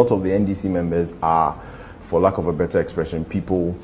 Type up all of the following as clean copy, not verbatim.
lot of the NDC members are, for lack of a better expression, people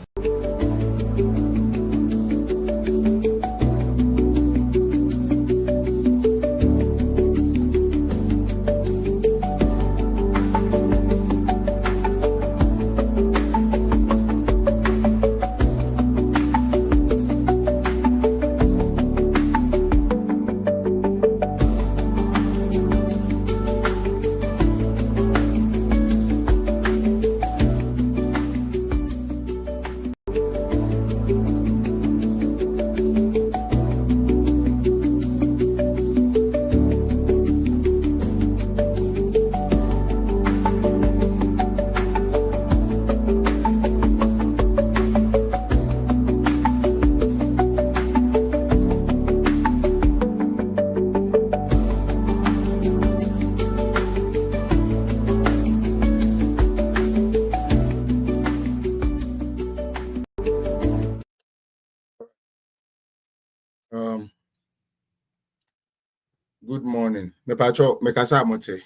Good morning. Me pacho me kasa mote.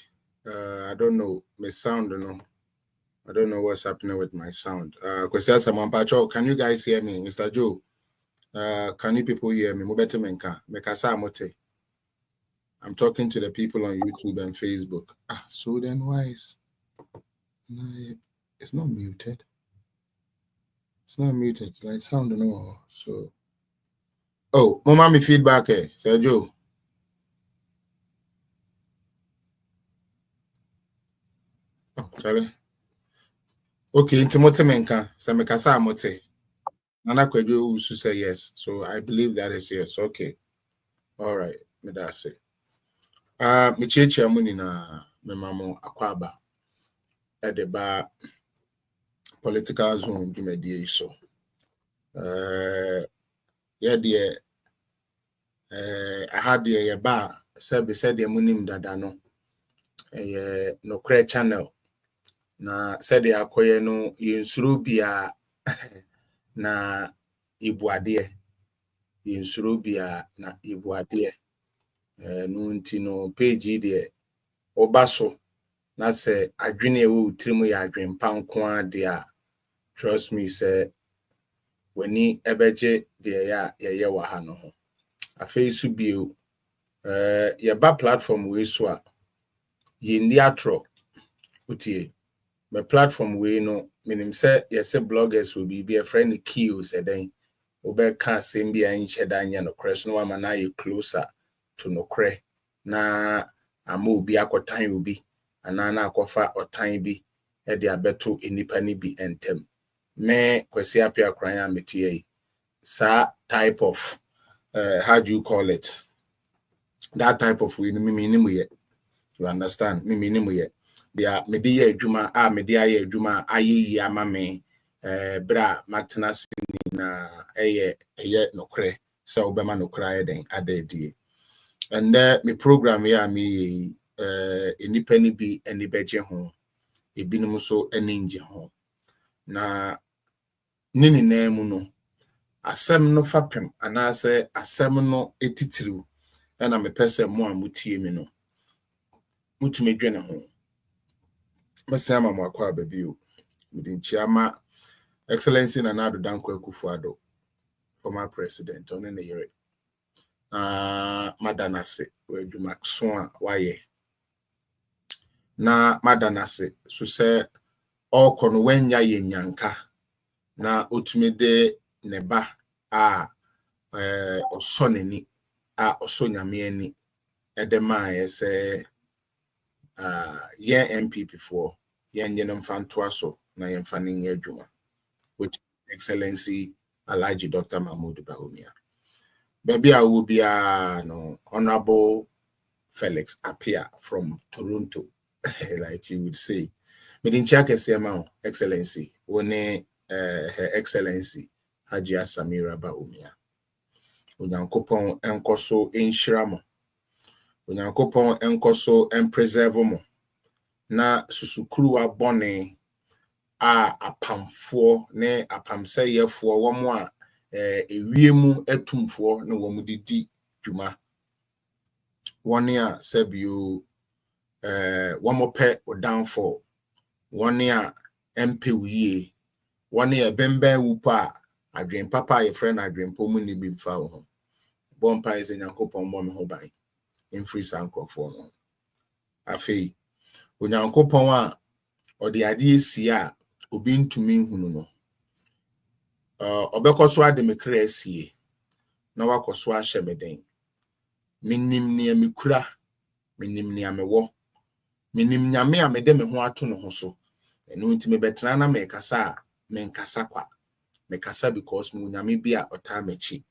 I don't know. Me sound no. I don't know what's happening with my sound. Kwesi someone pacho. Can you guys hear me, Mr. Joe? Can you people hear me? Mo better menka. Me kasa mote. I'm talking to the people on YouTube and Facebook. So then why is it's not muted? It's not muted. Like sound no. So mama me feedback Sir Joe. Sorry. Okay, Intimote menka. Sa me kasa mote. Nana Kwejo Usu say yes. So I believe that is yes. Okay. All right. Me that's it. Me cheche amuni na me mamo akwaba. Edeba political zone jumedie so. Yeah dear. I had the ba said the munim dadano. No cre channel. Na said the akoye no yinsuru bia na ibuade. Yinsuru bia na ibuade. No nti no page de obaso na se adwene ewu trimu ya adwen panko ade a trust me say wani ebeje de ya ye wa ha no ho afei su bio ye ba platform we so a ye ndi atro utie me platform we no minim say ye se bloggers will be a friend key say den obe ka sembi an chedanya no crash no ma na ye closer to no cre na ama obi akotan obi ana na akofa otan bi e de abeto enipa ni bi entem me Kwesi apia kran ya metie sa type of how do you call it, that type of we me ye, you understand me ye dia me de ye adwuma a me de aye adwuma aye ama me bra matena sini na eye nokre sa obema nokra den adedie. And me program here me enipa ni bi eni beje ho ebinum so eni nje ho na nini na mu no asem no fapem anase asem no etitiriw na me pese mo amutie mi no mutumi dwene ho mesama mo akwa babio mudin chiama excellency na nado danko Akufo-Addo, former president on ne yere madanase wadwuma so a waye na madanase so se okono wanya ye nyanka na otumide ne ba a osoneni a osonyame ani edema yese ye MPP for ye nyenem fantoa so na ye mfani adwuma, which excellency Alhaji Dr. Mahmoud Bawumia. Baby I will be no Honorable Felix Apia from Toronto like you would say. Medincha kesema excellency one her excellency Hajia Samira Bawumia. Unyankopon enkoso enhiramo. Unyankopon enkoso empreserve mo. Na susukuru bone a apamfo ne apamseyefo womo a ewiemu etumfo ne womu didi dwuma. One a sebio womo pe o downfall one year MPUE, 1 year Bembe Upa, I dream papa, your friend, I dream Pomuni be foul. Bompa is in Yanko Pombo Hobby in free sanko for one. I feel when Yanko Poma or the idea sia, obin to me who no. Obekoswa democracy, na wakoswa shemeden. Minim ni amikura, minim ni amewo. Minim nyame a mede me ho ato no ho so. Enu nti me betena na me kasa, me nkasa kwa. Me kasa because me nyame bi a ota mechi.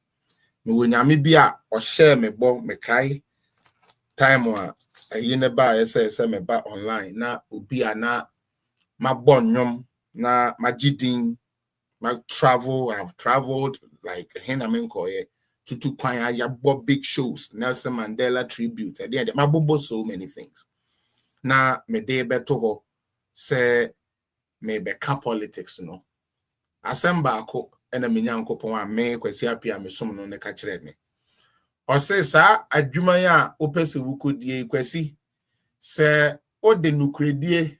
Me nyame bi a o share me bo me kai time a ayi ne ba ese me ba online na obi a na mabɔ nnwom na magidin ma travel. I've traveled like Henamenkoye to Kwanya Yabo big shows, Nelson Mandela tribute. At the end, my so many things. Now, me day beto ho say me beka politics, no. Asemba ako ena minyanko pon me kwesi apia me som no ne ka kire me. O say sa adwuma ya opese wukodie kwesi se o de nukredie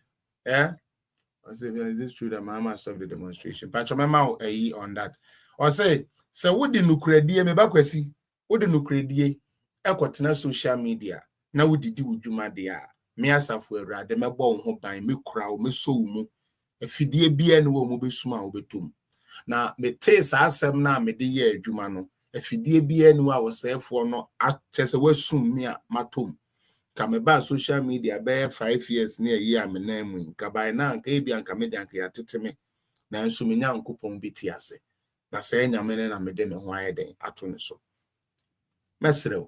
I say, is this true that Mama stopped the demonstration? But remember on that. Or say, so what the nucredie me bakwesi? What the nucredie? Ekotena social media. Now what did you do my dear? Me asafu era de me bon ho ban me kura me so mu. Efidie bia ne wo mu besuma obetum. Na me te sa asem na me de ye adwuma no. Efidie bia ne wa wosefo no atese wasum me a matom. Kame ba social media be 5 years near year me na mu nka by na nka ebi anka me de anka ya teteme na nso me nya nkopon bi ti ase na se nya me na me de me ho ayeden ato ne so mesrew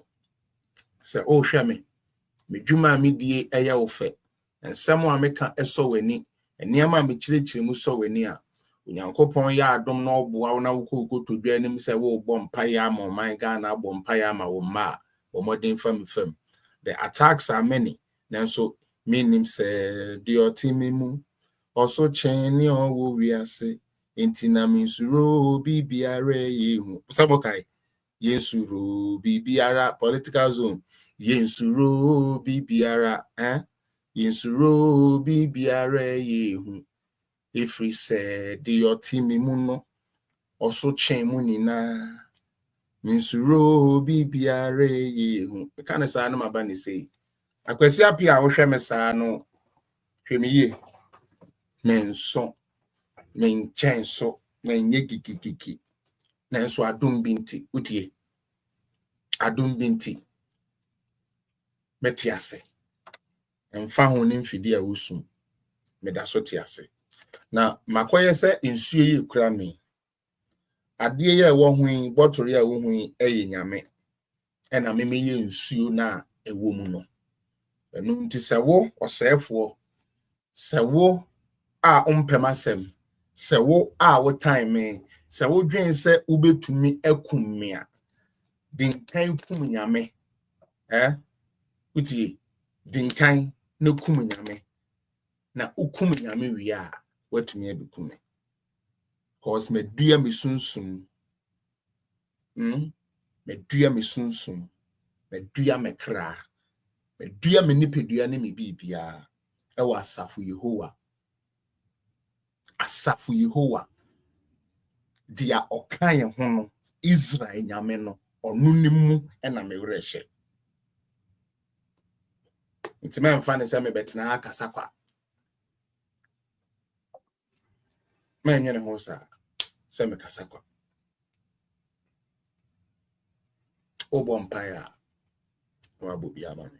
se o hwe me dwuma me die eye wo fe ensem a me ka eso wani eniama me kirekire mu so wani a onyankopon ya adom na oboa na wokoko to dua nim se wo bɔ mpa ya ma man ga na bɔ mpa ya ma wo ma wo modern fam. The attacks are many. Nanso meaning say the otimimu also chain wo we are say intina minsuro bibiare yehu. Sabokai yensuro bibiara political zone. Yensuro bibiara yensuro bibiare yehu. If we say the otimimu no also chain munina. Minsuro bibiare yehu. Kana sa no mabani say. Akwesi apia wo hwe me sa no hwe me ye. Menso. Menchenso. Menye gigigigi. Nanso adom binti utie. Adom binti. Metiase. Emfa ho ni mfidi a wosum. Meda so tiase. Na makoye se nsuo yi kura me. Ade ye wo hwin bottle ye wo hwin eye nyame. Ena me ye nsuo na ewo mu no. Enu nti se wo osefo se wo a umpemasem se wo a wo time se wo dwen se ubetumi akum me a dinkan kum nyame utie dinkan na kum nyame na ukum nyame wi a watumi abekum me cause me dua me sunsum me dua me sunsum me dua me kra me dua me nipedua ne me bibia e wa asafo Yehowa dia okaye ho no Israel nyame no onu nimu e na me wreshe ntime mfa ne se me betena akasa kwa me nyene ho sa se me kasa kwa obo mpaya wa bobi amame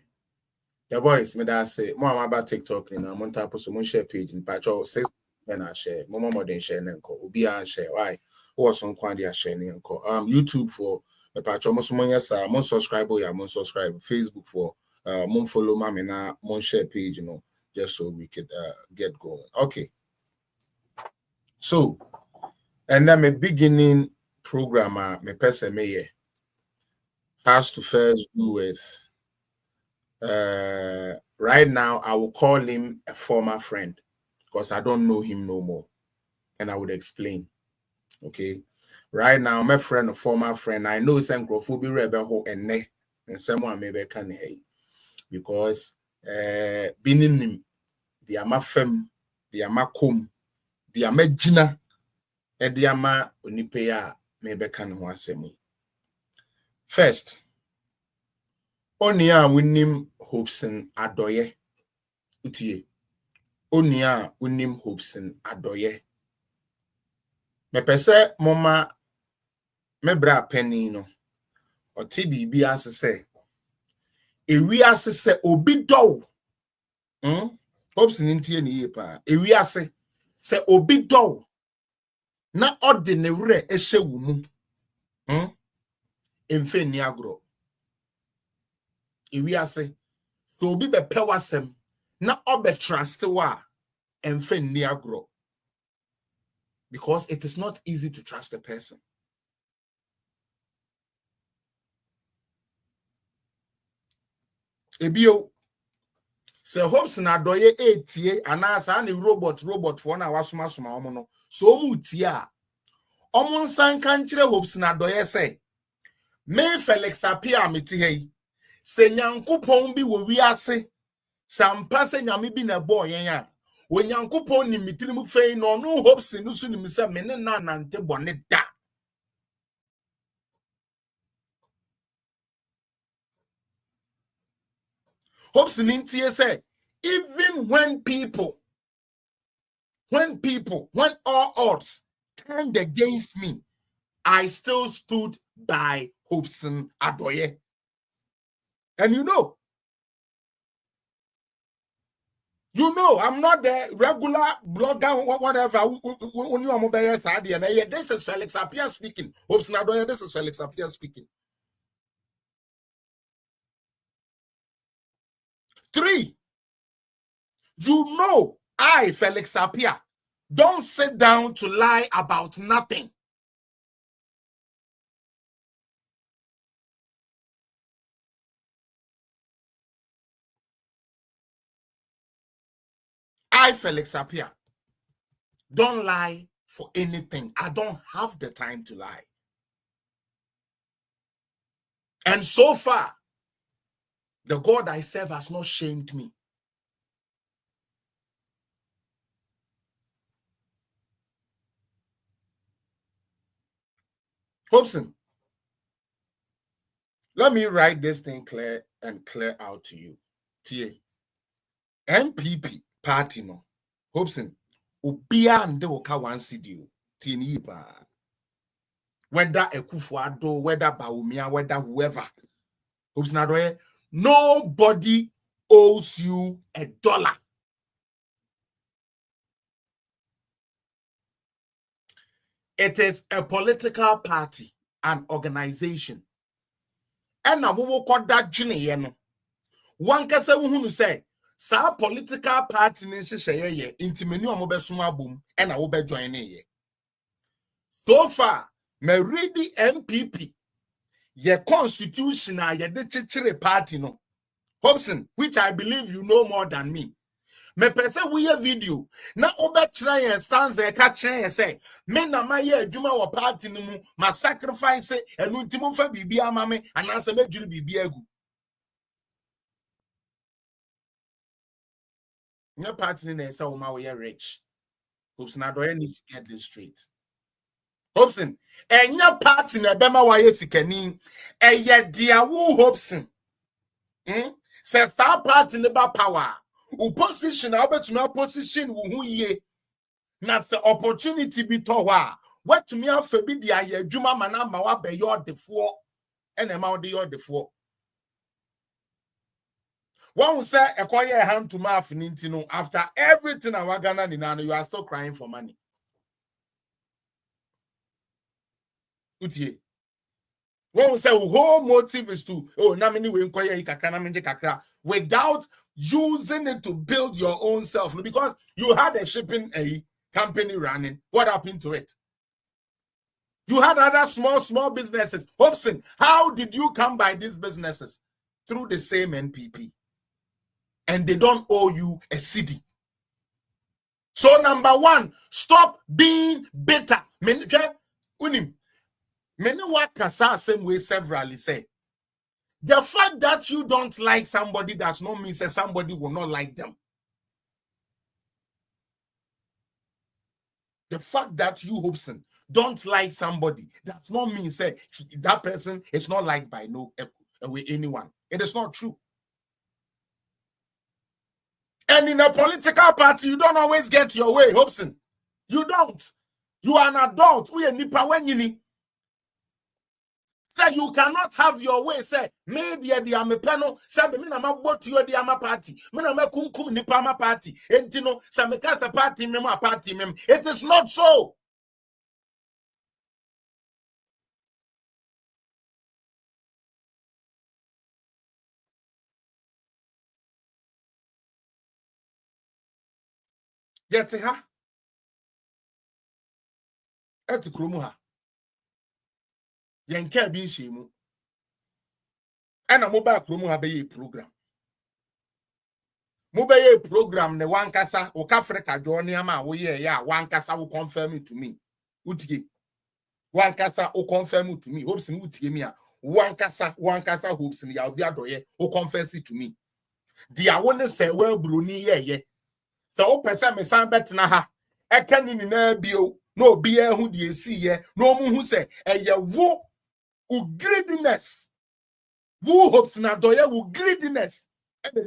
the boys me da say mo amaba TikTok ni na mo nta poso mo share page ni pacho 6 when I share more modern share nko obi a share why was on kwandi a share nko YouTube for the pacho mo so mo yesa mo subscribe ya mo subscribe Facebook for mo follow mama na mo share page you know just so we could get going. Okay, so and then my beginning program me person me has to first do with right now I will call him a former friend because I don't know him no more, and I would explain. Okay, right now my friend, a former friend, I know some graphophobia rebel and someone maybe can hey because being in him the amafem the ama kom, the ama gina, and the ama onipeya maybe can ho asemi. First, onia winim Hobson adoye. Utie. Onia winim Hobson adoye. Me pese moma mebra penny no. Or TBB as say. Ewi ase se obi do. Hobson intie ni yepa. Ewi ase se obi do. Na ordinary ehye wo mu. Emfe ni agro. Ewi ase so obi be pe wasem na obe trust wa emfe ni agro. Because it is not easy to trust a person. Ebio se Hobson adoye etie anasa ani robot for na wasoma soma omo no so mu tie a omo nsan kan kire Hobson adoye say me Felix Apia meti hei se nyankopon bi wo wiase sampa se nyame bi na bo yen a wo nyankopon ni mitiri mu fei no no Hobson no so ni mi se me ne na nante bone da. Hobson intie say even when all odds turned against me, I still stood by Hobson Adoye. And you know, I'm not the regular blogger, whatever. This is Felix Apia speaking. Hobson Adoye, this is Felix Apia speaking. 3, you know, I, Felix Apia, don't sit down to lie about nothing. I, Felix Apia, don't lie for anything. I don't have the time to lie. And so far, the God I serve has not shamed me. Hobson, let me write this thing clear out to you. TA. MPP party no. Hobson, Obia and the Oka one CD. Tinipa. Whether Ekufuado, whether Baumia, whether whoever. Hobson Adoye, nobody owes you $1. It is a political party, an organization. And now we will call that Junior. One can say, who say, sa political party nation share intimate new mobile boom, and I will be joining ye. So far, me read the MPP, ye constitution, ye de party no. Hobson, which I believe you know more than me. Me pese we a video na obe try and stands e ka try and say me na ma ye adwuma wo party no mu ma sacrifice enu ntimo fa bibia ama me anase me dwuru bibia agu na party na say wo ma we rich. Hobson Adoye need to get this straight. Hobson enya party na be ma wa ye sikani eye dia wo Hobson say star party ne ba power opposition abetuma position wo hu ye na se opportunity bi to ho a wetumi afa bi dia ye adwuma mana ma wa be your defo ene ma wo de your defo one say ekoye hand to mouth ninti no after everything our Ghana ni na you are still crying for money utie one say whole motive is to na me ni we nkoye kakra na me kakra without using it to build your own self because you had a shipping company running. What happened to it? You had other small businesses. Hobson, how did you come by these businesses? Through the same NPP. And they don't owe you a cedi. So number one, stop being bitter. Many workers same way severally say. The fact that you don't like somebody does not mean that somebody will not like them. The fact that you, Hobson, don't like somebody does not mean say that person is not liked by anyone. It is not true. And in a political party, you don't always get your way, Hobson. You don't. You are an adult. We are nipa when you need. Say you cannot have your way. Say maybe the am a panel. Say me na ma bot you the ama party. Me na ma kum nipa ma party. Entino say me kasa party me ma party me. It is not so. Yet ha. Et kromu ha. Yen ka bi nhyiemu. Ana mobile kromu ha be ye program. Mobile program ne wankasa o ka Africa jo ne ama wo ye ya wankasa wo confirm it to me. Utie. Wankasa o confirm it to me. Hopes ni utie me a wankasa hopes ni ya obi adoye o confess it to me. Dia wo ne say well broni ye. So o pese me san betena ha. Eka ni na bio no obi ehu de esi ye. No mu hu say eye wo greediness. Wo hopes na doye wo greediness. There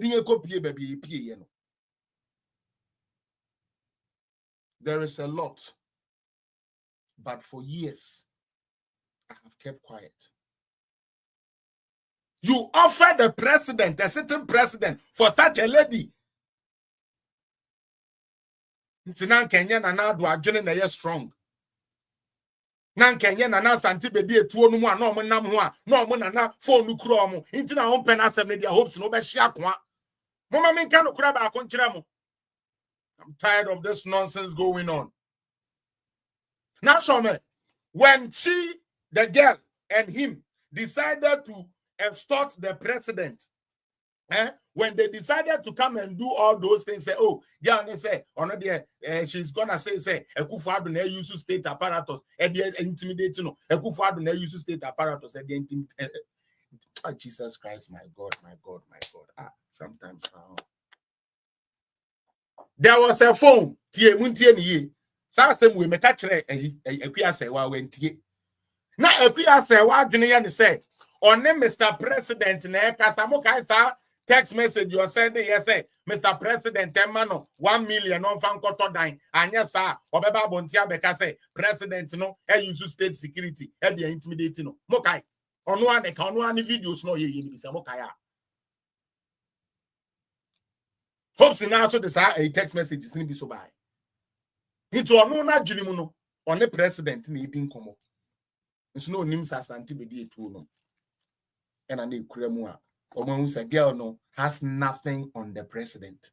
is a lot, but for years I have kept quiet. You offer the president, a certain president, for such a lady. Ntinan Kenya na na do adwene na ye strong. Nan Kenya na na santi bedi etuo no mu a no mo nam ho a no mo na na phone nu kuro mo. Ntina ho pen asem ne dia hopes no be hia kwa. Mama men kan okura ba akonkyere mo. I'm tired of this nonsense going on. Now, Shome, when she, the girl, and him decided to extort the president, when they decided to come and do all those things, say, oh, girl, they say, she's gonna say, Ekufuado na use state apparatus, and the intimidating, Ekufuado na use state apparatus, and the intimidating. Oh, Jesus Christ, my God. Sometimes. There was a phone. Tie muntie ni. Sa asem we meka kire Akuasewa wentie. Na Akuasewa adwene ye ne say, "One Mr. President na ekasa mo kai sa text message you send ye say, Mr. President emano 1 million on fan koto dan. Anya sa obeba bonti abeka say president no use state security e dey intimidating no. Mo kai. Ono an videos no ye ni bisa mo kai a. Hopes now so this a text message is be so by. Into ono na dwene no on the president na edi nkomo. Nso no nim sa asante bedi etu no. E na ekura mu a omo hu say girl no has nothing on the president.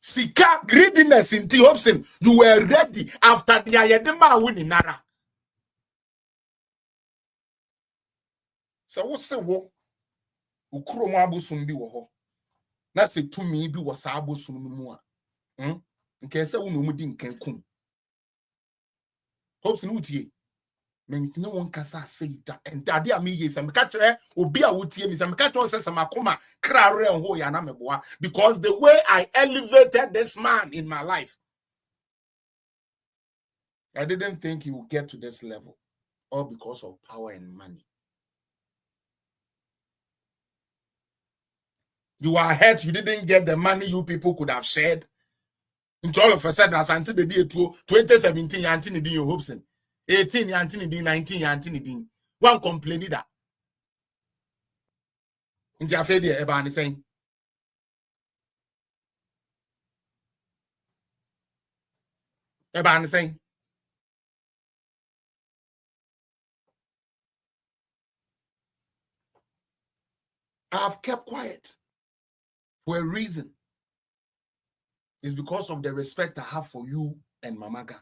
Sika greediness in Hobson, you were ready after the ayedema winning nara. So what say wo ukuro mu abosum bi wo ho. Na se tumi bi wo sa abosum mu a. Nke se wo no mu di nkan kum. Hopes no tie. Men no one kasa say that and ade am ye se me ka kire obi a wo tie mi se me ka kire se makoma krare ho ya na meboa because the way I elevated this man in my life, I didn't think he would get to this level, all because of power and money. You are hurt, you didn't get the money you people could have shared. Into all of a sudden, as until the year 2017, Antony Dean Hobson, 18, Antony Dean, 19, Antony Dean. One complained that. Into a failure, Eban is saying. Eban is saying. I have kept quiet for a reason. It's because of the respect I have for you and Mamaga.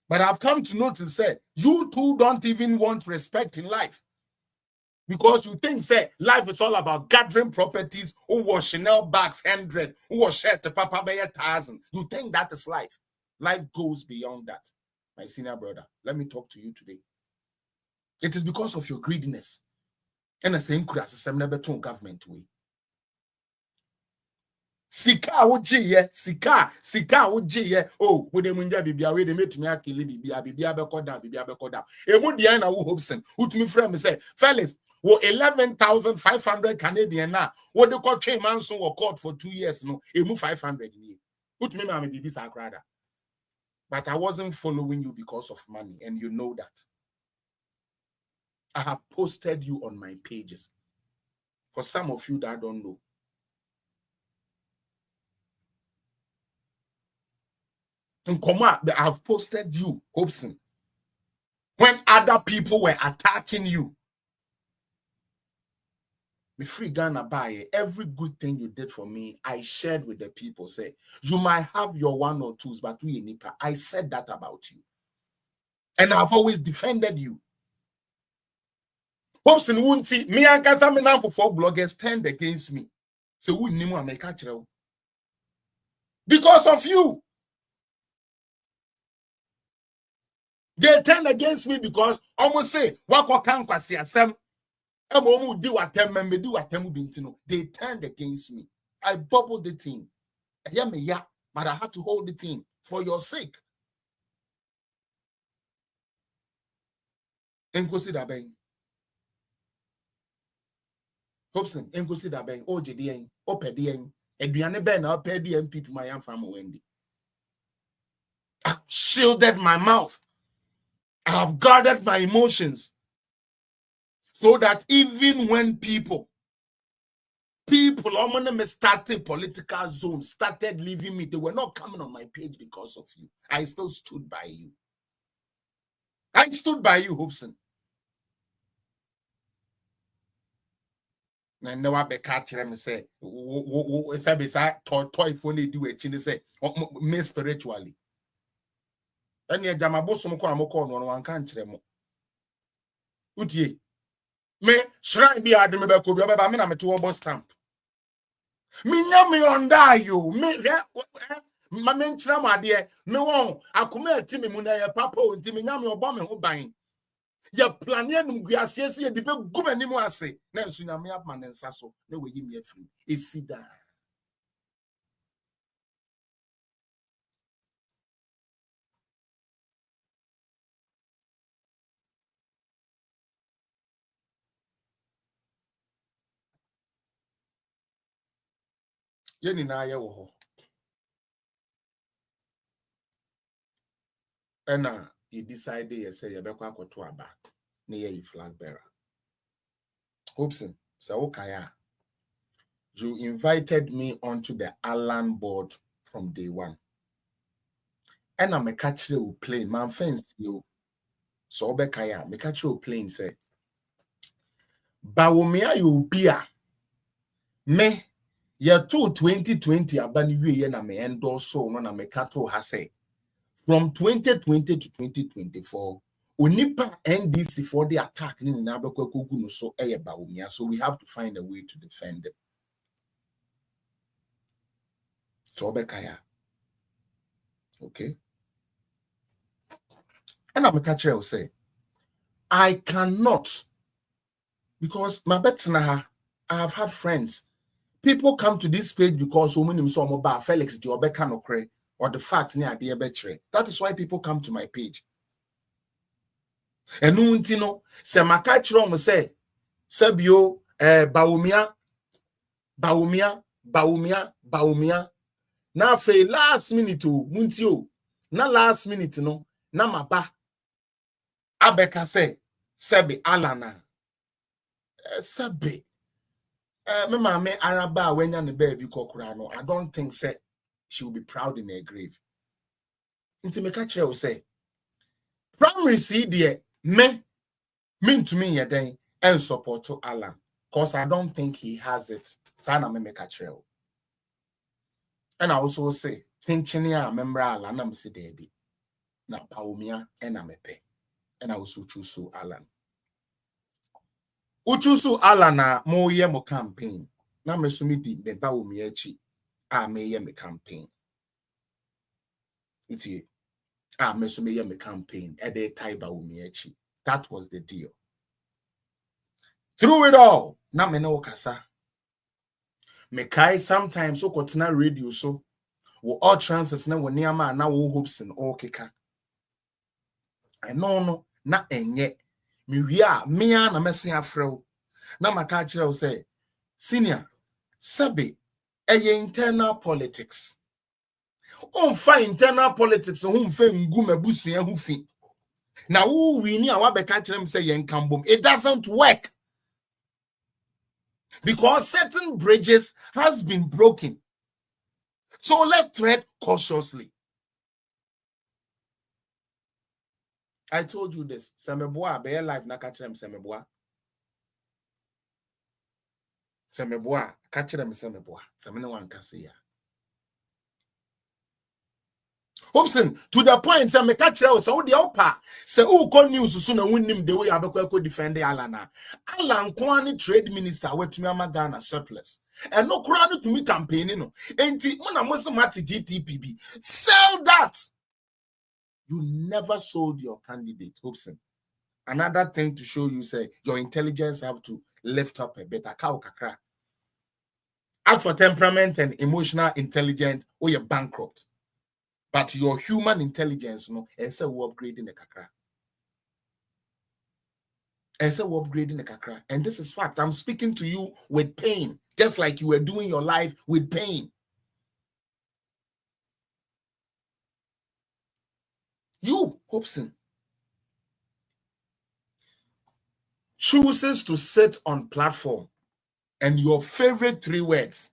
But I've come to notice, say, you two don't even want respect in life. Because you think, say, life is all about gathering properties, who was Chanel bags 100, who was shirt to Papa Bay 1,000. You think that is life. Life goes beyond that. My senior brother, let me talk to you today. It is because of your greediness. And the same class, the same never told government way. Sika oje ye. Oh, we de munja bibia we de metumi akele bibia be koda bibia be koda. Emu dia na wo Hobson. Utumi frame say, Felix, wo 11,500 Canadian na. Wo de ko twe man so wo court for 2 years no. Emu 500 ni. Utumi ma me bibi sakrada. But I wasn't following you because of money, and you know that. I have posted you on my pages. For some of you that don't know. In Koma, I have posted you, Hobson. When other people were attacking you, me free Ghana buy every good thing you did for me, I shared with the people. Say, you might have your one or twos, but we nipa. I said that about you. And I've always defended you. Hobson wunti, me and Casamina for 4 bloggers turned against me. So we need more make because of you. They turned against me because almost say wako kan kwasi asem emo do atem me do atem bintino. They turned against me. I bubbled the team. But I had to hold the team for your sake. Enkosi da ben. Hobson, enkosi da ben. O jedi en, o pedi en. Eduane ben na pedi en people my yam farm Wendy. I shielded my mouth. I have guarded my emotions so that even when people started political zone, started leaving me, they were not coming on my page because of you. I still stood by you. I stood by you, Hobson. And now I be catch them and say, toy phone they do it, say, me spiritually. And yet, Jamabosom Kwamoko, no one can't tremble. Utie. Me shrine be admi be ko bi oba me na me to obo stamp me nya me onda you me ma me nchira mo ade me won akoma ati me mu na ye papa onti me nya me obo me ho ban ye plane anum guase ase ye de be gu mani mu ase na nsu nya me apma ne nsa so na we yi me afiri esida ye ni na ye wo ho ena ye decide ye say ye be kwa akoto aba na ye flag bearer Hobson so okay you invited me onto the Alan board from day one. And I'm a catcher who plane, man fence you. So Obekaya, me catcher who plane say, Bawumia you beer. Me, ya 2020 abani ye na me endorse so na me kato ha say. From 2020 to 2024, Onipa NDC for the attack in Nabako so Bawumia. So we have to find a way to defend it. So Obekaya. Okay. And I'm a catcher will say, I cannot, because my betna I have had friends. People come to this page because so many about Felix the Obeka or the fact near the betre. That is why people come to my page. And no se makachro mo say Sebio Baumia. Na fe last minute muntio. Na last minute no na maba abeka say Sebi Alana. Sebi me mama Araba when yan baby kokurano. I don't think say she will be proud in her grave. Inti me catch her say primary see there me mean to me yeden and support to Alan because I don't think he has it. Sana me catch her. And I also say pinchini a member Alan na me say debi na Baumia and na me pe. And I also choose Alan. Uchusu Alan na mo ye mo campaign. Na me sumi di me Baumia chi a me ye me campaign. Utie me so me ye me campaign e dey tie Baumia chi. That was the deal. Through it all, na me no kasa. Me kai sometimes so kotena radio so wo all chances na wo niama na wo hopes and all keka. I no na enye me wia me na mese afrew na maka kire say senior sabe eye internal politics. Find internal politics who fe ngu mabusua hu fi. Na wo wini a wabeka kire say yen kambom. It doesn't work. Because certain bridges has been broken. So let's tread cautiously. I told you this. Semeboa, be life na catch them semeboa. Semeboa, catch them semeboa. Semene one can see ya. Hobson, to the point, say me catch them so the upper. Say who con news soon and win him the way Abeko defend the Alana. Alan Kwani trade minister wet me Ghana surplus. And no crowd to me campaigning no. And when Muslim GTPB, sell that. You never sold your candidate, Hobson. Another thing to show you, say, your intelligence have to lift up a bit. Ask for temperament and emotional intelligence, or you're bankrupt. But your human intelligence, no, and say we're upgrading the kakra. And say we're upgrading the kakra. And this is fact. I'm speaking to you with pain, just like you were doing your life with pain. You, Hobson, chooses to sit on platform and your favorite 3 words.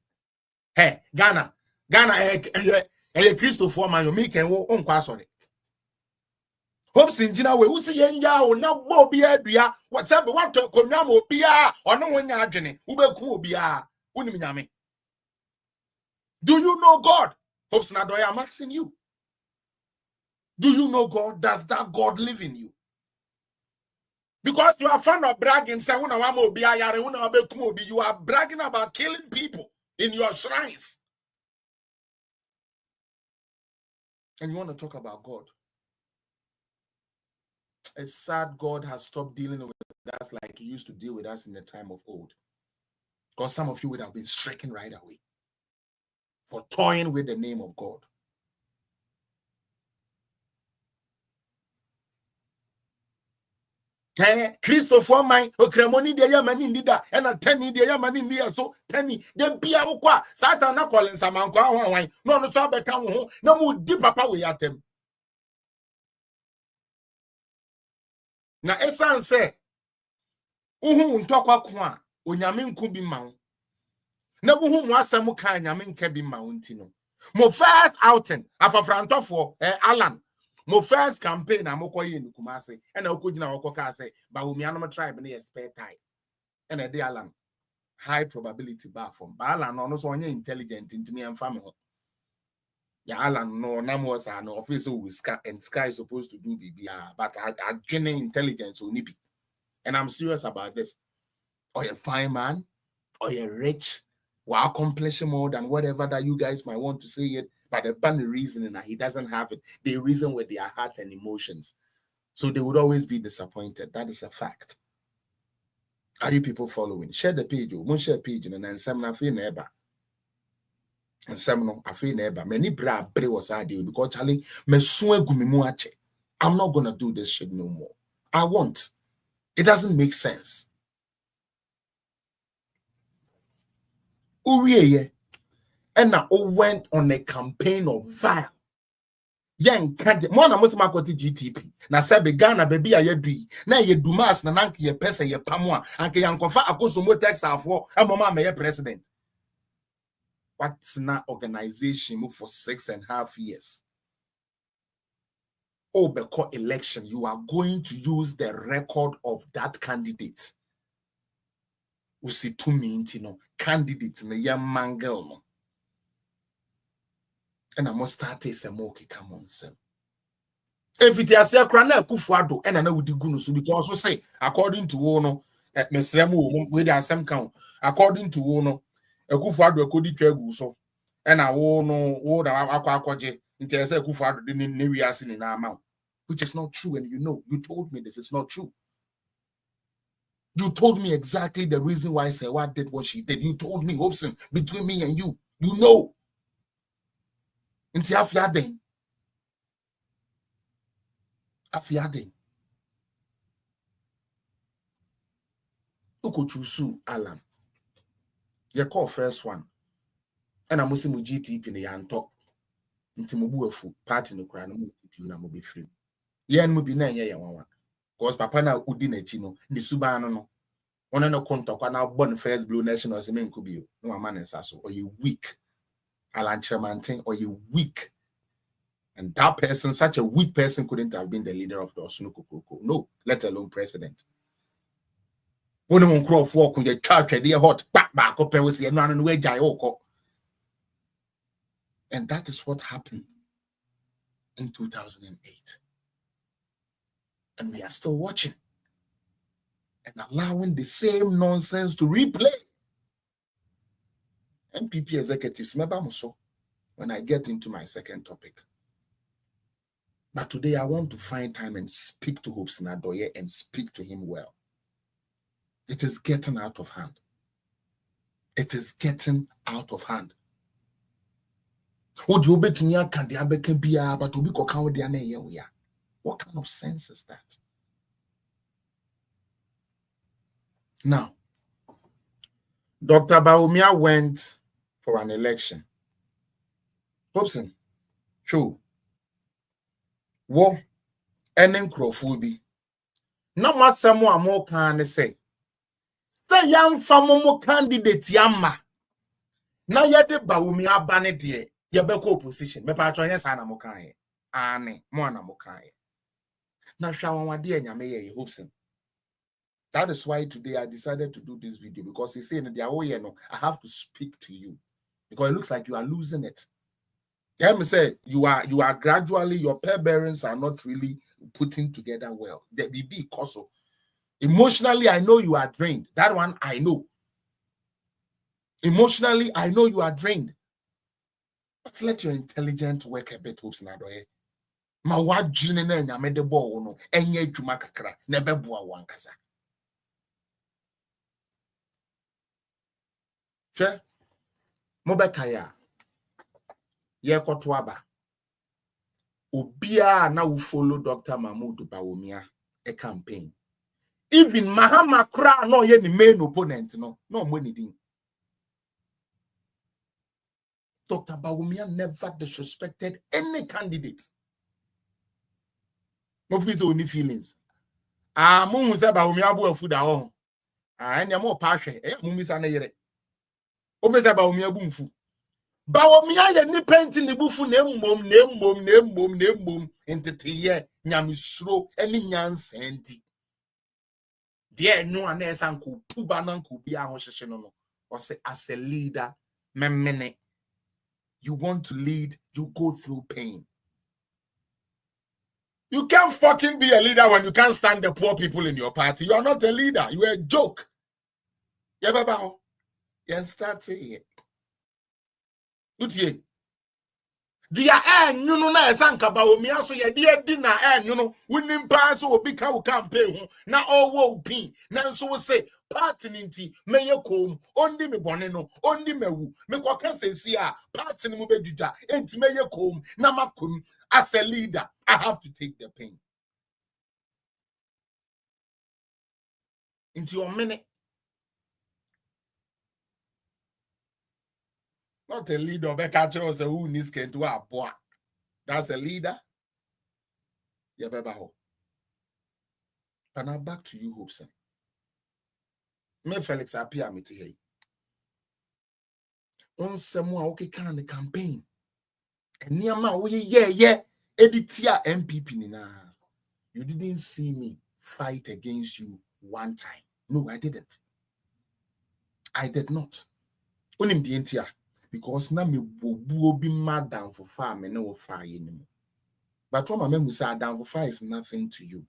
Hey, Ghana, hey, Christopher man, you make and on sorry. Hobson, Gina, we see Yenya or now Bobby Adria, what's up? What to Konamo Bia or no one Adjani, Ube Bia, Unimiami. Do you know God? Hobson, I'm asking you. Do you know God? Does that God live in you? Because you are fond of bragging, say, you are bragging about killing people in your shrines. And you want to talk about God. It's sad God has stopped dealing with us like he used to deal with us in the time of old. Because some of you would have been stricken right away for toying with the name of God. Christopher mine, Okremoni de Yamani Nida, and a 10 de Yamani Nia, so 10 then Pia Ukwa, Satana calling Samanqua wine, no, no, no more deep papa we at them. Now, Esan say, Ntokwa kwa, Onyamin kubi mount. Never whom was some kind Yamin kebi mountino. Mo first outing, after Frantofo, Alan. My first campaign, I'm okay in Kumasi, and I could now say, but we are not tribe near spare time. And a dear land, high probability bar from Balan, also on intelligent into me and family. Yeah, Alan, no, Namos are no officer with Sky and Sky supposed to do BBR, but I genuine intelligence will be. And I'm serious about this. Or you're fine man, or you're rich, or accomplishing more than whatever that you guys might want to say it. But the bunny reasoning that he doesn't have it, they reason with their heart and emotions. So they would always be disappointed. That is a fact. Are you people following? Share the page. Don't share page and then some na feel neighbor. And some no I feel neighbor. Many bra was ideal because Charlie me sue gumimu ache. I'm not gonna do this shit no more. I won't. It doesn't make sense. Uriye. And now went on a campaign of violence. Young can't more than most GTP. Na sabe Ghana baby a yedui. Na ye dumas na nank ye pesa ye pamwa. Anke yankofa akoso mo text afo. Mama me ye president. What's na organization move for 6.5 years? Obeko election, you are going to use the record of that candidate. Usi to me, candidate na ya mangel no. And I must start a semoki come on sem. If it is a crana kufuado, and I know the gunusu because we say according to Wono at Mesremu with our same count, according to Wono, a kufuado could equal so, and I wono would aquaje into a kufuado didn't know we are in our mouth, which is not true. And you know, you told me this is not true. You told me exactly the reason why Sewa did what she did. You told me, Hobson, between me and you. You know. Inti afiaden. Afiaden. Uko chusu alam. You call first one. And I'm mu GTP ne yanto. Inti mubu efu party no kra no mu GTP na mo be free. Yen mu bi na enye yawanwa. Because papa na udi na chi no, ni suba no. One no kontokwa na born first blue national se men kubio. No man nsa so. Or you weak. Alan Tremantin, or you weak. And that person, such a weak person, couldn't have been the leader of the Osunuku Koko. No, let alone president. When you crop walk with your church, a hot back up, and that is what happened in 2008. And we are still watching and allowing the same nonsense to replay. MPP executives, when I get into my second topic. But today I want to find time and speak to Hobson Adoye and speak to him well. It is getting out of hand. It is getting out of hand. What kind of sense is that? Now, Dr. Bawumia went for an election. Hobson, true. Wo enen krofobi. No masamo amo kan say. Say yam famomo candidate yamma. Na yede Bawumia bane de yebeko opposition. Me pa atwa yesa na mo kan ye. Ane mo na mo kan ye. Na hwa wanwade anyame ye Hobson. That is why today I decided to do this video, because he's saying that I have to speak to you because it looks like you are losing it. Let me say you are gradually, your pair bearings are not really putting together well. The BB Koso. Emotionally, I know you are drained. That one I know. Emotionally, I know you are drained. But let your intelligence work a bit, Hobson Adoye. Ma wajine na nyame de bo no enye adwuma kakra na beboa wankasa. Che mobekaya ye koto aba obia na wo follow Dr. Mahmoud Bawumia a campaign. Even Mahama Kra no ye ni main opponent no money din. Dr. Bawumia never disrespected any candidate. No feels only feelings. Mu say Bawumia bu afu da ho. Enya mo pa hwe. Mu misa na yere. Obe say Bawumia bu mfu. Bawumia ye ni penti ni bufu na mmom entete nyamisro eni nyansenti. Dear no an esanko puba nanko bia ho hyehye no or say as a leader memene. You want to lead, you go through pain. You can't fucking be a leader when you can't stand the poor people in your party. You are not a leader. You are a joke. Yeah, baba. You start saying it. Dia no na esanka Bawumia so ye dia di na no wonim pa so obi ka wo campaign ho na owo pin na nso wo say party nti meye kom ondi me bone no ondi mewu me kwaka sensi a party ni mo bedudwa enti meye kom na makom. As a leader I have to take the pain. Into your minute. Not a leader, but catcher was who needs to do a boy. That's a leader. Yeah, baby. And now back to you, Hobson. Me Felix appear me to here. On someone okay can the campaign. And near my way, yeah. Editia MPP nina. You didn't see me fight against you one time. No, I didn't. I did not. Onim the entia. Because na me bobu be mad down for far me no fire anymore. But what my mem say down for fire is nothing to you.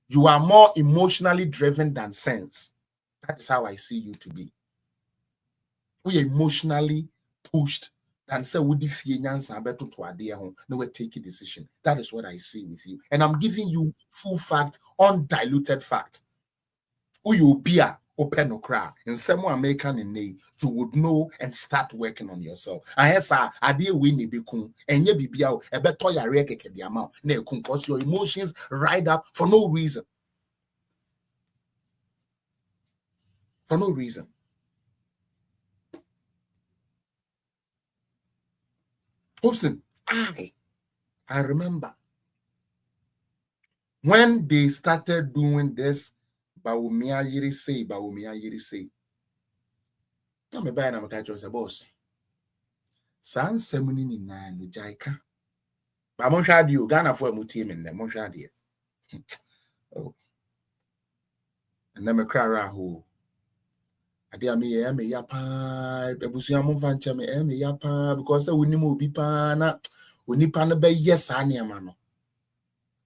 You are more emotionally driven than sense. That is how I see you to be. We are emotionally pushed than say would if you nyansa beto to ade ho no we take a decision. That is what I see with you. And I'm giving you full fact, undiluted fact. Uyu bia open okra and some American in nay, you would know and start working on yourself. I have a idea we be kun and ye be out a better ya reke the amount. Ne kun cause your emotions ride up for no reason. For no reason. Hobson, I remember when they started doing this, Bawumia Yiri say. I'm a bad amateur as a boss. San Semini Nine with Jaika. But Monshad you, Ghana for a mutim in the Monshad. Oh, and then a cry who. Adia me yapa, Ebusia Movancha me yapa, because I wouldn't be pana, when you pan be yes, mano.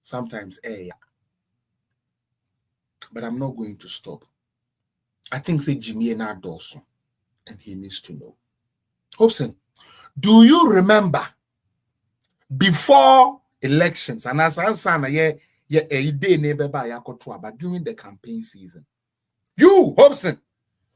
Sometimes, but I'm not going to stop. I think say Jimmy and Dawson, and he needs to know. Hobson, do you remember before elections, and as I say, a day neighbor by Yakotua, but during the campaign season, you, Hobson,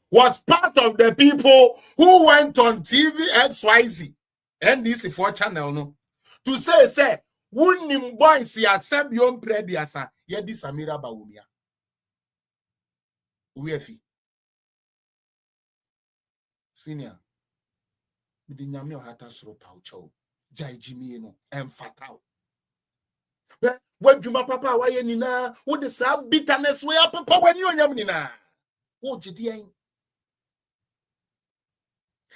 was part of the people who went on TV XYZ, NDC4 channel, no, to say, wouldn't boy see a Sebion Prediasa, yet this Samira Baumia. Uefi. Senior, we didn't yam your hata sro poucho, Jai Jimmy, no, and fatal. What you, my papa, why you nina? What the sab bitterness way up, papa, when you and Yamina? What you doing?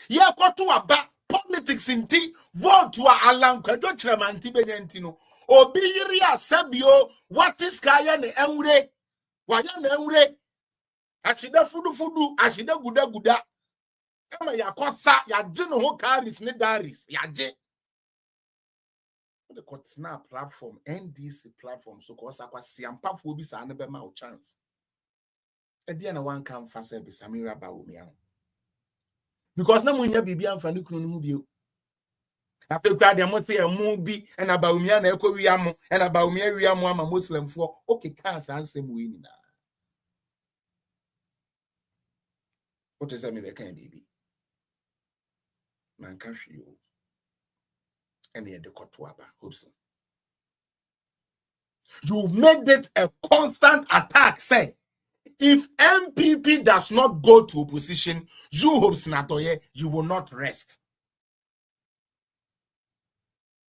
Yeah, got to a back politics in tea, vote to a alarm, Quadramanti Benentino, or be ria Sabio, what is Kayan Emre? Why Emre? Ashida Fudu, Ashida Guda. Come ya kotsa, ya jino ho caris, ne daris, ya je. The Kotsna platform, NDC platform, so cause I see and puff will be my chance. And then one come faster be Samira Baumia. Because no one be and Fanny Kunu. After crowd, there must say a movie and about me and Echo Riamo and about me, Riamo, a Muslim for okay, can't answer me. What is that mean? They can't be. Man, catch you. And the Kotuaba, Hobson. You made it a constant attack, say. If MPP does not go to opposition, you Hobson Atoye, you will not rest.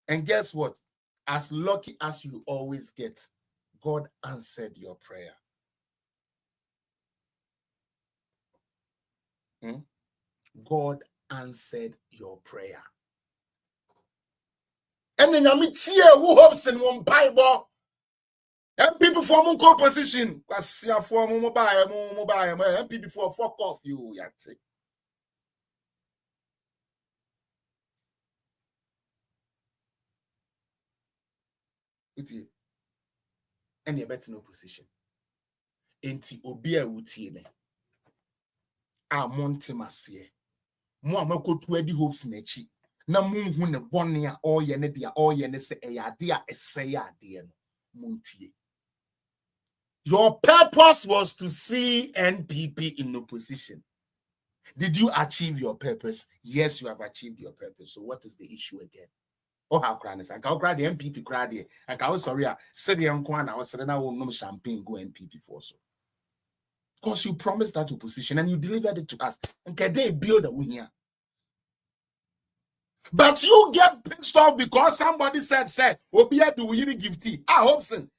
And guess what? As lucky as you always get, God answered your prayer. God answered your prayer. And then you see who hopes in one Bible. And people form one composition. For mobile, and people for fuck off you. And you better no position. Enti obia wutie me. A monte masie. Mo amakotu edi hopes na chi. Na munhu ne bone a oye ne dia oye ne se eyade a eseye ade no. Montie. Your purpose was to see NPP in opposition. Did you achieve your purpose? Yes, you have achieved your purpose. So what is the issue again? Oh, how crannies? I can't cry the MPP cry there. I can't sorry. Said the Kwana, I was saying I will no champagne go MPP for so. Because you promised that opposition and you delivered it to us. And can they build a win here? But you get pissed off because somebody said, Obia do we give tea? Hobson.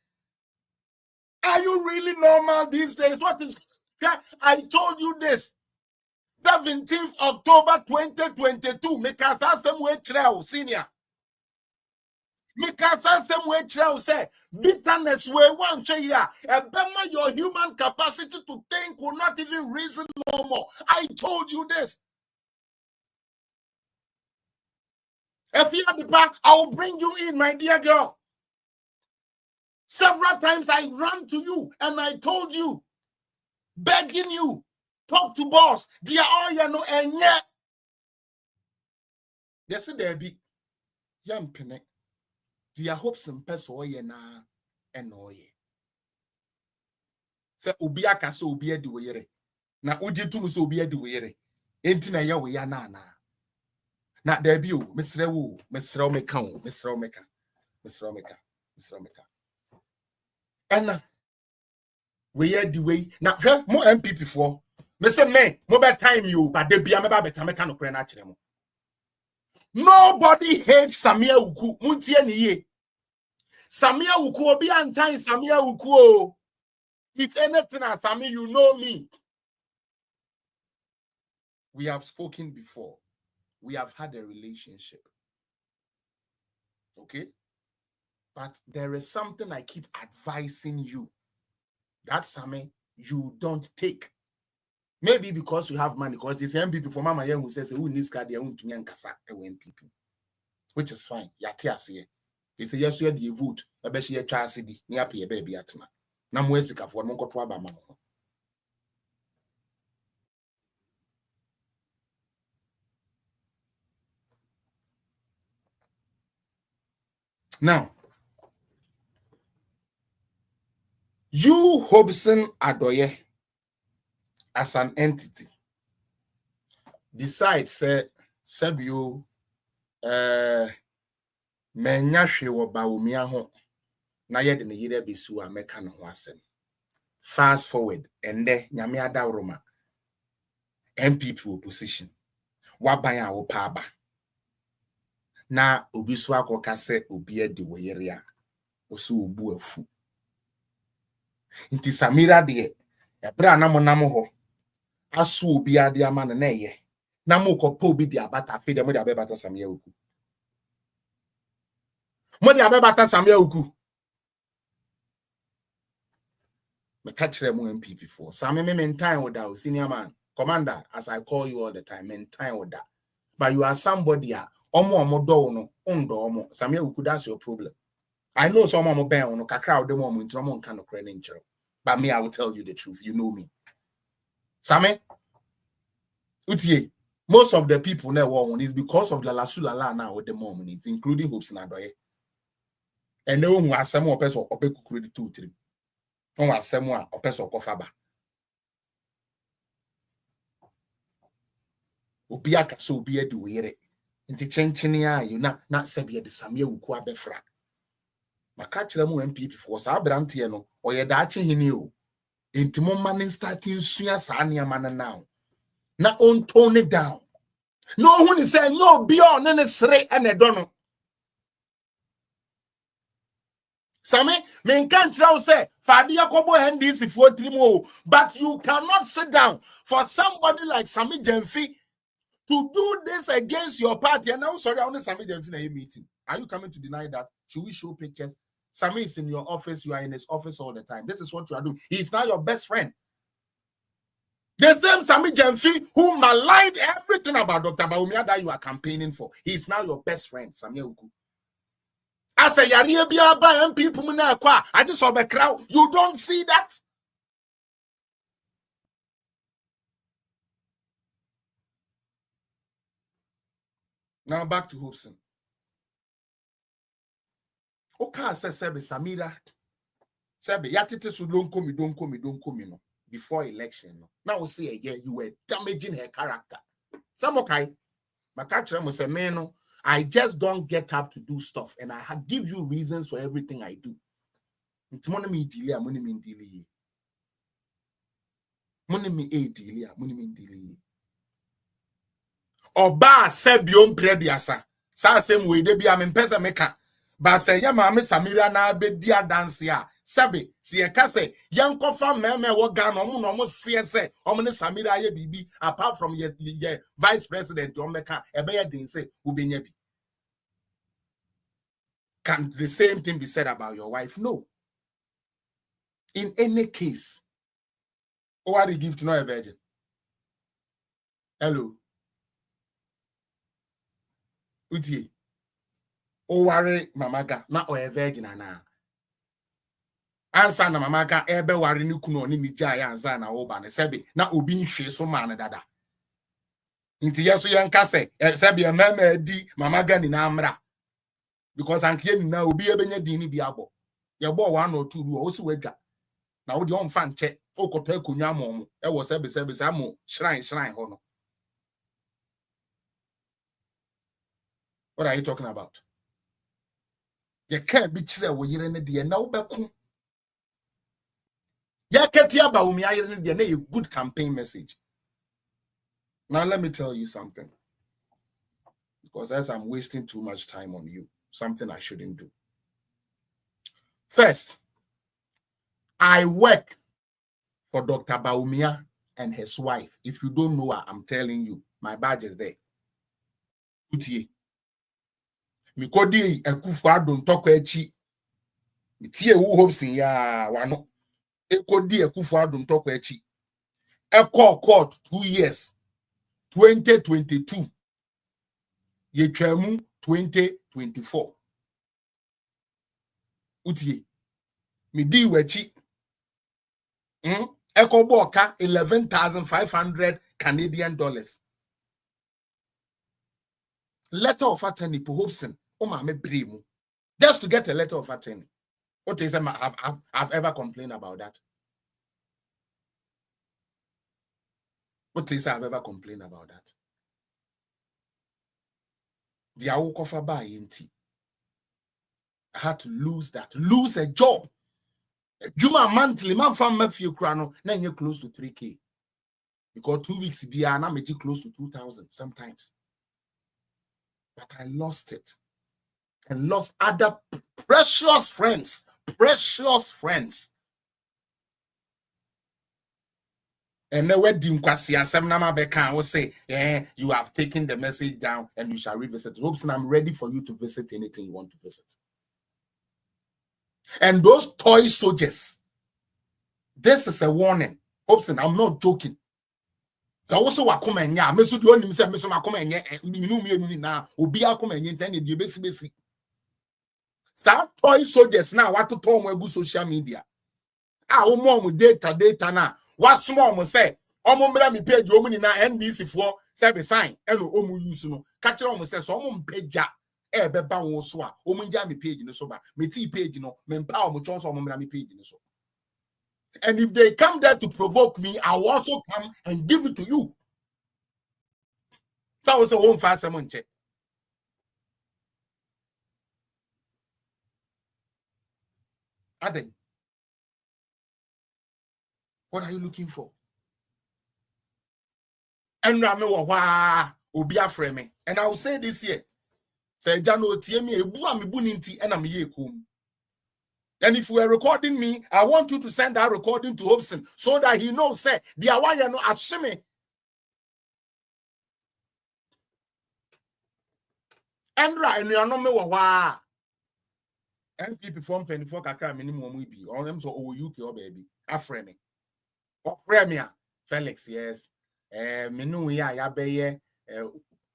Are you really normal these days? What is I told you this. 17th October 2022. Make us some way trail, senior. Make us some way trail, say bitterness way one chair. And your human capacity to think will not even reason no more. I told you this. If you are the back, I will bring you in, my dear girl. Several times I ran to you and I told you, begging you, talk to boss. Dear, oh, you know, and yet. Yes, there be. Young Pene. Dear hopes and peso, ye na, and oh, ye. Se obi aka se obi edi weyere. Na uji tum se obi edi weyere. Enti na ye we ya na. Na there be o, mesre wo meka o, mesre meka. Ena we ye di way. Na mo MPP for. Me say me, mo be time you, but de bia me ba beta meka no kre na kire mo. Nobody hates Samia Uku. Muntie ni ye. Samia Uku obi antan Samia Uku o. If anything as Samia, you know me. We have spoken before. We have had a relationship. Okay? But there is something I keep advising you. That Samia, you don't take. Maybe because you have money, because it's MPP for Mama who says who needs card to Yankasa MPP. Which is fine. Yatiasi. It's a yes, you had vote. I bet she a tragedy. Near pay a baby at na. Namwesika for Monko to Abama. Now, you Hobson Adoye as an entity decide say Sebio Menyashe wo baumia ho na yede ne yire besu a meka no ho asem. Fast forward and there nyame adawroma MPP opposition waban a wo pa aba na obi so akoka se obi edi weyere a oso obu afu nti Samira de ebra na monam ho aso obi ade ama na eye na mokopa obi di abata fe de mo de abebata Samia Uku mo de abebata Samia Uku me catch them MPP for Samia me maintain with that senior man commander as I call you all the time maintain with that but you are somebody omo do no ondo omo Samia Uku that's your problem. I know some omo ben no kakra o dem omo nti omo nka no kre ne nchero but me I will tell you the truth, you know me. Samia utie most of the people na wo is because of the lasulala now with the mom it including Hopes na Adoye and no who asem o person obekukuru the 2-3 on asem a o person okofaba obi aka so obi edi weyere nti chenchene a you na sebia de Samia Uku abefra maka kire mu MPP for sa brante no oye da ache hini o nti mo man starting sua sa niam na now na on tone it down no who say no be on ne sere ene do no Sami men can't tell say Fadia Kobo NDC for 3 more but you cannot sit down for somebody like Sami Jemfi to do this against your party. And now sorry, I only Sami Jemfi in a meeting. Are you coming to deny that? Should we show pictures? Sami is in your office, you are in his office all the time. This is what you are doing. He is now your best friend. There's them Sami Jemfi who maligned everything about Dr. Bawumia that you are campaigning for. He is now your best friend, Samia Uku. I say yari bia ba MPP mu na kwa I just saw the crowd. You don't see that? Now back to Hobson. Okay, say Samira. Sebe yatete so don't come no before election no. Now we say yeah, you were damaging her character. Some okay. Makachira mo say man no. I just don't get up to do stuff and I give you reasons for everything I do. It's money me delay, money me delay. Money me delay, money me delay. Oba sebion prediasa. Sa same way de bia me pesa meka. Ba say ya ma me Samira na be dia dance ya. Sebe si e ka say yankofa meme wo ga no mo se say o mo ne Samira ye bibi apart from ye vice president o meka e be ye din say ubenya bi. Can the same thing be said about your wife? No. In any case, what do you give to know a virgin? Hello. Utie. O worry mamaga na o a virgin ana. Ansa na mamaga ebe worry ni kuno ni nija ya ansa na oba ne sebe na obi nhwe so ma ne dada. Inti yeso yenka se sebe mama di mamaga ni na amra. Because ankie ni na obi ebenya di ni bi abo. Ye bo 1 or 2 do o si wadwa. Na wo de on fa nche okoto akunya mom e wo se mo shrine ho no. What are you talking about? You can't be chere wo yire ne de na wo beku. Ya keti aba wo mi ayire ne de na a good campaign message. Now let me tell you something. Because as I'm wasting too much time on you, something I shouldn't do. First, I work for Dr. Baumia and his wife. If you don't know her, I'm telling you, my badge is there. Utie. Mikodi Ekufuado ntoko echi. Mitie who hopes in ya wano. Ekodi Ekufuado ntoko echi. Eko court 2 years. 2022. Yechemu 2024. Utie. Midi wechi. Eko boka 11,500 Canadian dollars. Letter of attorney for Hobson. Just to get a letter of attorney. What is I've ever complained about that? What is I've ever complained about that? The Awokofa ba yinti. I had to lose a job. Juma monthly, man found me few crano, then you're close to 3K. Because 2 weeks be an amateur close to 2,000 sometimes. But I lost it. And lost other precious friends. And then when Dimkwasi Sam Nama Beka will say, you have taken the message down and you shall revisit. Robson, I'm ready for you to visit anything you want to visit. And those toy soldiers, this is a warning. Robson, I'm not joking. So also wakomenya, mesu di oni mse mesu makomenya, minu na obi akomenya intend di besi. Sa toy soldiers na watu to mo egu social media. Omo data na. What small say, Omumra mi page omuni na NBC for service sign, eno omu use no. Catch on say, so omum peja, beba wo so a, omunja mi page no so ba, me tea page no, me empower mo chonso omumra mi page no so. And if they come there to provoke me, I will also come and give it to you. That was a home fast someone check. Aden. What are you looking for? And I know why Obia frame. And I will say this here. Say Jano Tiemi Ebu mi buninti and I'm ye kum. And if you are recording me, I want you to send that recording to Hobson so that he knows say the awaya no ashime. And right, you know me wah. NPP form 24 kakra minimum we be on them so UK or baby. A frame. Or premier Felix, yes. Menu ya beye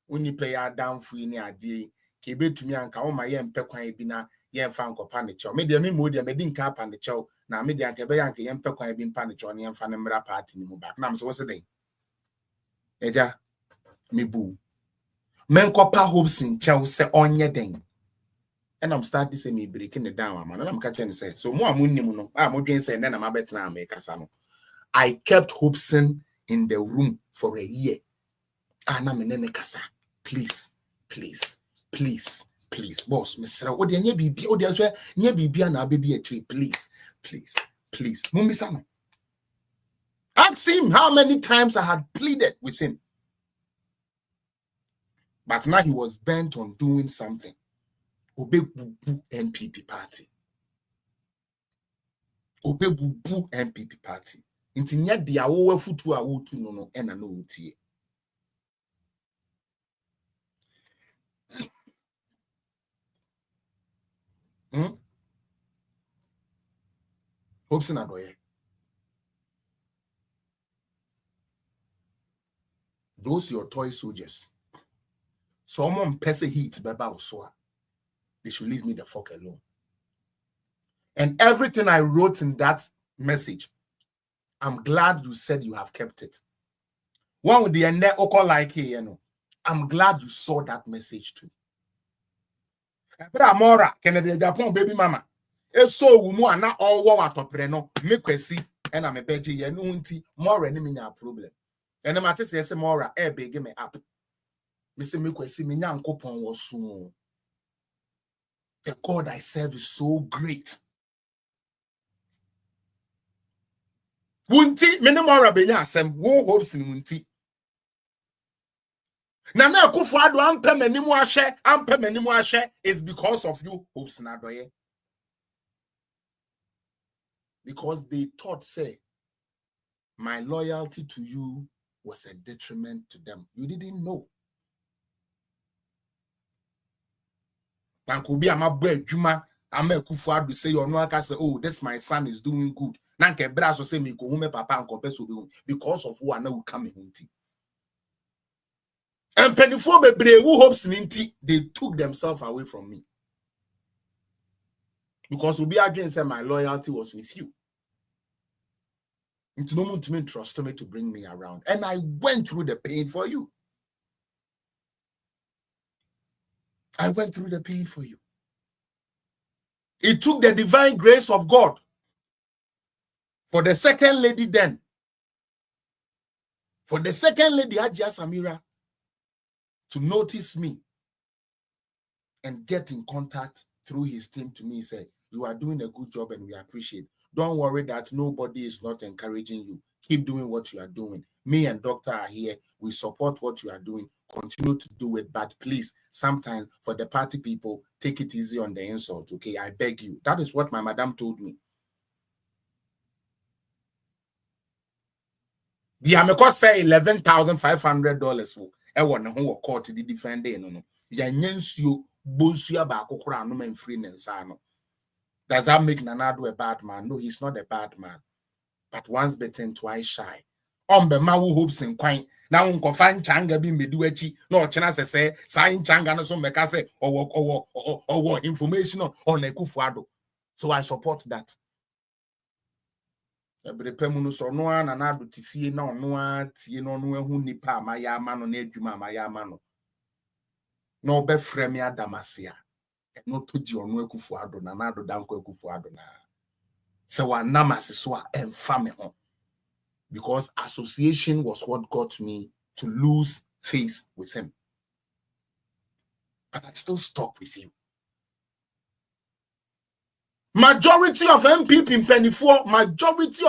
uni player down free ni adi. Kebe to me anka o ma ye mpe kwan bi na ye mfa nkopa ne chew. Me de me mo de me din ka pa ne chew na me de anka be yanka ye mpe kwan bi mpa ne chew ne ye mfa ne mra party ni mu back. Na me so what's the eja me bu. Men kopa hopes in chew se onye den. And I'm starting to say me breaking it down, man. And I'm catching say so more amunnim no. Mo dwen say na ma betina America sa no. I kept Hobson in the room for a year. Ana menene kasa. Please. Boss, Mr. Odi nye bibi, odi aswe nye bibi na abedi echi. Please. Mumisano. Ask him how many times I had pleaded with him. But now he was bent on doing something. Obebubu NPP party. Obebubu NPP party. Inti nya dia wo futu a wo tu no ena no utie. Hopes na doye. Those your toy soldiers. Someone pese heat beba uswa. They should leave me the fuck alone. And everything I wrote in that message, I'm glad you said you have kept it. One with the end like you know. I'm glad you saw that message too. But Amora, Kennedy Japan baby mama. So umu ana all war at opreno, me kwesi, and I'm a beji ye no nti more enemy nya problem. And I'm say more big me up. Mr. me kwesi me nyankopon was soon. The God I serve is so great. Wunti minimora benya asem wo hopes in wunti. Na Akufo-Addo ampe manimu ahye is because of you hopes na doye. Because they thought say my loyalty to you was a detriment to them. You didn't know. Nanko bi amabo adwuma ama Akufo-Addo say you no aka say oh this my son is doing good. Nanke bra so say me go home papa and compare so be because of who ana will come hunti. And penifo bebre who hopes ninti they took themselves away from me. Because Obi Adwin said my loyalty was with you. It's no one to me trust me to bring me around. And I went through the pain for you. I went through the pain for you. It took the divine grace of God for the second lady then. For the second lady, Hajia Samira, to notice me and get in contact through his team to me, say, you are doing a good job and we appreciate. Don't worry that nobody is not encouraging you. Keep doing what you are doing. Me and doctor are here. We support what you are doing. Continue to do it. But please, sometimes for the party people, take it easy on the insult. Okay, I beg you. That is what my madam told me. The America say $11,500 for everyone who court to defend it. No. You bonsia ba kokora no man free nensano. Does that make Nanado a bad man? No, he's not a bad man. But once bitten, twice shy. Ombe mawu hopes in quine. Now unko fan changa be meduechi. No chance say sign changa no so meka say or information on Akufo-Addo. So I support that. Every pemuno so no an Nanado tifie na no tie no no ehu nipa maya mano na adwuma maya mano. No be frame ya damasia. No to di onu Akufo-Addo na Nanado danko Akufo-Addo na. So wa namase so a emfa ho. Because association was what got me to lose faith with him. But I still stuck with you. Majority of MPP in Penny4, majority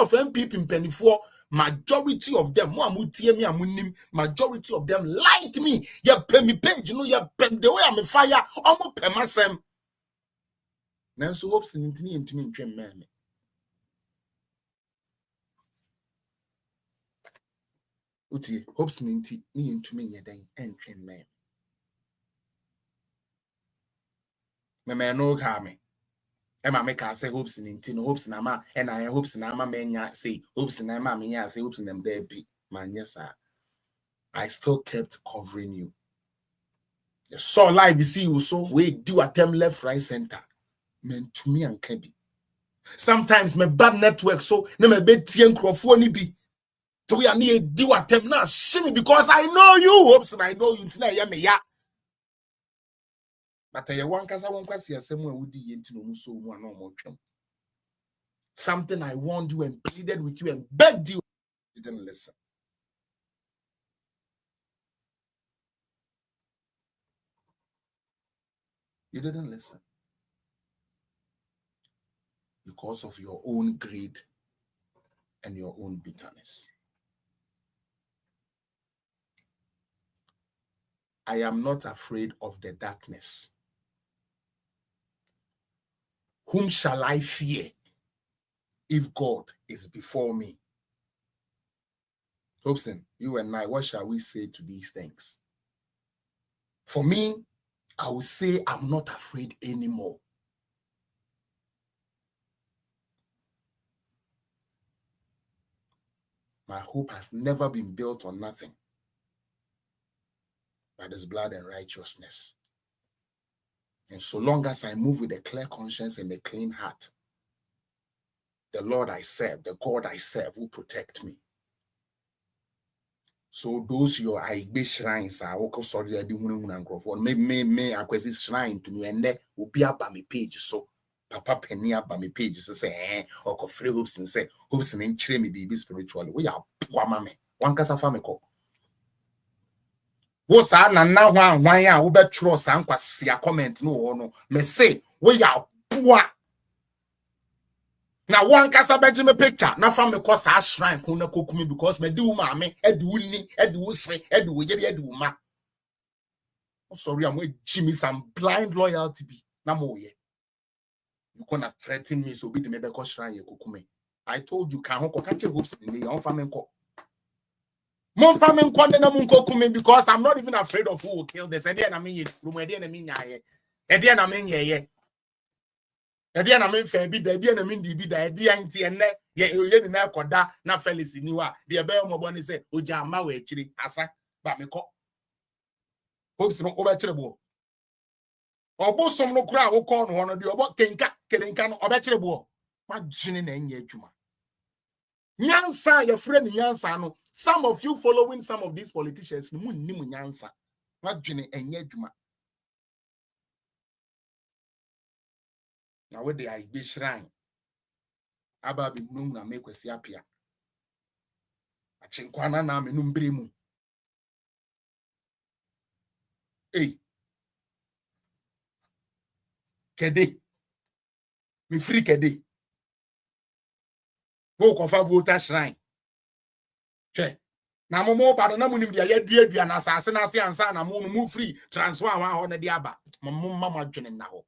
of them, majority of them like me. You pay me page, you know, you pay the way I'm a fire, almost pay myself. Nancy hopes in me, man. Uti hopes ninti ni into me yeden entwen me. Me no ka me. Emma make I say hopes ninti no hopes na ma and I hopes na ma menya say hopes na ma menya say hopes them there be man yes sir. I still kept covering you. You saw live you see you so we do attempt left right center. Men to me and Kebi. Sometimes my bad network so na me be tie nkrofo ni bi. So we are near do attempt now shimmy because I know you hopes and I know you tonight ya me ya. But I want kasa won kwasi asem a wudi yenti no so mu ana mo twem. Something I warned you and pleaded with you and begged you, you didn't listen. You didn't listen. Because of your own greed and your own bitterness. I am not afraid of the darkness. Whom shall I fear if God is before me? Hobson, you and I, what shall we say to these things? For me, I will say I'm not afraid anymore. My hope has never been built on nothing but His blood and righteousness. And so long as I move with a clear conscience and a clean heart, the Lord I serve, the God I serve will protect me. So those your Igbe shrines are okay, sorry, I didn't want to me acquire shrine to me and there will be up on my page. So papa penny up by me page to say or free hopes and say hopes and enchre me be spiritually. We are poor mammy. One casa famico. What's na why ya we bet trust and quasi a comment no me say we are poor. Now one casa Benjamin picture na family cause a shrine kuna kokumi because me do mame edu ni edu se edu ye edu ma. Oh, sorry, I'm with Jimmy some blind loyalty be na mo ye. You gonna threaten me so be the maybe cause shrine ye kokume. I told you can catch hopes in the young family ko. Mon family na mun kokume because I'm not even afraid of who will kill this. Ede na me ye room ede na me nya ye. Ede na me ye. Ede na me fe bi da ede na me di bi da ede anti enne ye ni na koda na Felix niwa. De be mo bo ni say oja ma we chiri asa ba me ko. Hopes no oba chire bo. Obo som no kura wo ko no hono de obo kenka no oba chire bo. Ma jini na enye adwuma. Nyansa your friend nyansa no. Some of you following some of these politicians ni mu nyansa. Ma jini enye adwuma. Na we dey be shrine. Aba bi num na make kwesi apia. Achinkwana na me num bere mu. Kede. Me free kede. Go kofa voter shrine. Che. Na mo ba na munim dia ya dua na asase na ase ansa na mo free transfer wa ho na dia aba. Mo mama dwene na ho.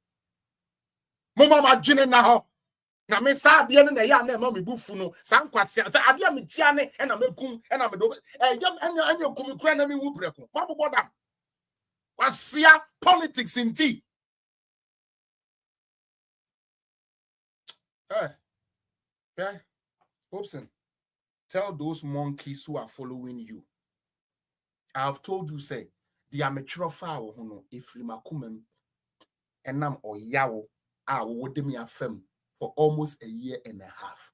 Mo mama dwene na ho. Na me sa de ne na ya na ma me bufu no. Sa nkwase ade a me tia ne na me kum na me do. Anya kum kura na me wu breko. Ba bodam. Wasia politics in tea. Hey, Hobson, tell those monkeys who are following you. I have told you, say, the amateur foul who know if Rimakumem and nam or yawo I would me affirm for almost a year and a half.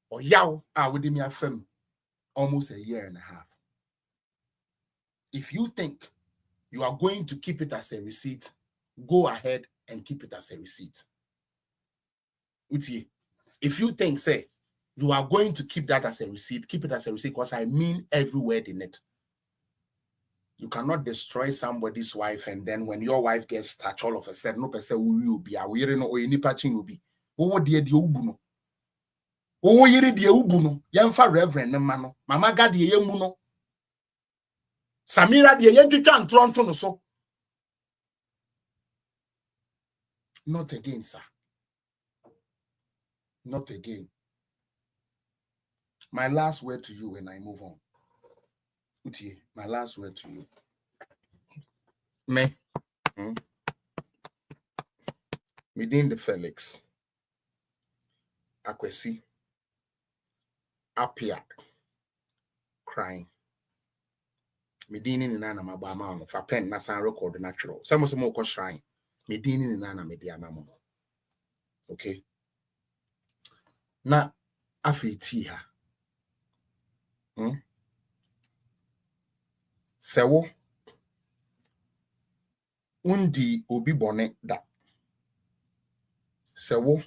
Or yawo I would me affirm almost a year and a half. If you think you are going to keep it as a receipt, go ahead and keep it as a receipt. Uti, if you think, say, you are going to keep that as a receipt, keep it as a receipt, because I mean every word in it. You cannot destroy somebody's wife, and then when your wife gets touched, all of a sudden, no person will be aware no or any patching will be. Oh, dear, the ubuno. Oh, yeri the ubuno. Yanfa reverend mano. Mama God the yemuno. Samira the yentuchan Toronto no so. Not again, sir. Not again. My last word to you when I move on. Uti, my last word to you. Me. Within the Felix. Akwesi. Apia. Crying. Medini ni nana mabama no fa pen na san record natural. Some of them shrine. Medini ni nana mediana mo. Okay. Na afiti ha. Sewo undi obi bone da. Sewo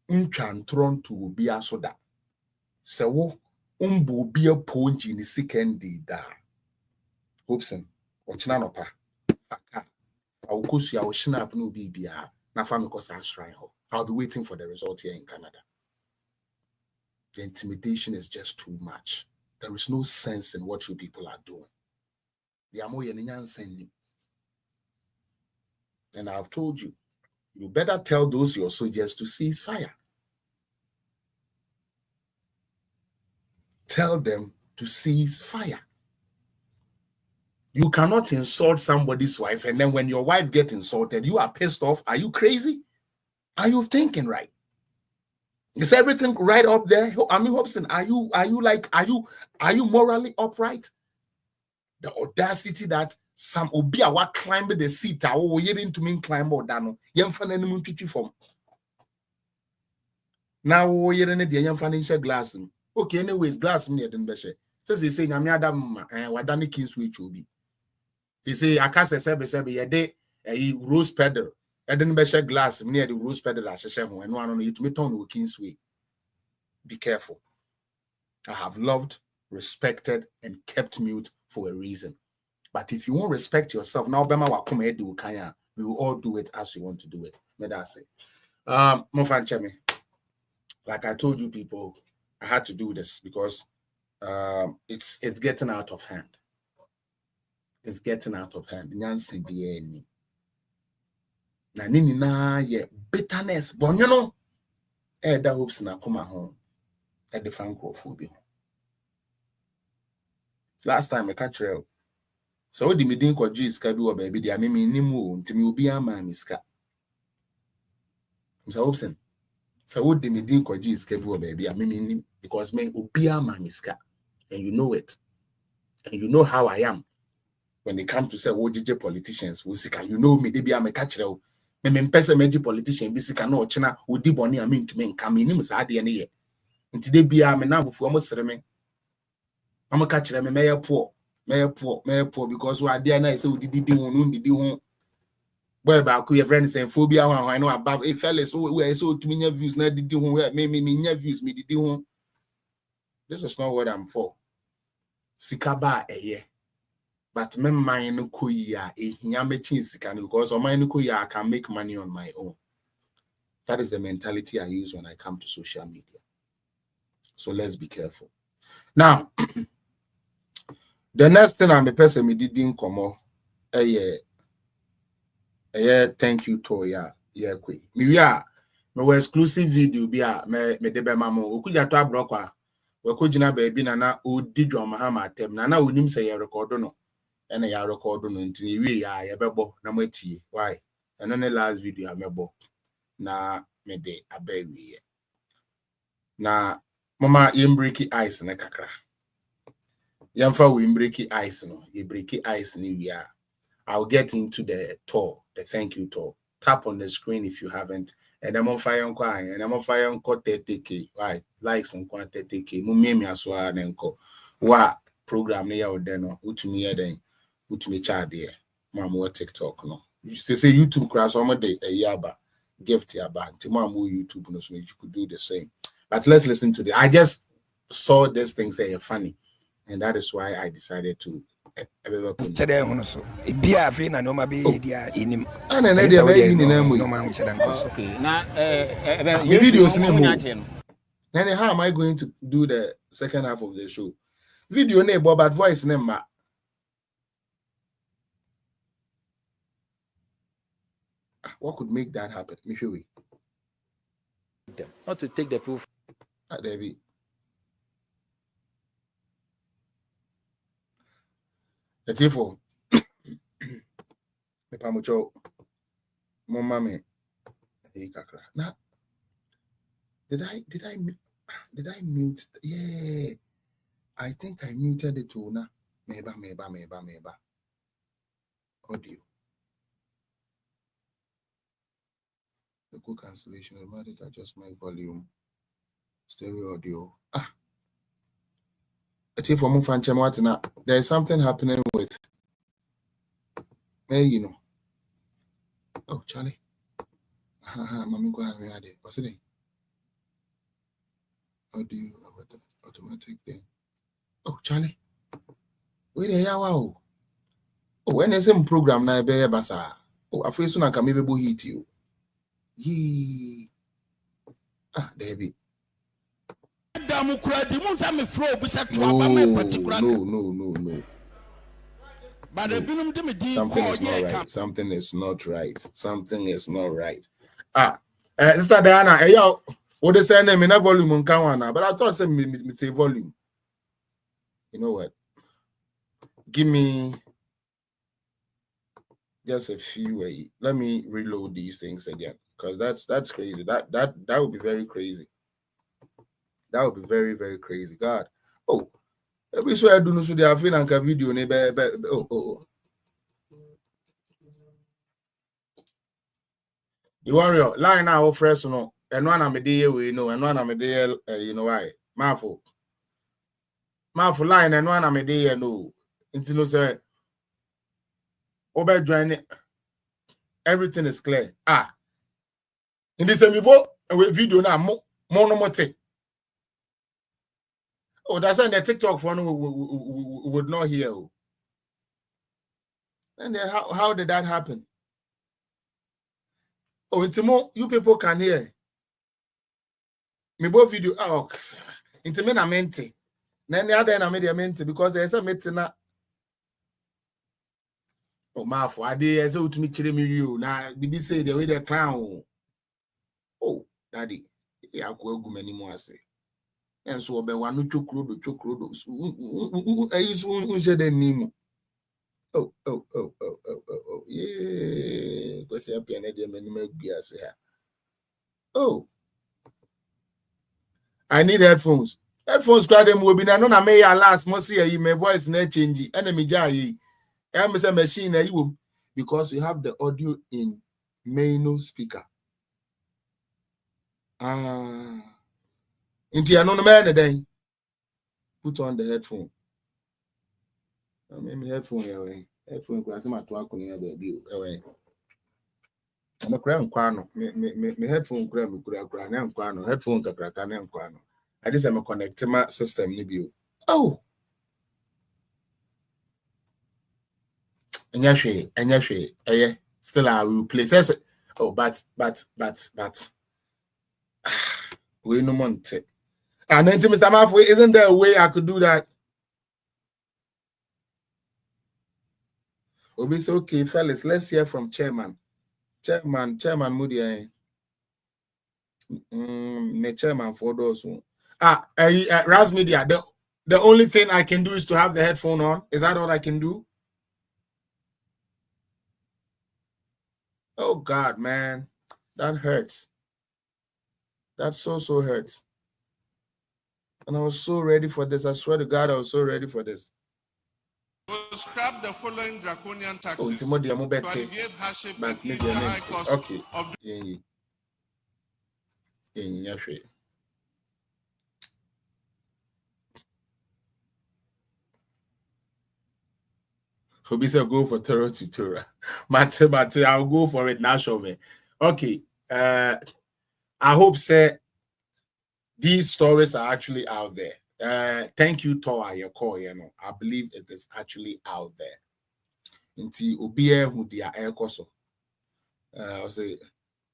untwan tronto obi aso da. Sewo umbo obi aponji ni sikendi da. Hobson, ochina nopa. Aka. Awukosu ya oshinap no bibia na fa me kosa shrine ho. I'll be waiting for the result here in Canada. The intimidation is just too much. There is no sense in what you people are doing. And I've told you, you better tell those your soldiers to cease fire. Tell them to cease fire. You cannot insult somebody's wife, and then when your wife gets insulted, you are pissed off. Are you crazy? Are you thinking right? Is everything right up there? I mean, Hobson, are you morally upright? The audacity that some obiawa climbed the seat, oh, you didn't mean climb or down. Young fan form. Now, you're in the young financial glass. Okay, anyways, glass me at the best. Says he saying, I'm Adam, Wadani King's which will be. They say, I can't say, a day, a rose pedal. I didn't be glass near the rose pedal as a shame and one on it me turn with Kingsway. Be careful. I have loved, respected, and kept mute for a reason. But if you won't respect yourself, now Bema will come here do Kanya. We will all do it as you want to do it. May that say. Mofan Chemi. Like I told you people, I had to do this because it's getting out of hand. It's getting out of hand. Nyansi bieni. Na nini na ye bitterness. But you know, that hopes na come home. At the francophobia. Last time I catch you. So the meeting kwa Jesus kabi baby dia me nimu ntimi obi ama miska. So hopsen. So the meeting kwa Jesus kabi baby me nim because me obi ama miska. And you know it. And you know how I am when it comes to say what DJ politicians we sika. You know me they be am catch you. Me mpese meji politician bi sika na ochina odi boni am ntumi nka me nim sa de ne ye. Nti de bia me na bofu am sere me am catch me meye poor because we are there na say we didi ho boy ba ku your friend say phobia one know above a fellas we so to me views na didi ho me nya views me didi ho. This is not what I'm for. Sika ba eye but me mind no koya ehia me chin sika because on mind no koya I can make money on my own. That is the mentality I use when I come to social media. So let's be careful. Now, the next thing I'm a person me didn't come on. Thank you to yeah quick. Me exclusive video be me debe mamo. Okuja to abrokwa. We ko jina baby na odi drum ha ma tem na onim say ya record no. Ena ya record no ntini wi ya bebo na matie. Why? Eno ne last video amebo. Na me de abewi. Na mama yembreki ice na kakra. Yamfa we breaky ice no. You breaky ice ni we are. I'll get into the tour, the thank you tour. Tap on the screen if you haven't. And I'm on fire on kwa. And I'm on fire on 30K. Right? Likes on 30K. Mumemi aswa nenko. Wa program ne ya odeno. Utumi eden. Utumi child there. Mamu TikTok no. You say YouTube class one day a yaba. Gift yaba. Timamu YouTube no so you could do the same. But let's listen to the. I just saw this thing say funny. And that is why I decided to okay. Now, how am I going to do the second half of the show? Video name, but voice name. What could make that happen? Maybe not to take the proof. David. The tifo. Me pamucho. Mama me. Now, did I mute? Yeah. I think I muted it too now. Meba. Audio. The quick cancellation automatic adjust my volume. Stereo audio. There is something happening with you know. Oh, Charlie. Mommy, go ahead. What's it? Audio automatic thing. Oh, Charlie. Wait there, wow. Oh, when there's some program na be basa. Oh, I feel soon I can maybe hit you. Yee. David. No. Something is not right. Sister Diana, yo, what they say name in a volume on Kawana, but I thought it's a volume. You know what? Give me just a few. Let me reload these things again, because that's crazy. That would be very crazy. That would be very, very crazy. God. Oh, every so I do no so they have been video oh. The warrior line now fresh no and one am dey we know and one am dey you know why. Mafo line and one am dey no. Into no say obe join Everything is clear. In this video now, more. Oh, that's why the TikTok phone would not hear. And then how did that happen? Oh, it's more you people can hear. Me both video. Oh, it's me na mente. Then the other na me the mente because there's a meeting na. Oh, my for I did so to me chile me you. Now bibi say the way the clown. Oh, daddy, yeah, go go many more say. And so be one no chokrodo. I is unje the name. Oh, yeah. Because you happy and the many be as here. Oh, I need headphones. Headphones crowd them will be no na me ya last must see my voice na change. Enemy jai. I'm say machine you because you have the audio in main speaker. Into another man then put on the headphone. I mean headphone away. Headphone class my to akuni baby away. I'm a crown kwano. Me headphone gram kura na kwano. Headphone kakra na kwano. I just am a connect my system ni. Oh. Enya still I will play. Oh, but we no monte. And then Mr. Mafwe, isn't there a way I could do that? Obi say, okay, fellas, let's hear from Chairman Moody. The chairman for those who Raz Media. The only thing I can do is to have the headphone on. Is that all I can do? Oh God, man, that hurts. That so hurts. And I was so ready for this. I swear to God, I was so ready for this. We'll scrap the following draconian taxes. Oh, to alleviate hardship and ease the high cost okay. of Hobi said go for Torah to Torah. Mate, I'll go for it now, show me. Okay. I hope say these stories are actually out there. Thank you, Toa, your call, I believe it is actually out there. Until Obie who they are air coso. I'll say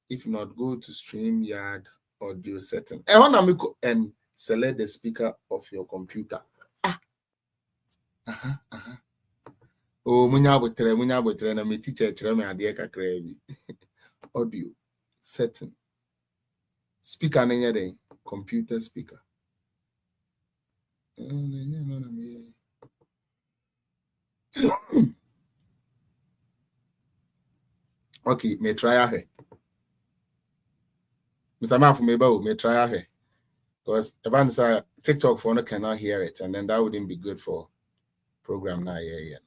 if not, go to StreamYard audio setting. And select the speaker of your computer. Oh, munya botre na me teacher chere me ade kakra bi. Audio setting. Speaker na nyere computer speaker. Okay, me try here. Mr. Mafu me try here. Because if I TikTok phone cannot hear it, and then that wouldn't be good for program now. Yeah.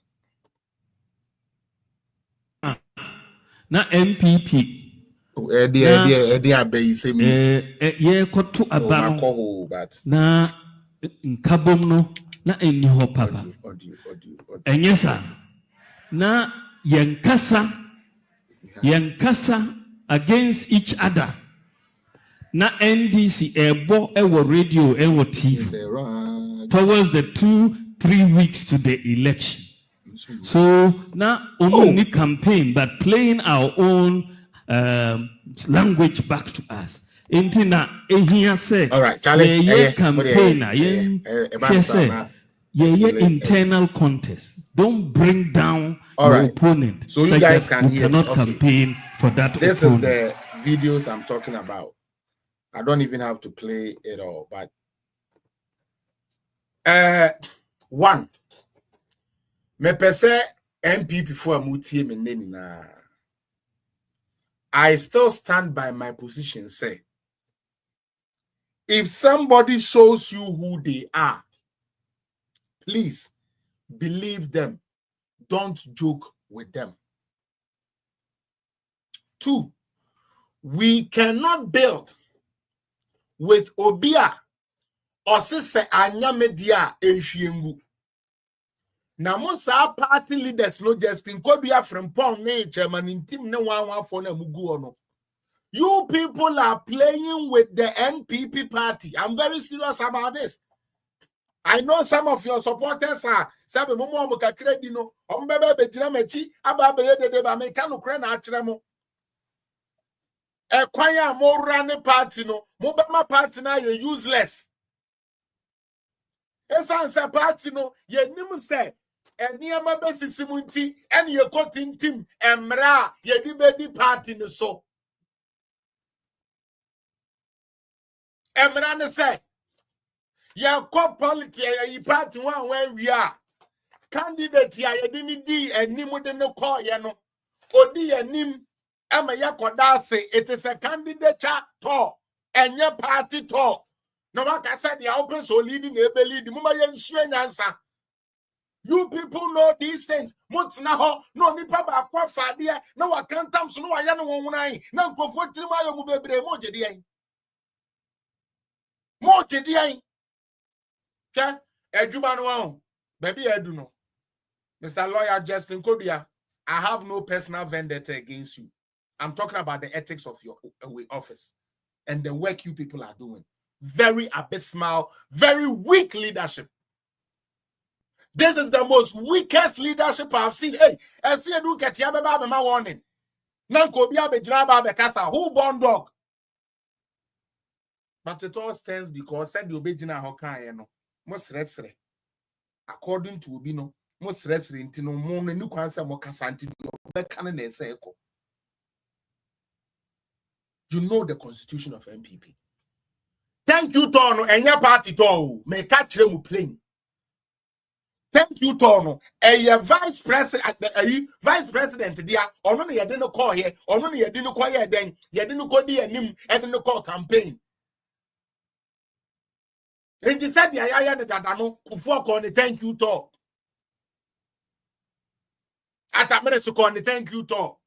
Na MPP koto abano na nkabom no na enni ho papa enyesa na yankasa against each other na NDC ebo ewo radio ewo TV towards the 2-3 weeks to the election. So now only campaign, but playing our own language back to us. All right, Charlie. Campaigner, internal contest. Don't bring down your opponent. So you guys can hear. Cannot campaign for that. This opponent. Is the videos I'm talking about. I don't even have to play it all, but one. Me pese MPP for mutie me neni na. I still stand by my position. Say, if somebody shows you who they are, please believe them. Don't joke with them. 2, we cannot build with Obia or Sise Anya Media Enfiengu. na mo sa party leaders no just in Kodua from Pong ne chairman in team ne 114 na mugu ono. You people are playing with the NPP party. I'm very serious about this. I know some of your supporters are sabe mo mo ka credit no ombebe be jina mechi aba be de ba me ka no kra na akire mo e kwan ya mo run party no mo be ma party na ye useless. Esan se party no ye nim se eniama be sisimu nti ene ye kotintim emra ye di be di party no so emra ne se ya ko politics ya party one where we are candidate ya ye di ni di enimu de no call ye no odi enim ema ya kodase. It is a candidate tour enye party tour no waka said the open so leading e be lead muma ye nsu nyansa. You people know these things. Mutsna ho no nipa ba kwa fade na wakantam so no wa ya no wonwunan na nkofo tirima yo mu bebre mo jedi an ke eduma no ho baby edu no. Mr. Lawyer Justin Kodua, I have no personal vendetta against you. I'm talking about the ethics of your office and the work you people are doing. Very abysmal, very weak leadership. This is the most weakest leadership I've seen. Hey, I see you get your my warning. Nanko be kasa who born dog. But it all stands because said the obejina hokan no. Most restre. According to Obino, most restre into no more new cancer more casanti be say. You know the constitution of MPP. Thank you, Tono, and your party to may catch them playing. Thank you, Tono. A vice president, dear, or none you didn't call here, or none you didn't call here, then you didn't call the name and didn't call campaign. And you said, I had that I know, on the thank you talk. At a minute, so on the thank you talk.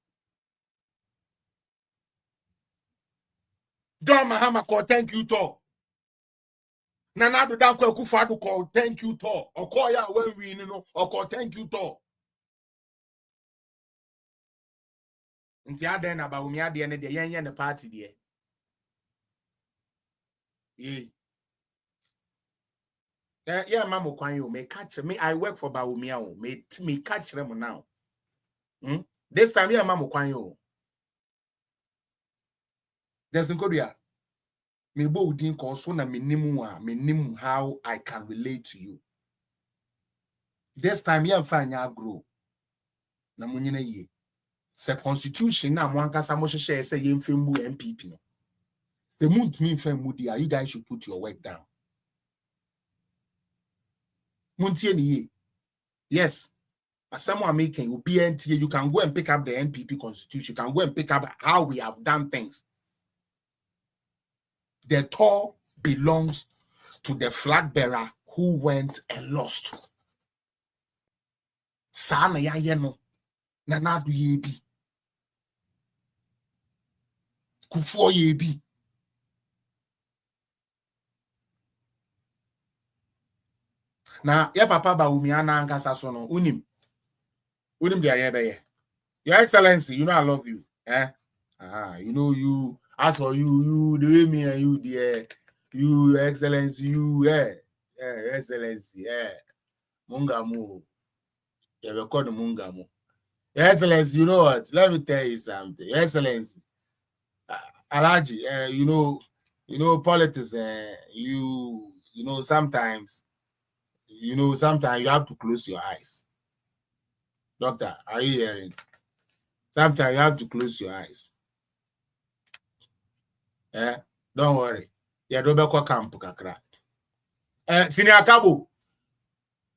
John Mahama call thank you talk. Nana do dan Kufa call thank you talk. Or call ya when we know or call thank you talk. Nti aden about umi ade ne de yen the party there. Yeah, mama kwan you may catch me. I work for Baumia. Me catch them now. This time yeah, mama kwan you. There's no good. Me bo udin ko so na minimum how I can relate to you. This time you fanya grow. Na munyina ye. Se constitution na mwankasa mo hye say ye mfemu MPP no. The moon to me mfemu dia, you guys should put your work down. Muntie ni ye. Yes. As someone making you can go and pick up the NPP constitution. You can go and pick up how we have done things. The tour belongs to the flag bearer who went and lost. Sana ya yeno na nadu yebi. Kufuo yebi. Na ya papa ba umiana angasa sono unim dia yebe. Your Excellency, you know I love you. You know you. As for you, the way me and you, dear, you, Excellency, you, Excellency, Mungamu. You have called Mungamu. Excellency, you know what? Let me tell you something. Excellency, Alaji, you know, politics, you know, sometimes you have to close your eyes. Doctor, are you hearing? Sometimes you have to close your eyes. Don't worry. Yeah, don't be camp kakra. Senior Cabo.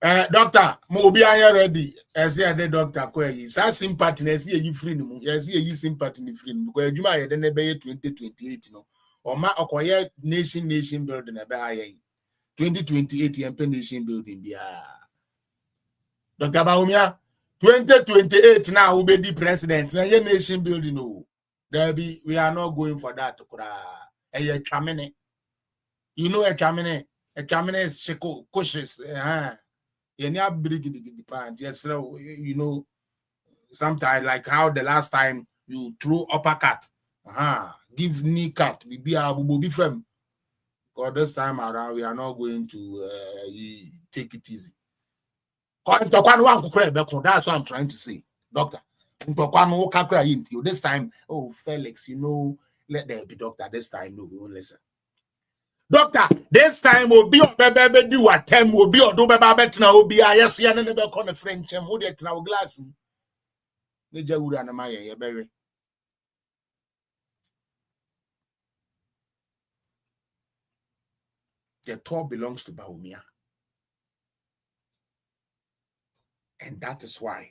Doctor, mo be ready. Say the doctor ko yi. Sa sympathy na see you free mu. Yes, you sympathy ni free mu. Because adwuma ye de na be 2028 no. Oma okoye nation building na be aye. 2028 yempe nation building bia. Dr. Baumia, 2028 now we be the president. Na ye nation building no. We are not going for that. You know a camine is shiko cautious. Yes, you know, sometimes like how the last time you threw uppercut, give knee cut, be firm. Because this time around we are not going to take it easy. That's what I'm trying to say, doctor. This time, oh Felix, you know, let there be doctor. This time, no, we won't listen. Doctor, this time will be baby do attempt will be or do baby now will be yes, you never con a French and would it now glass. Major wood and my baby. The tour belongs to Baumia. And that is why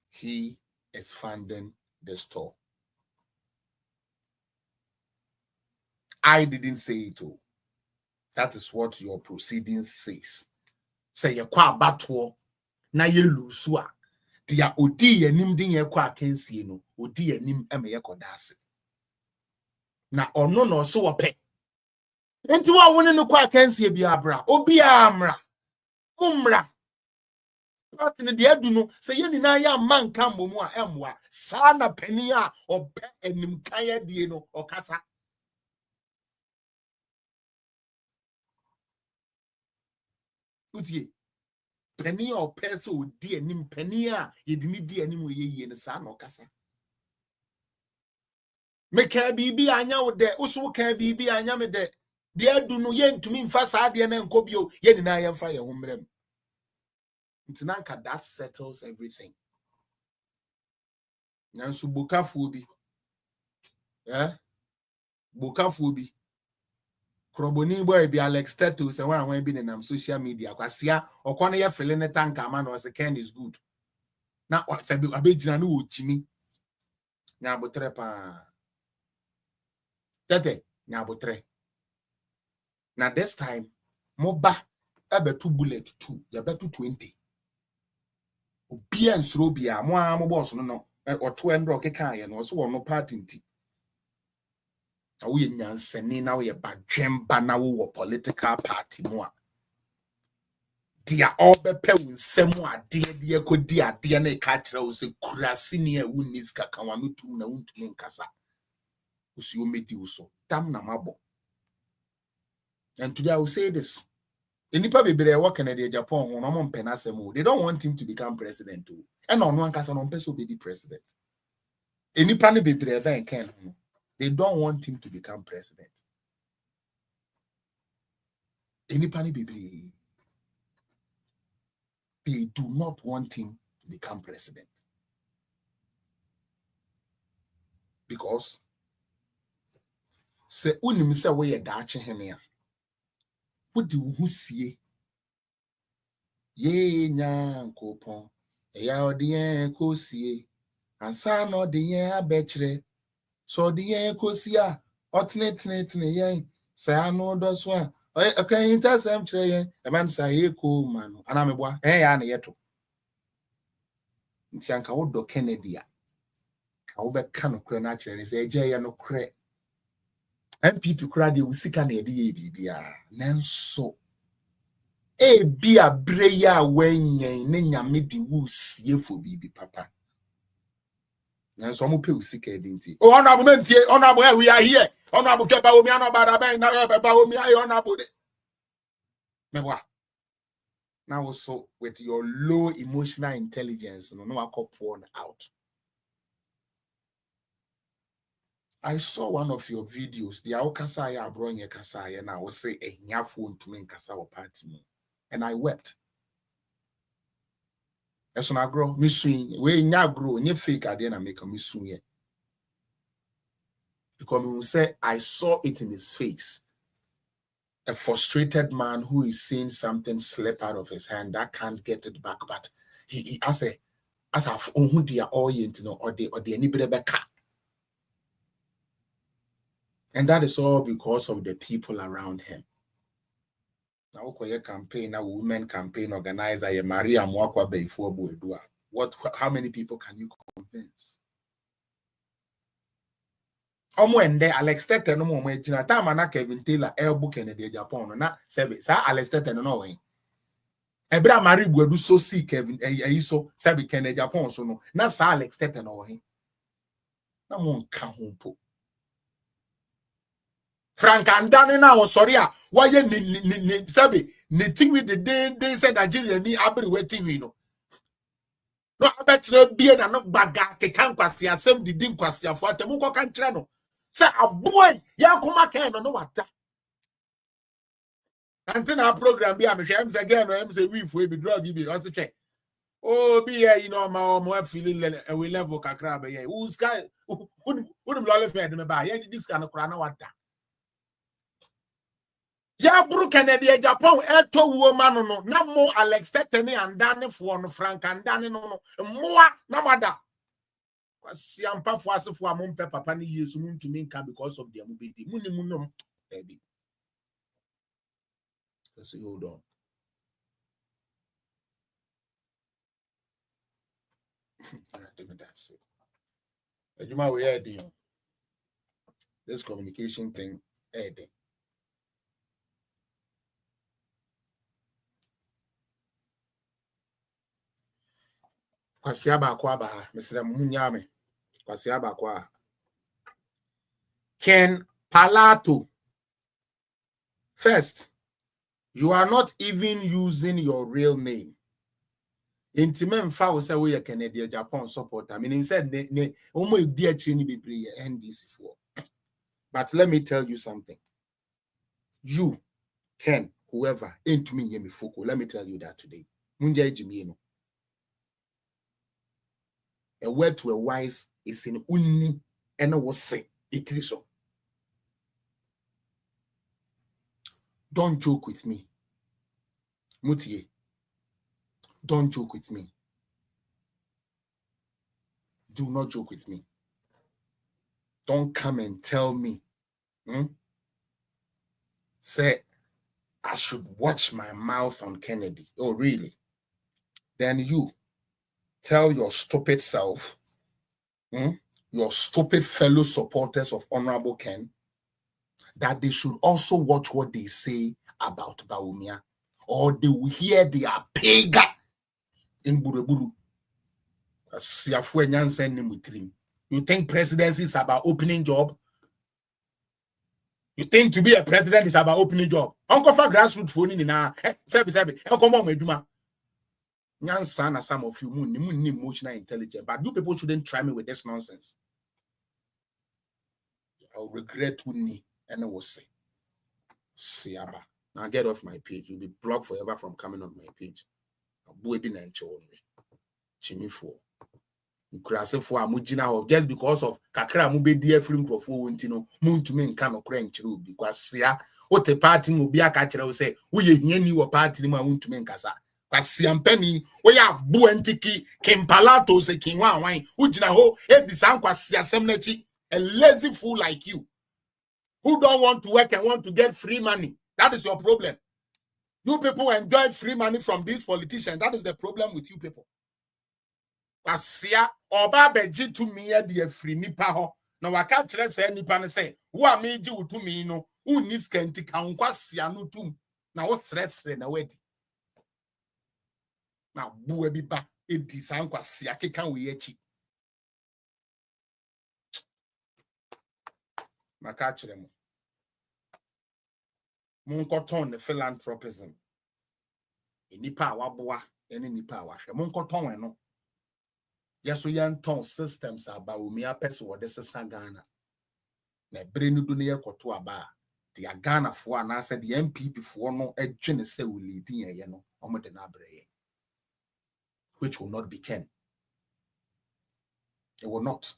he is funding the store. I didn't say it all. That is what your proceedings says. Say you kwa batwo na ye lusu a dia odi yanim din ye kwa kensie no odi yanim eme ye kodase. Na ono no so wope. Enti wa woni no kwa kensie bi abra obi amra. Mumra. But in the aduno say ye ni na ya man kan bomu a emwa sa na pani a obe enim kan ye die no okasa. Utie penny or peso dear nim penia ye didn't dear nim ye in the sun or cassa. Make her be anya with the also can be anya me de dear do no yen to me fast adian and cobio yen and I am fire home. It's nanka that settles everything. Nansu buka fubi. Buka fubi. Kroboni boy be Alex Tetu say one when been in social media kwasia okwane ye feeling the tank man was a can is good. Now what say abegina no chimi. Nya botre pa. Tete nya botre. Now this time moba ebe 2 bullet 2 ya betu 20. Obi ensro bia mo boss no or 200 okeka ye no so no party nti. Now we nyansani now we badwemba na wo political party mo a dia obepe unsemu ade de ekodi ade na ka kire wo se kurasi ne a wunnis kaka wanu tum na wuntumi nkasa usi omedi uso tam na mabo. And today I will say this, enipa bebre work in Japan on no penasemo they don't want him to become president too and on one kasa no person be the president enipa ne bebre then can they don't want him to become president. Anybody be they do not want him to become president. Because say unim say we dachi hene a wodi wo sie ye nya nkopon eya odi en ko sie ansa no de yen abechre so the yen kosia alternate yen say ano do so a okay intersem kire yen e man say e ko man ana meboa ya na yeto nti anka wo do Kennedy a ka wo be ka no kure na kire ni say eje ye no kure MPP kura de usika na ede ye bibia nanso e bia breya wenyen ne nyame de wusie fo bibi papa. And so I'm pay usika edinti. Oh, honorable, we are here. Honorable, Baomi, honorable. Now also with your low emotional intelligence, no I call porn out. I saw one of your videos. The Aokasaya Bronya Kasaya, and I will say a nya phone to me Kasawa party. And I wept. As I grow, Miss Swing, we nya grow, and you fake idea and make a Miss Swing. Because we will say, I saw it in his face. A frustrated man who is seeing something slip out of his hand that can't get it back, but he as a who they are orient, or the anybody back. And that is all because of the people around him. Now, campaign, a women campaign organizer, Maria Mwakwa before Buedua. How many people can you convince? Omo ende Alex Tete no mo ejina time na Kevin Taylor elbow Kennedy Japan na sebe sa Alex Tete no we ebra mari buadu so see Kevin so sebe Kennedy Japan so no na sa Alex Tete no we na mo nka ho po Frank Andane na wo sorry a waye ni sebe ni TV the said Nigeria ni abri TV no no abetre bie na no baga kekan kwase asem didi nkwase afo atemu ko kan kire no say aboy ya kuma kan no wata antin our program bi am hwe am say again no am say we for be drug bi also check oh be here you know my feeling we level kakra be here who sky who lole fed me ba ya this kind of kra na wata ya buru Kennedy Japan eto woman no na mo Alex Tetene andane fo no Frank andane no moa na mada kwasi ampa fo asefo amompe papa ni Yesu muntumi nka because of their mubedi muni munom baby let's hold on Ejuma we heard you this communication thing heard kwasi abakwa ba mesere munyame kwasi abakwa Ken Palato first you are not even using your real name intime mfa wo say we Kennedy Japan supporter meaning said ne omo edi akiri ni bebre NDC for but let me tell you something you Ken whoever into me yemi foko let me tell you that today munja ejimi no a word to a wise is in unni and was say it is so. Don't joke with me. Mutie. Don't joke with me. Do not joke with me. Don't come and tell me. Say I should watch my mouth on Kennedy. Oh, really? Then you tell your stupid self, your stupid fellow supporters of Honorable Ken, that they should also watch what they say about Bawumia, or they will hear they are pagan in Buruburu. You think presidency is about opening job? You think to be a president is about opening job? Uncle for grassroots phone in come on, Meduma. Nyansa some of you emotional intelligence, but you people shouldn't try me with this nonsense. I'll regret me and I will say, Siaba. Now get off my page. You'll be blocked forever from coming on my page. I'll be and show me. Jimmy for. Just because of Kakra Mube dear film for Wuntino, moon to me and cannot crank through because what a party will be a catcher will say, we hear you a party in my own to me casa. Penny, we are buentiki, King Palato, say King Wine, Ujina ho, every sound was Yasemnechi, a lazy fool like you, who don't want to work and want to get free money. That is your problem. You people enjoy free money from these politicians. That is the problem with you people. Asia oba beji to me the free nipa ho. Now I can't say nipa and say, who are me to me no, who needs kenti kan kwasia no tum. Now what stress na wedi. Now, boo be back. It is uncle Siaki can we echi. Macachremo. Moncoton, the philanthropism. Nipa waboa, any nipa wash. Moncoton, no. Yes, we yan ton systems are Bawumia person or this is Sagana. Ne brenu dunia kotua ba. The Agana for and I said the MP before no a genese will lead in no, omodenabre. Which will not be Ken. It will not.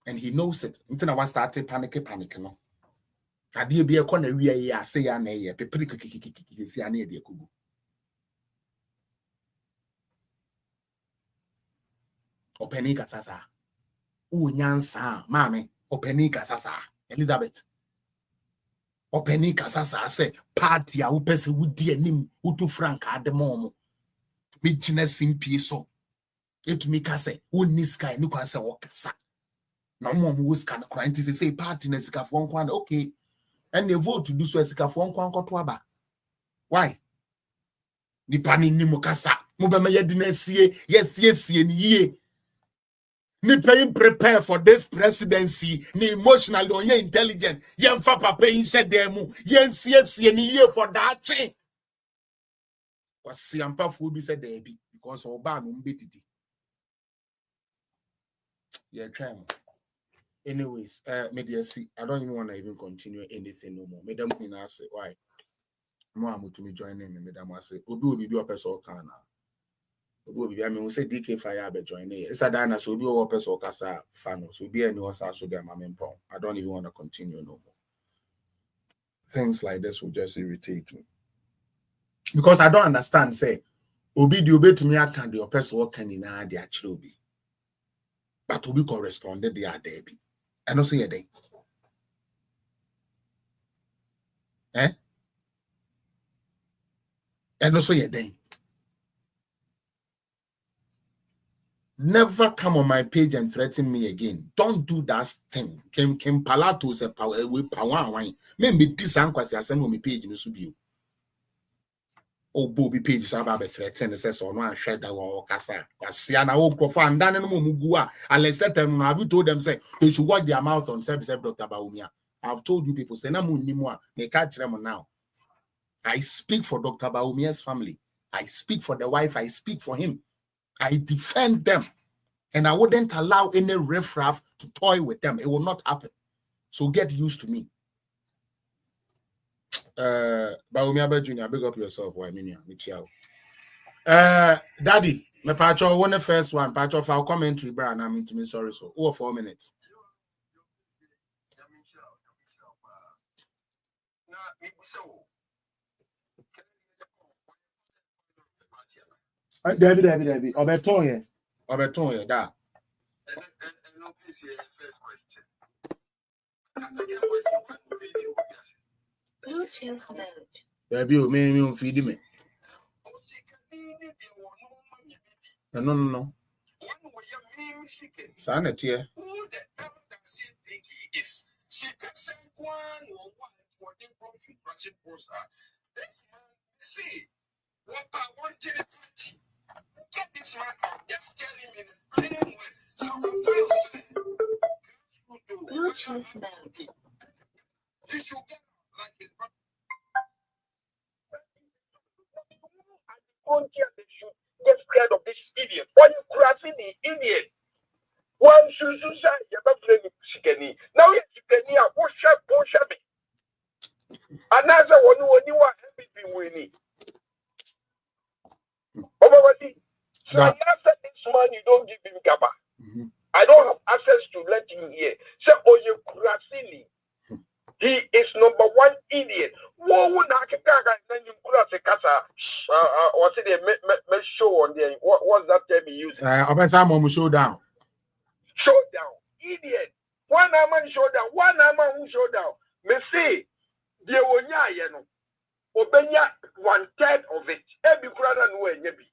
And he knows it. Until I started panic, no. I dear be a corner, we are say, I nay, a paprika, see, I need the kubu. Openika sasa. Nyansa, mammy, Openika sasa, Elizabeth. Openika sasa, say, party, I will pass with dear nim, Utu Frank at the moment. Midgina simpie so. It me kase, who niska, no kasa or kasa. No more who can cry to say party na sika for one okay. And they vote to do so sika for one kwan. Why? Ni pani ni mukasa. Mubema ye dinesie, yes, ye. Ni paying prepare for this presidency, ni emotionally or ye intelligent, ye mfa papa in shed demu, ye nsie ni ye for that thing. Was si ampa fu bi said there be because oba no mbetiti. Yeah, try mo. Anyways, media see, I don't even want to even continue anything no more. Madam Queen say why? Mo amu to me join them, madam say obi be person kana. Obi I mean we say DK fire be join here. It's a dana so obi o person kasa fan so obi any osa so be amempon. I don't even want to continue no more. Things like this will just irritate me. Because I don't understand say obi di obi to me account the person what can in the actually obi. But obi corresponded they are there be. And also your day. And also your day. Never come on my page and threaten me again. Don't do that thing. Kim palato se power we power wine. Maybe this ankwasi asem on my page no subi. Oh Bobby page so about threaten says or no share that one kasa. Kwasi na wo krofo andane no mugu a. Alex let them have you told them say they should watch their mouth on service Dr. Baumia. I've told you people say na mu nimwa me catch them now. I speak for Dr. Baumia's family. I speak for the wife. I speak for him. I defend them. And I wouldn't allow any riffraff to toy with them. It will not happen. So get used to me. Baumia Junior, big up yourself. Why, Minia? Daddy, my patcho, one the first one. Patcho for our commentary, Brian. I mean to me, sorry, so. 4 minutes. Debbie. Obeton, that. First question. Bluetooth mode. Baby, you may feed me. No. Sanity. Who the hell does he think he is? She can say one or what they brought from Russian force. This man, see, what I want to do. Get this man out. Just tell him in plain words. Someone will say, Bluetooth mode. You should get like his brother. They should get scared of this idiot. Why you grabbing the idiot? One should say, you're not playing Shikeni. Now you're Shikeni, push up. Another one who want everything winning. So I said this man, you don't give him Gaba. I don't have access to let him hear. So, you Kurasini. He is number one idiot. What was it a show on there? What's that term he used? Showdown. Showdown. Idiot. One man showdown. One man who showdown. Me say, there were Obenya 1/3 of it. Every brother no way be.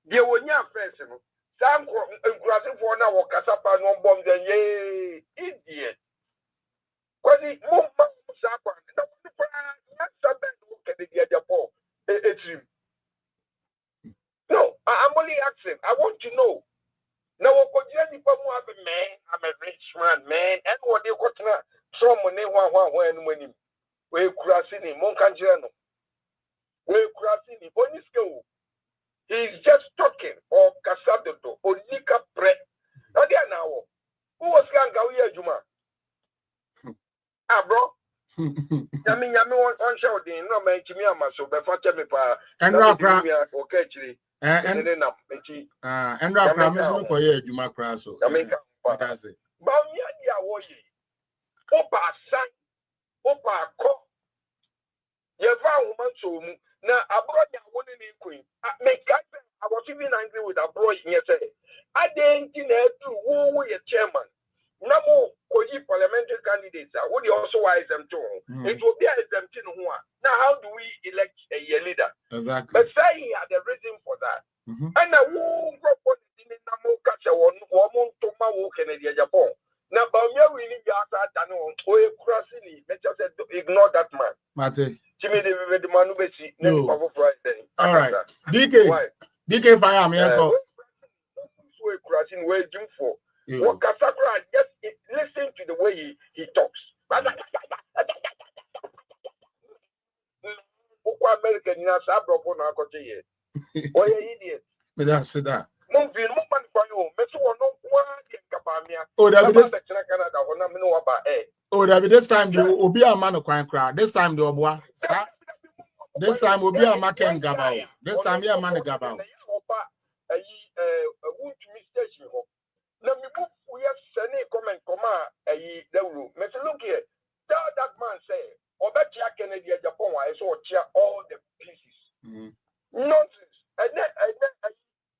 There were friends. Some grassy for now or Casapa no bomb then ye idiot. Kwani mo sapa na it's him. No, I'm only asking. I want to know. Now, man, I'm a rich man, and what they got to some money when him. We're crossing him, Moncanjano. We're crossing him. Only skill. He's just talking or Casado or Nika Pre. Now, who was Gangawia Juma? Bro. I mean, one show the no man to me, I'm so before me pa. And Rockra, okay, actually. And then and Rockra, Miss Mokoye, Juma Crasso. I mean, that's it. Bamia, what ye? Opa, son, Opa, co. You found woman so now, I brought your woman in queen. I was even angry with a boy yesterday. I didn't know who your chairman. No more parliamentary candidates. Would you also wise them too? It will be a exemption. Now, how do we elect a leader? Exactly. But say he had a reason for that. And I won't propose in the Namo catch a woman to my walk in the Japan. Now, Now, Bamia, we need your done on Oye Crossing. Let's just ignore that man. Mate. Jimmy, the man who makes it. All right. DK Fire, me uncle. Oye Crossing, where you for? What Kasakra, just listen to the way he talks. American, you know, Sabro, now, continue. Oh, idiot. Me don't say that. Moving, movement for you. Meso no one in Cabamia. Oh, that be this. Canada, or not know about it. Oh, that be this time the Obi a man of crime crowd. This time the Obwa. This time Obi a man can gabao. This time here man gabao. Let me move. We have sent a comment, look here. Tell that man say, or bet you Kennedy at Japan, I saw all the pieces. Nonsense. And then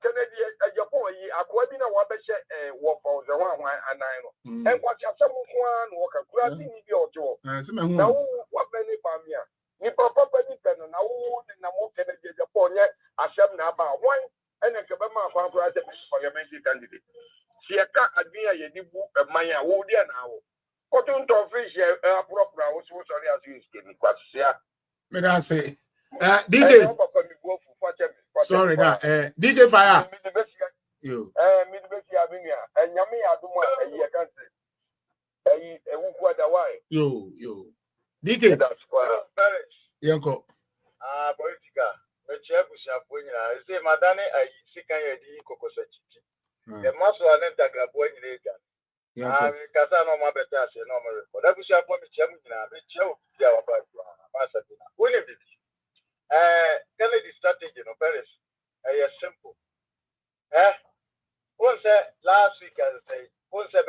Kennedy at Japan, Aquabina Wabesha, walk for the one and I know. And what you have someone walk a grassy or job. Now, what many Pamia? You papa depend on now, and I'm walking at Japan, I shall now about one, and I can be my for your Mexican candidate. See a cat at me, a book of my Wodia now. Cotton to fish, proper, I was so sorry as you skin, but yeah. May I say, DJ? Sorry, that DJ Fire. You. Midwest Avenue, and Yami Aduma, a year country. A wood away. You. DJ. That's why. Yanko. Politica. Mechabusa, when I say, Madame, I see a Cocosachi. The muscle and enter boy later. Casano Mabetas, and normal. But I wish I put me Chamina, which you are about Pasadena. William did. Kennedy strategy in Paris. Is simple. Once last week, as I say, once I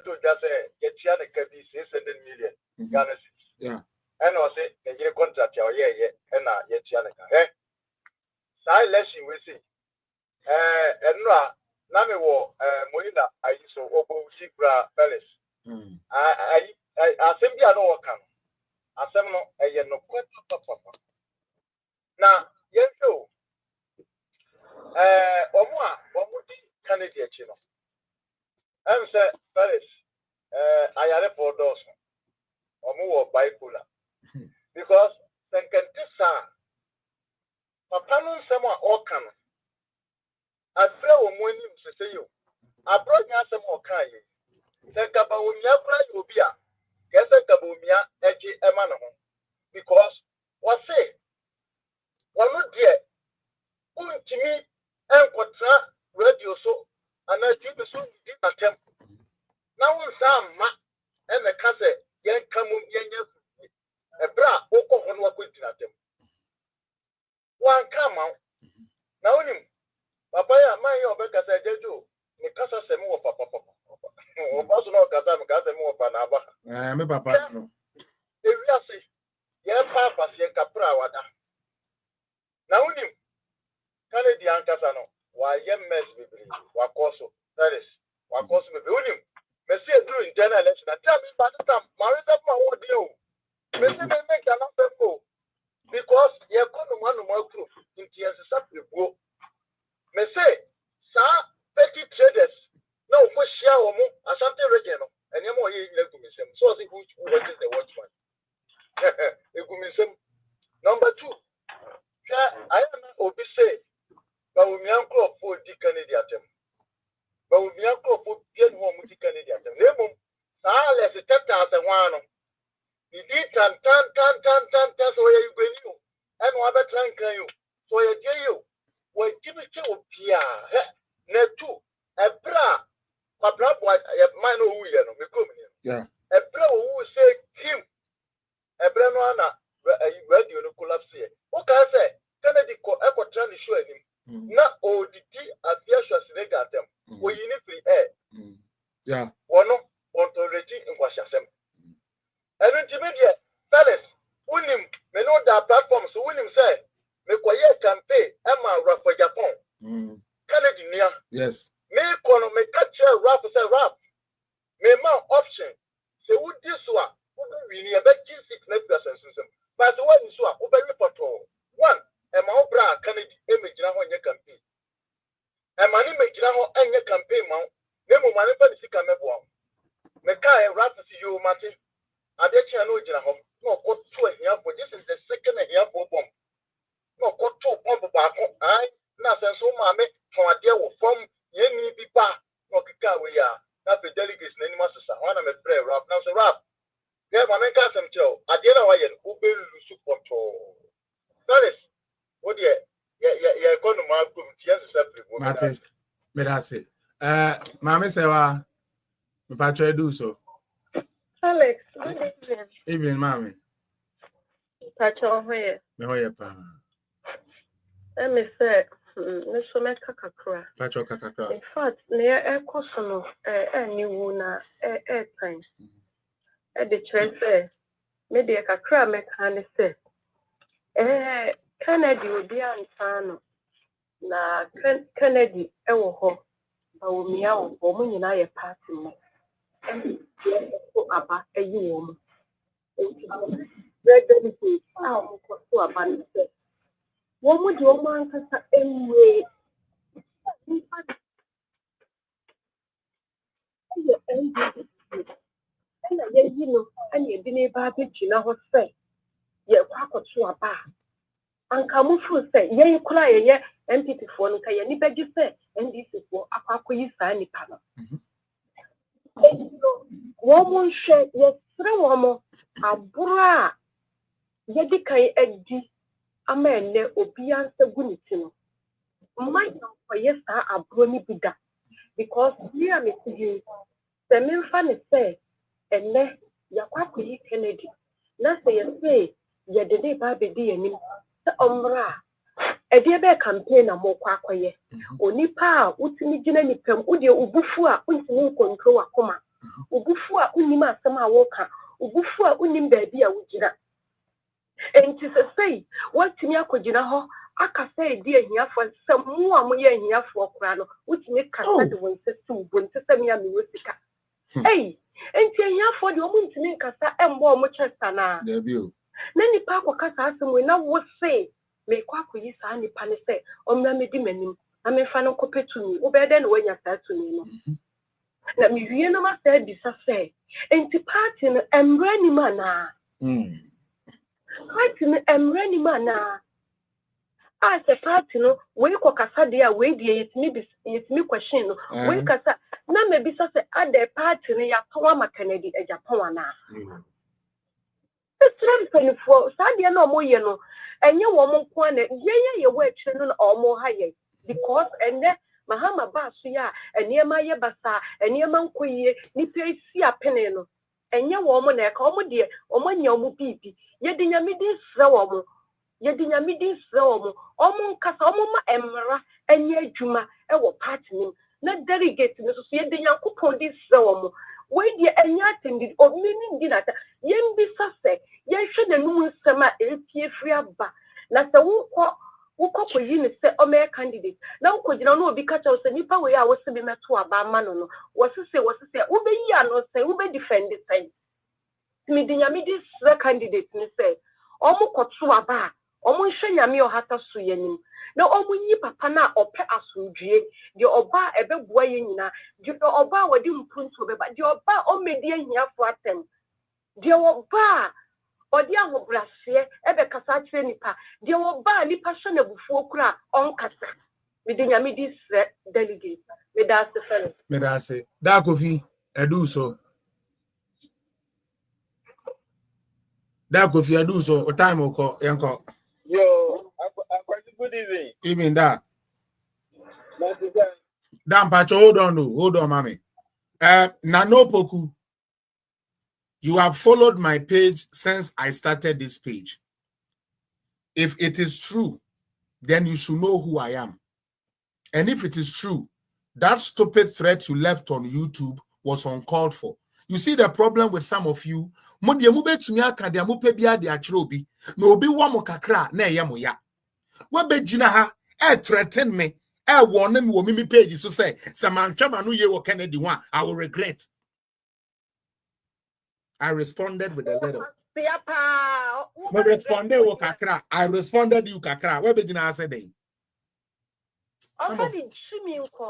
just get China can be 600 million Ghana cedis. Yeah. And I say, a contract, and yet China. So election we see. And Nami wo Molina I so obo Shibra Palace. I simply I know what can. I say no no papa. Now, yes, so Omudi Canada Chino. I'm say Palace. I had a for those. Omu bipolar. Because then can this Papa no someone all can. I pray when you say you. I brought you some more kind. Think about when you pray, you be a guess a Gabumia, edgy Emano. Because what say? One look dear. Going to me and what radio so, and I did the soon did not attempt. Now, some ma and the cassette, young come a bra, Oko on what we did at them. One come out. Now, Papa, my Obeka said, you, Mikasa Semo, Papa. Or Bosno Kazam, Gazamo, Panaba. I'm a papa. If you say, yeah, Papa, Sia Capra, Wada. Now, Canadian Casano, why, young mess, Wakoso, that is, Wakoso, William, Messia doing general election. Tell me about the time, Marita, what do you? Messia make another go. Because you're going to one more proof in tears, separate go. Me say, sir, petty traders. No, for share or more, Asante regional, and you're more electromism. So I think which is the watchman. Number two, I am not Obi say, but we may uncle for the Canadian. But we may uncle for the home with the Canadian. Lemon, I left the 10,000 one. You did tan, so you go you, and what other time can you? So I tell you. When Jimmy Pia, Netu, a bra, a bra, man who we are, yeah, a bra who say him, a branwana, ready on a collapse here. What can I say? Kennedy echo trying to show him. Not all the tea at the ashes they got them. We need free air. Yeah, one on to regime in Washington. And then Jimmy, fellas, William, may know that platform, so William said. Me kwaye campaign Emma rap for Japan. Kennedy near. Yes. Me kono me catch rap say rap. Me man option. Say who this one? Who we need about 6 system. But what is one? Who be report one. Emma Obra Kennedy image na ho nye campaign. Emma ni image na ho enye campaign ma. Me mo mane pa sika mebo. me kai rat to you mate adechi no gina ho no ko to here for this is the second here for bomb no ko to bomb ba ko ai na senso ma me to ade wo from yemi bi ba no kika we ya na be delegates na anima sisa wana me pray rap now so rap yeah ma me ka sem tell ade na wa ye u be lusu control that is what yeah go no ma go tie so separate Mate me da say mama say wa me pa try do so Alex, good evening. evening mama Pacho here. me hoye pa Let me say, me so me kakakra. pacho kakakra In fact, near air cosono, any wuna, time. At the church, maybe a kakra me can say, Kennedy will be ansano. Na Kennedy, ho, but we meow, woman, and I a party. And about a year. Red dedicated, how to abandon. What would your man say anyway? And you know, and you didn't buy it, you know what say. You quack or two about. And come through say, yeah, you cry, yeah, and people for no kay, any beg you say, and this is what a quack you sign it. Woman share, yes, 3 woman, a bra. Yedikai Eddie, a man, obian the gunitino. Might not for yes, a brony bida, because we are missing the main fan is say, and then Yakwaku Kennedy. Now say, ye the day baby dear me, the umbra. A dear bear campaign a more quackwaye. Only pa, Utimi Jenny-Pem, Udia Ubufua, Untimu control a coma. Ubufua Unima Sama Walker, Ubufua Unim baby a wujina. And to say, what to me a cojina, I can say, dear, here for some more here for Crano, which make Casado when to send me a musica. Hey, and here for the woman to make Casa and more much as Sana. debut Nanny Papa Casa, we now would say, make Quaku is any panese, or Mammy Dimenim, I may find a copy to me, or better than when you said to me. Let me hear no matter this affair, and to party and rainy manna. Party and rainy manna. As a party, no, we cook a sadia, wait, it's me question, we cassa, none may be such a party near Tawama Kennedy, a Japana. It's very for Sadia no more, you know, and your woman corner, you were children or more higher, because and then Mahama Basuya, and near my Basa, and near Manquay, Nipe see a peneno, and your woman a comedy, or my young baby, yet in your middle slow. Yedinya midi so omo nkasa omo ma emra enye adwuma e wo party nim na delegate no so yedinya kupon di so we die enya attended o mini dinata yem bi sase ye hwe na num nsema epie free aba na se wo ko yi ne se o me candidate na wo kogina no obi ka cha se nipa we a wo se bi meto aba ma no wo se wo be yi ano se wo be defend say mi dinya midi se candidate ni se omo koto aba omo hwenyame ohata so yanim na omo yi papa na ope asodwie de oba ebeboa ye nyina de oba wadi mpuntu beba de oba o medi ahiafo atem de oba odi ahobrase ebe kasa kire nipa de oba nipa hwe na bufuo kura onkasa midinya midi sre delegate me da se fere me da say da kofi edu so da kofi edu so o time o yenko yo good evening even that damn pacho hold on mommy Nanopoku, you have followed my page since I started this page. If it is true, then you should know who I am. And if it is true, that stupid threat you left on YouTube was uncalled for. You see the problem with some of you. No be wamo kakra na eyamo ya. Wabe jina ha threaten me. Warn me wo mimi page so say Samantha no ye wo Kennedy one I will regret. I responded with a letter. I responded you kakra. Where be jina said dey.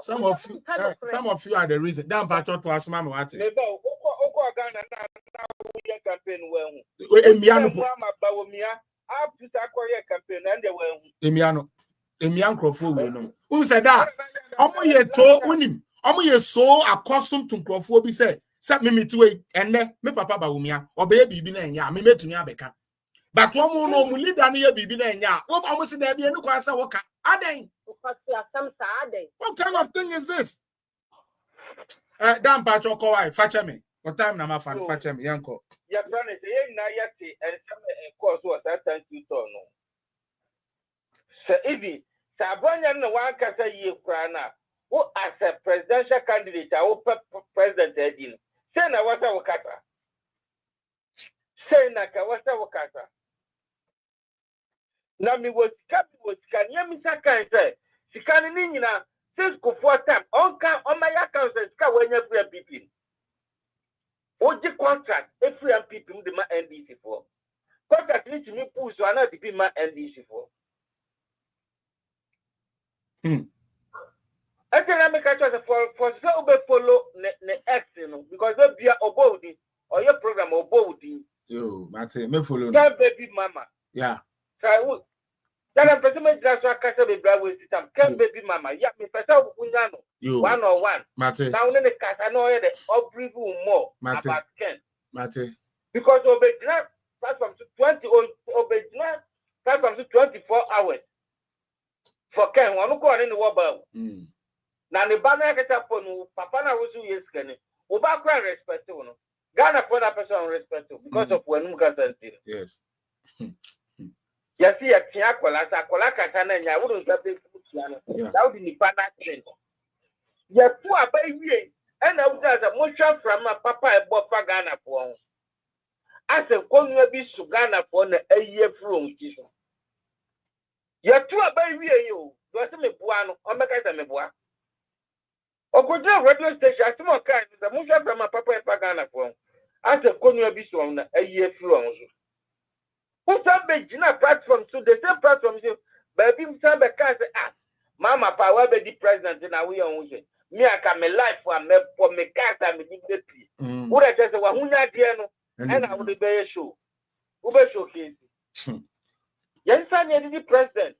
Some of you are the reason. Damn patron to asma me what. Ghana na we campaign well. Emiano up to Sakoya campaign and the well. Emian Crawford we know. Who said that? Omo ye to unim. Omo ye so accustomed to Crawford be say me to wait and me papa ba umia obey bibi na nya me metumi abeka. But omo no mu leader na ye bibi na nya. Omo say na bia no kwasa woka. Aden. What kind of thing is this? Dan Pacho Kowai, fetch me. What time na ma fan fetch me yanko. Your brother say na yati and some course was that time to no. So if Sabrina no one can say ye krana. Who as a presidential candidate I will president edin. Say na wasa wakata. Say na ka wasa wakata. Na mi was can yemi saka say sikani ni nyina since go for time on my account says ka when you free people. Oji contract every people the ma NDC for. Contract need to me push so another people ma NDC for. I tell you, make a choice for so be follow ne X, you know, because they be obodi or your program obodi. Yo, Mate, me follow. Can baby mama. Yeah. So that I'm pretty much that's what I can be brave with them. Can baby mama. Yeah, me person unyano. 1 or 1. Mate. Now in the cast, I know the every more Mate. about Ken. Mate. Because obey platform to 20 obey platform to 24 hours. For Ken, one go in the wobble. Na ne ba na keta po no papa na wosu yes kene wo ba kra respect wo no Ghana for that person respect because of when muka sense. Yes. Ya si ya tia kola kata na nya wo do sabe futia no that would be pana trend ya tu aba wie e na wo da mo twa from papa e bo fa Ghana for ase konwa bi su Ghana for na aye from kiso ya tu aba wie yo do se me bua no o meka se me bua Ogoja radio station asimo kan the musha from papa e Ghana for ase konwa bi su na aye from so who some be gina platform so the same platform say baby some be can say mama power be the president na we on say me aka me life for me cancer me dignity who dey say wa hunya de no and I would be show who be showcase yen san ye the president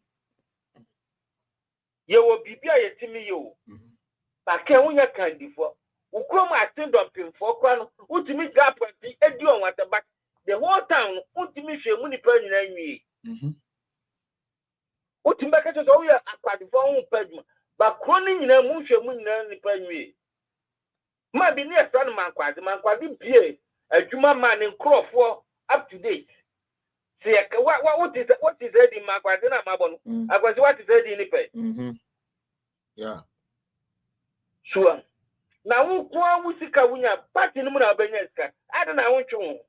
ye wo bibia ye timi yo ba ke hunya kan di for ukrom attendant pin for kwa no utimi gap di edi on what back the whole town utimi hwe mu ni pa nyina nwie utimi ka so wo ya akwadi for hu paduma ba kroni nyina mu hwe mu nyina ni pa nwie ma bi ni efran mankwadi bie adwuma man nkrofo up to date see what is ready mankwadi na mabon akwadi what is ready ni pe yeah sure na kwa wusika wunya party ni mu na benya sika ada na woncho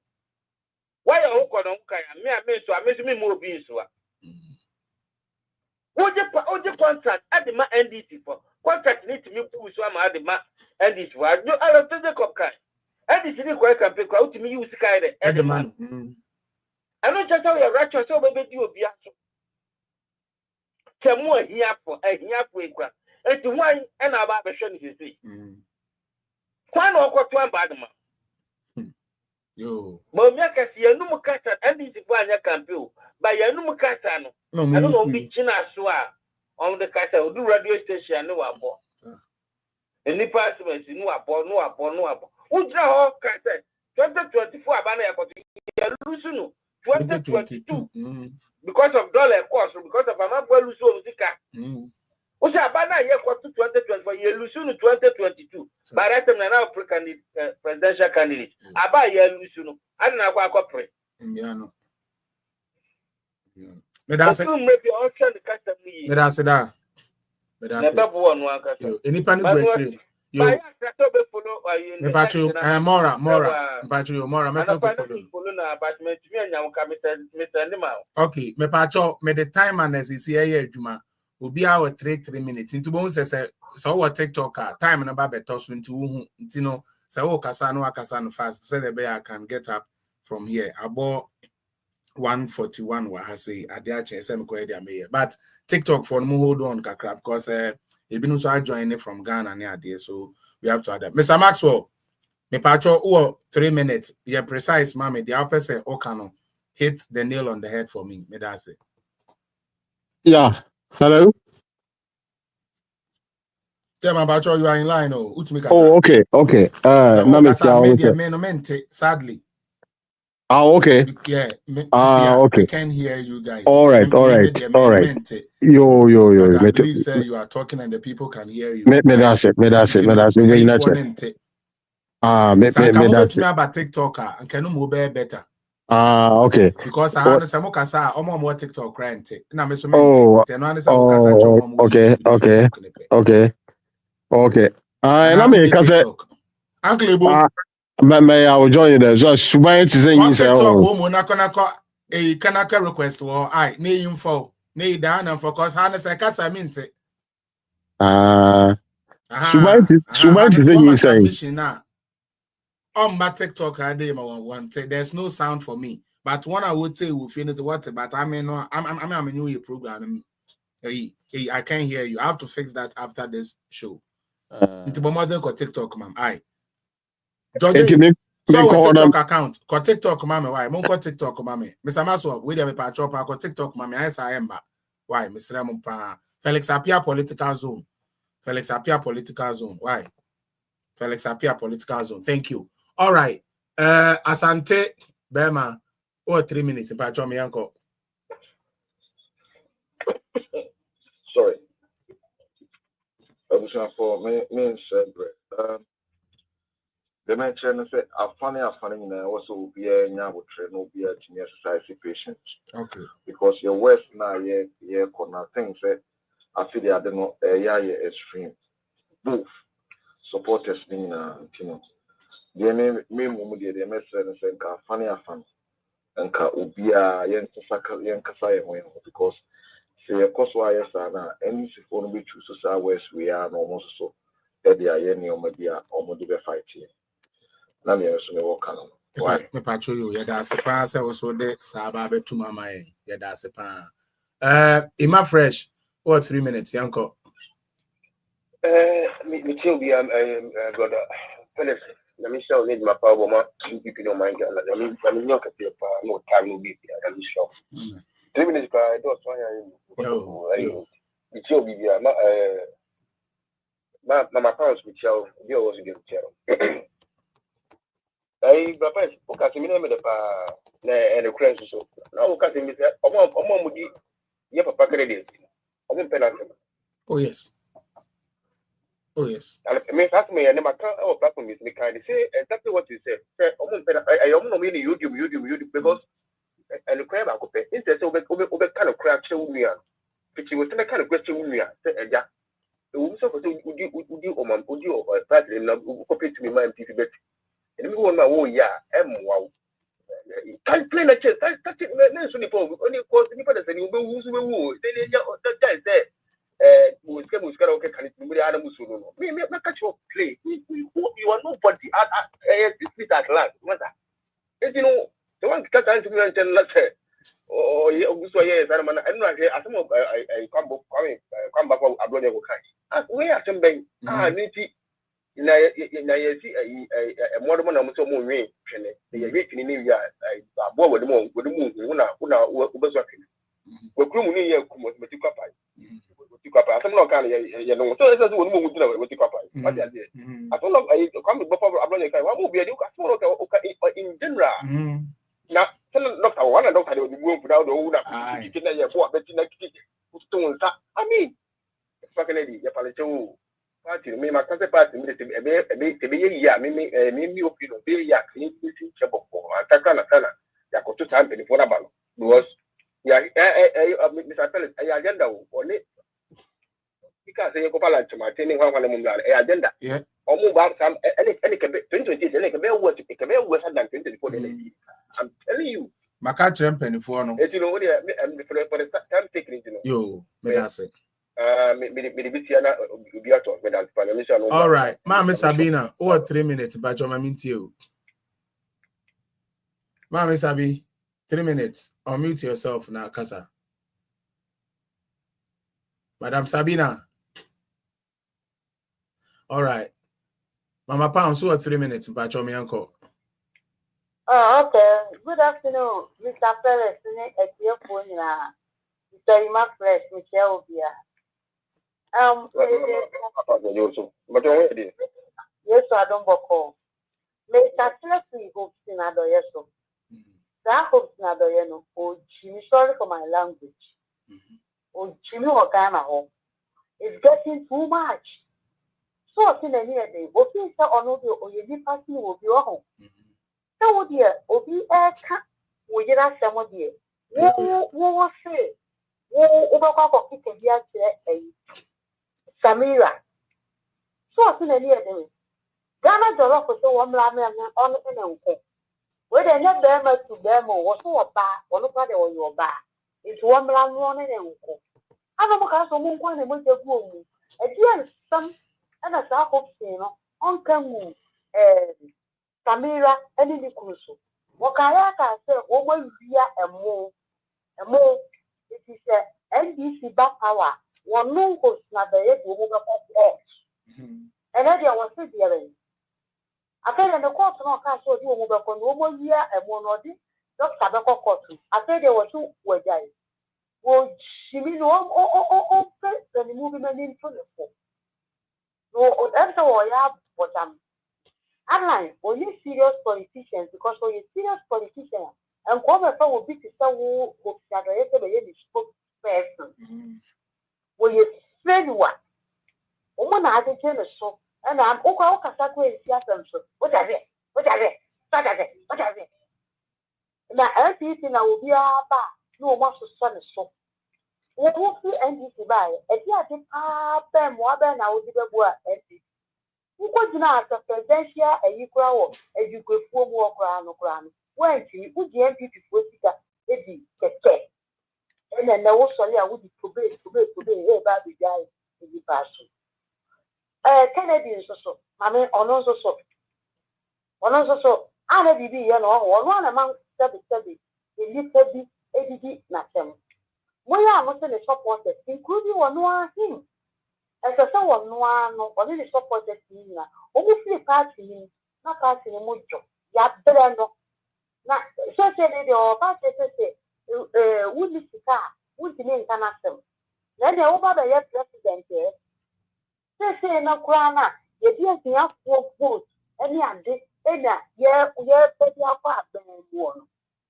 why you ko no nka ya me mo obi so a oje contract at ma NDC for contract need to me push so ma at ma NDC for you are to the cop NDC ni ko campaign ko utimi use kai de at man I know just how you righteous so be di obi aso kemu ahia for ekwa enti wan e na ba be hwe ni sisi kwa na okoto ambad ma yo mo mi aka si enum kata NDC for anya campaign ba enum kata no I don't know be china so a on the kata odu radio station no wabo any passment no wabo ujra ho kata 2024 abana yakoto ya lusu no 2022 because of dollar cost because of amabo lusu omzika usa abana yakoto 2024 ya lusu no 2022 baratem na now presidential candidate aba ya lusu no adina akwa pre no Medase da. Any panic break. Yo. Me pacho Mora. Pacho yo Mora me talk follow. Okay, me pacho me the time and as is here adwuma. Obi hour 3 minutes. Into bon say so what TikTok time na ba beto so into hu ntino say o kasa no fast say the bear can get up from here. About 141 wa say adiache sem ko edi ameye but TikTok for no hold on kakra because ebinu so join from Ghana ne ade so we have to adapt. Mr. Maxwell Me pacho 3 minutes. Yeah, precise, mommy. The upper say Okano hit the nail on the head for me. Me that's it. Yeah. Hello. Tell my pacho you are in line. Oh, Oh, okay. Okay. Sadly. Okay. Yeah. Okay. I can't hear you guys. All right. Yo. But I believe, sir, you are talking and the people can hear you. Me that's it. Me about TikTok and can move better. Okay. Because I understand what kasa more TikTok rent. Na me so Okay. And I mean, TikTok. Uncle Ebo. I will join you there. So Subai to say you say a kanaka request or I ne info ne down and for cause harness I kasa mint. Subai to say you say on my TikTok I there's no sound for me. But one I would say we finish the water, but I'm a new program. I can't hear you. I have to fix that after this show. Into my mother got TikTok, ma'am. Georgia, so our TikTok account. Got TikTok, ma'am. Why? Mon got TikTok, ma'am. Mr. Maswa, we have a chop. I got TikTok, ma'am. I am back. Why, Mr. Ramon Pa? Felix Apia political zone. Why? Felix Apia political zone. Thank you. All right. Asante Bema. 3 minutes. Pa me uncle. Sorry. I was for me and the mention said a funny also be a nyabo train no be a exercise patient. Okay. Because your worst now corner things I feel they are the extreme. Both supporters being the me mum the message and funny and ka ubia because say of course why sana any for be choose so west we are almost so that they are any omodia be fighting na me so me work on why me pacho you ya da sepa say also de saba betu mama ya da sepa ima fresh 3 minutes yanko me too be brother Felix let me show need my power ma you don't mind let me know that no time no be let me show 3 minutes by do so yan me too be my parents with you be always get you Papa, because me name the pa na and the crash so. Now because me say, omo mudi ye papa credit. Omo penalty. Oh yes. And me ask me and my can our platform is me kind say exactly what you say. Say omo penalty. I omo no mean YouTube because and the crab go pay. Instead obe kind of crab che wuya. Pichi we kind of question wuya. Say eja. We so for udi omo party na copy to me my MPP bet. And we want my wow. Can't play the chess. Touch it. Let's only cause the people that say you will that guy said, we can okay, can it be animals? Me, catch your play. You are nobody at this bit at last. What's you know, the one cut time to me and tell let's say, oh, yeah, so yes, I'm not here. I come back from Abroad. We are some bank. Na yesi a modern na muso mo we twene na ye twene ni wi abo wo mu na ubezo twene wo kru mu ni ye kumo ti kwapa asem no kan ye no so ese wo mu gina wo ti kwapa what is it asem no come before abroad kai wa mu bi adi ka so no in general na tell doctor one doctor dey mu fuda do wu na ki na ye bo abeti na ki to nsa I mean fucking lady ye pale chewu party me my cousin party me be ya me opinion be ya clean chebo ko ataka na sana ya ko to time before na balo because ya Mr. Felix agenda on it because you go balance ma tini hwan hwan mum la agenda omu ba sam any can be 2020 any can be what it can be worse than 2024 I'm telling you maka trempen for no you know for the time taking you know yo me that's it all right, Mama Sabina, 3 minutes, but you're my minty. Mama Sabi, 3 minutes. Unmute yourself now, Casa. Madam Sabina. All right. Mama Pound, so 3 minutes, Pacho me uncle. Oh, okay. Good afternoon, Mr. Perez. At your phone, Mr. Ima Fresh, Michelle Bia. Yes, I don't call. Mr. Chelsea hopes in Adoyeso. That hopes in Adoyeno. Oh, Jimmy, sorry for my language. Oh, Jimmy Ogana home. It's getting too much. So, in a near day, what is the honor or your party will be home? So, dear, Obi Air cat, we get us some dear. What say? What it can be a Samira. So, in a near day. Ghana Jollof was so one ramen on an uncle. Whether not them to them or was so a bar, or look at your bar. It's one round one and uncle. I don't know how someone went to room. A dear some and a sack of sino, Uncle Samira, and in the crucial. Wakayaka said, woman via a more. It is a NBC back power. One no host not the head will move up edge. And then there was a dearing. I said, and the court not cash or you move up on 1 year and 1 or this. Dr. Bako court. I said there were 2 were guys. Well, she means oh, and the movie man in 24. No, that's all I have for them. Online, when you serious politicians, because when you serious politicians, and come will be to say who exaggerated the spokesperson. When you say what? Woman, I think so. And I'm okay. What are they? Now, everything I will be a bar. No more to son so. What will be NDC by? A dear thing, more than I will be the word NDC. Who could not a presidential a equal as you could form more crown. When she would the MP to put it up, Eddie, and then I was sorry I would be to be about the guy in the passion. Canadians also, I mean, on also so. I have be, one among 7, the little bit, nothing. We are not in the supporters, including one him. As a someone no one the supporters, only party, not party in much. Yabrano. Now, so say the party say, would you car, would you mean can ask them? Then the over the president here. Say no crana, you didn't have 4 votes, any idea, yeah, petty apart than one.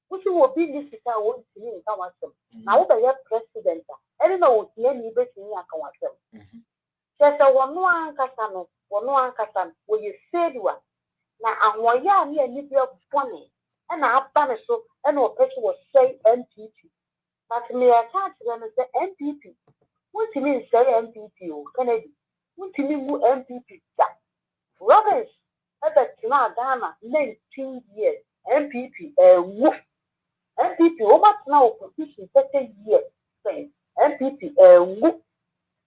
Which will be this car won't see in Kawasan. Now, the president, I don't know what any betting in Kawasan. There's a one Casano, one Casan, where you said one. Now, I'm one year near Libya funny, and I have so, and no person was say MPP. But me attach them as the MPP. What do you mean say MPP or Kennedy? What do you mean MPP? Robbins, about Ghana, 19 years, MPP, woof. MPP, what now position 30 years, saying MPP, woof.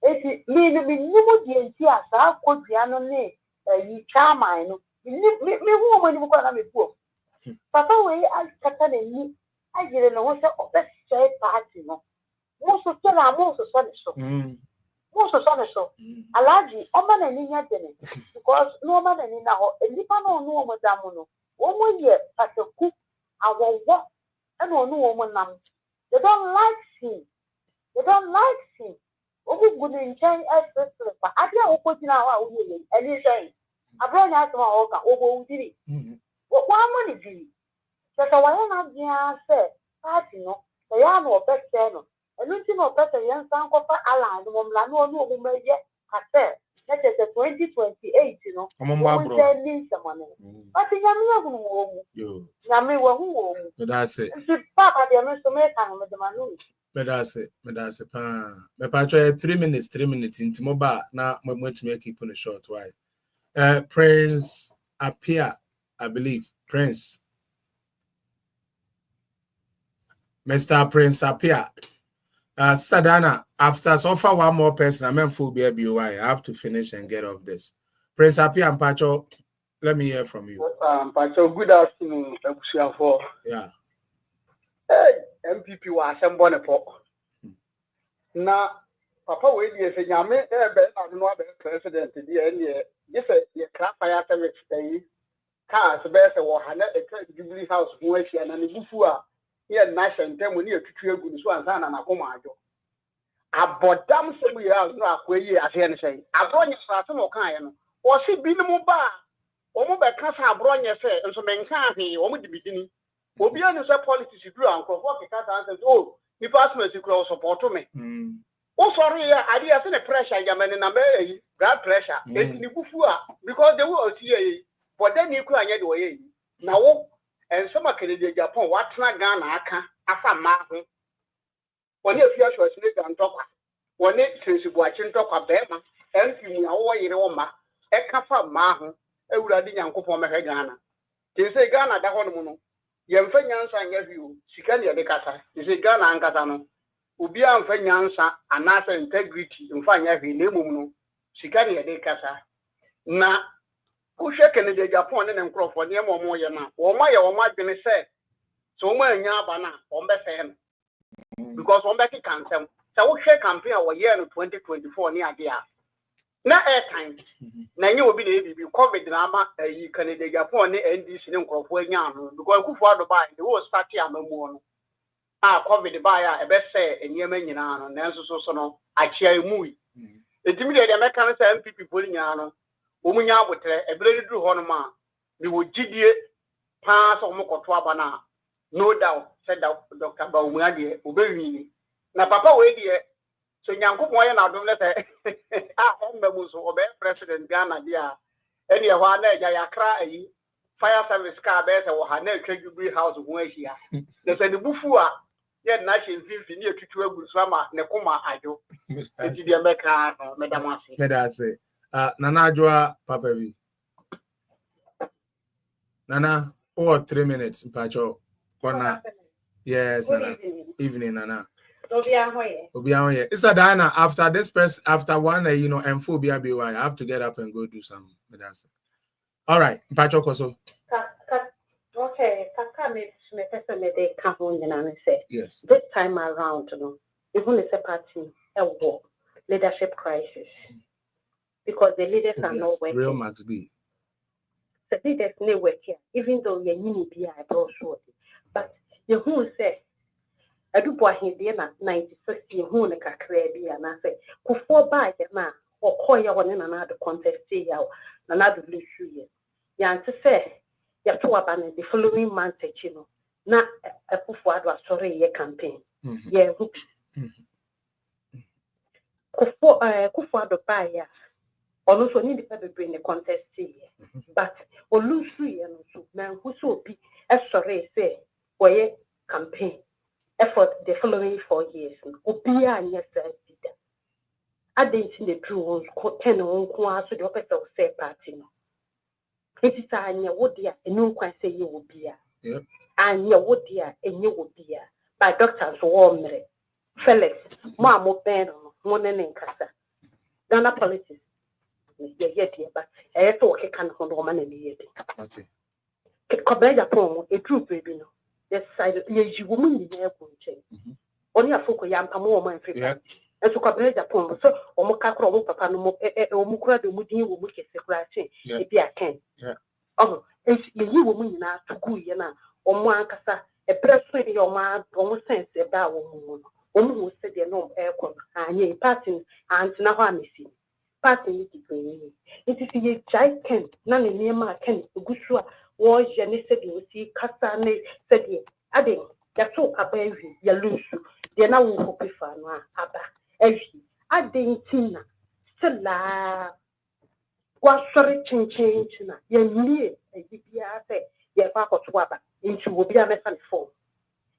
It means me no the entire South Korean name, you charm, I know. Me woman, you got a book. Papa, way I cut me, I didn't know what's the best party. Most of them are most of so. Most of them so. Alaji, Oman and Nina Denny, because no man and Nina, and Nipano no Madamono. 1 year at a cook, I will walk, and no woman. They don't like him. Obu good in China as president, but I don't put in our way, and he's saying, I brought out my organ over Udiri. What one money do you? So I am not said, party no, they are no best channel. And looking of better young son of Alan, no woman yet, I said, that is a 2028, you know. Need some money. But the young Yami who That's it. Papa, they are not to make with the manu. But that's it. My patch 3 minutes into mobile. Now I'm going to make it on a short while. Prince appear, I believe. Prince. Mr. Prince appear. Sadana, after so far one more person, I'm full BBY. I have to finish and get off this. Prince appear and Pacho, let me hear from you. Pacho, good afternoon. Yeah. MPP was some bonnet. Now, Papa, wait, yes, and Yame, I don't know president, the Yes, you can't fire service stay. Cars, best or Hannah, a Jubilee House, who she and a Bufua. Here, nice and ten when you to good one and a commando. I bought damn some years, no, where you as any say. I brought you some more kind. Or she be no more bar. Or more by Casa Bronya say, and so men can't be or the beginning. Will be on the policy to do Uncle Walkie Cat and oh, you pass me to close support to me. Oh, sorry, I did a pressure, Yaman and a blood pressure. It's Nibufua because they were here. But then you can't get away. Now, and some of Canadian Japan, what's not Ghana, I can't, I found Martin. When you feel was nigger and talk, when it says watching talk of Bema, and you know, you know, ma, a kafa mahu, a woody young couple of Ghana. They say Ghana, that one, young Fanyans and you, Sicania de Cata, they say Ghana and Catano, Ubia and Fanyansa, and NASA integrity, and find every name, Sicania de Cata. Na, who shaken the Japan and Crawford, near Momoyana, or my been said, so many Yabana, on the same. Because one back can tell. So we share campaign our year in 2024 near there. Now airtime. Now you will be able to COVID drama. You can the Japan and this in Crawford because who for the buy the whole party am more. COVID buyer a best say in Yemen and so no. I share a movie. The immediate American MPP pulling yano. Woman with a blade through Honoma. We would GD pass or Mokotwabana. No doubt, said Dr. Baumadi, Uberi. Now, Papa, wait here. So, Yanko Moyan, I don't let her. Or President Ghana, dear. Any of our Jayakra, fire service car, better or Hanel Jubilee House of Washia. They said the Bufua, yet National Fifty near to Swama, Nekoma, I do. It's the America, Madame. Medase. Nana Joa, Papa. Nana, 3 minutes, Pacho. Yes, Nana. Evening, Nana. Obiahoye. It's a Diana. After this after one, and phobia BY, I have to get up and go do some. All right, Pacho Koso. Okay, yes. This time around, even the party a war, leadership crisis, because the leaders are not working. Real Max B. The leaders no work here, even though you need be a broad short. But you who say, I do boy here na 96 you who na kakrebi and I say, who fall by the man or call you one in another contest, see you another blue shoe. Yan to say, you two abandon the following month, not a Kufuad was sorry your campaign. Yeah, Kufuad by ya. Also need to bring the contest here. But or lose 3 years so man who so be as sorry say where campaign effort the following 4 years. Ubia and yes, I didn't see the true ones 10 on so the opposite of say party. It is a wood dear and no quite say you will be and your wood dear and you will be by doctors warm Felix, Mamma Ben, one and Casa. Ghana politics. Yet, but I thought he can't hold woman in the yet. Cobrega Pong, a true baby. Yes, you woman in the air won't change. Only a folk yam more man free. And to Cobrega Pong, so or Mocacro, Papa, or Mukra, the Mudi will make a secret, if you can. Oh, if you woman now to go, or Mancasa, a press in your man, almost sense about woman. Woman who said their no aircon, and ye passing, and now I miss you. Passing it is a giant, none near my can, good sure, was Jenny said you see, Cassane said ye, adding, that's so a baby, you lose you, they're now who prefer, Abba, Effie, adding Tina, still la. What sorry change, you near a DPR, your papa swabber, into will be a method for.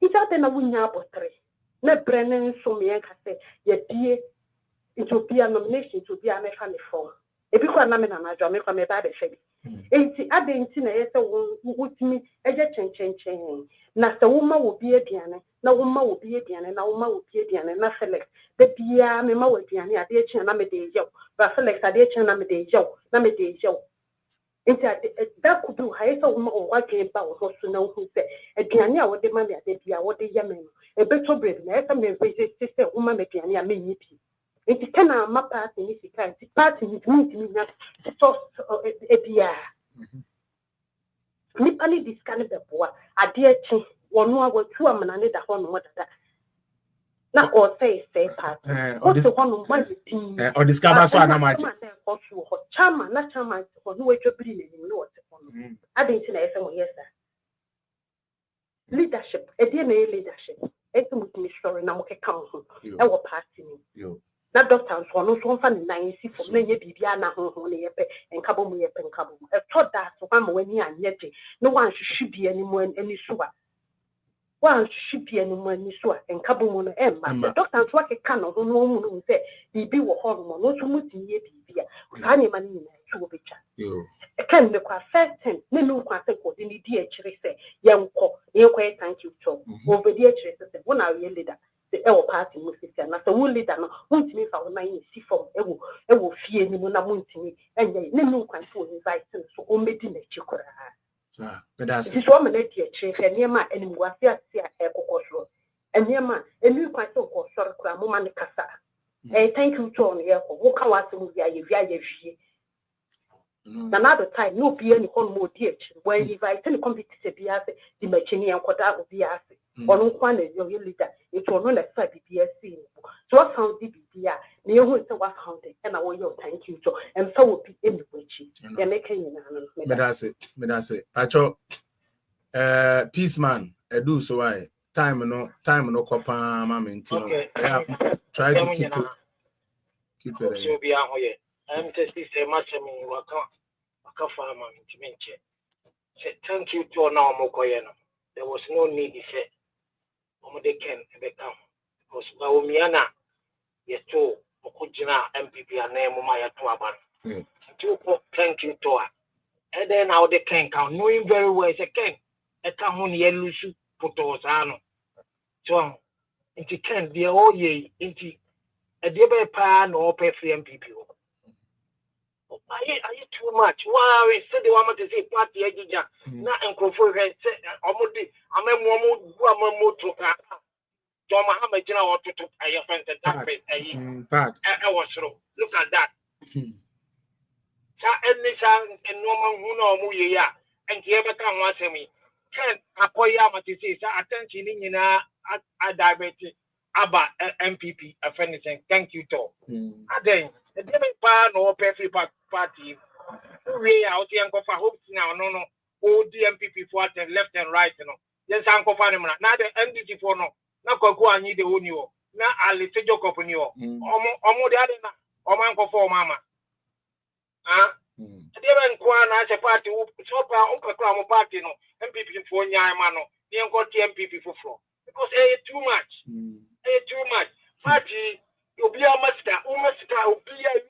It's out in a winner for 3. Not Brennan, so me and Cassay, your dear. It will be a nomination to be a mechanic form. If you can't name a job, make a bad shady. I didn't see a with me a change. Now the woman will be a piano, no woman will be a piano, no woman will be a piano, and nothing like the Pia, Mima will be a dear chin, I'm a day joke, but Felix, a dear chin, I'm a day joke, I'm a day joke. That could do high so woman or what came about was to know who said a piano or the money at the Pia, what the Yemen, a better bread, and some sister, woman, a piano, may It can my party if you can. The party is meeting me so ebia. Nipani this kind of boy. I dear chi. One more 2 amana da ho no that. Na or say party. What's the one on my team? Or discover so na match. Chama na chama for no way to bring in no. I didn't say yes sir. Leadership, a DNA leadership. It's with me story na mo come home. I will party me. Na doctors for no so fan 9 see for me bibia na ho ne yepe enkabo mu yepe nkabo. E to that so am wani anyete. No one should be any suwa. One should be any money suwa enkabo mu no emma. Doctors work can no mu no say bibi wo ho no no so muti ye bibia. Ka ne mani na to becha. Can the first time, no question for the dear cherry say, young cock, thank you, Tom. Over dear cherry said, one hour leader, the L party music, and after one leader, won't me for 9 see from Ewo fear me when I want to me, and no question for invite them so only dinner chikura. But that's this woman, dear cherry, and near my enemy was here, echo and near my a new question for Sir Cramoman Cassa. Thank you, Tom, walk out to me. Another time, no be any one more dear. When if I tell competition, be as the machine and quota will be as or no one is your leader. It will not let BBS. So what sound DBDR? Near who is the 100 and I will your thank you to and so will be in the witch. They're making but that's it. Pacho, peace man, I do so I time no copa mamintino. Okay. Try to keep it. I'm just a match me waka farmer to mention. Thank you to now Mokoyano. There was no need to say they can become because Baumiana yes to Okujina MPP and name Maya Tuaban. Thank you to her. And then how they can count, knowing very well as a king. A town yellow putosano. So it can be all ye into a debate pan or pay free MPP. Are you too much? Wow, we said they want to say party agija. Not and control say Omudi, I'm a motor. John Mohammed General to a friend that bad. I was through. Look at that. Any sound and no one who know Muya and Kiebeka wants me. Can Apoya Matisi, attention in a diabetes about MPP, a friend saying, thank you, Tom. And then the debate pan or every party. We out here and go for hopes now. No. All the MPP for left and right. Yes, Uncle Fanima. Now the NDC for no. Now go and need the Unio. Now I'll let you go for you. Omo the other. Omanko for Mama. The event as a party so far Uncle Cram party no MPP for Yamano. The Uncle MPP for floor. Because too much. Too much. Party. You'll be a master, will be a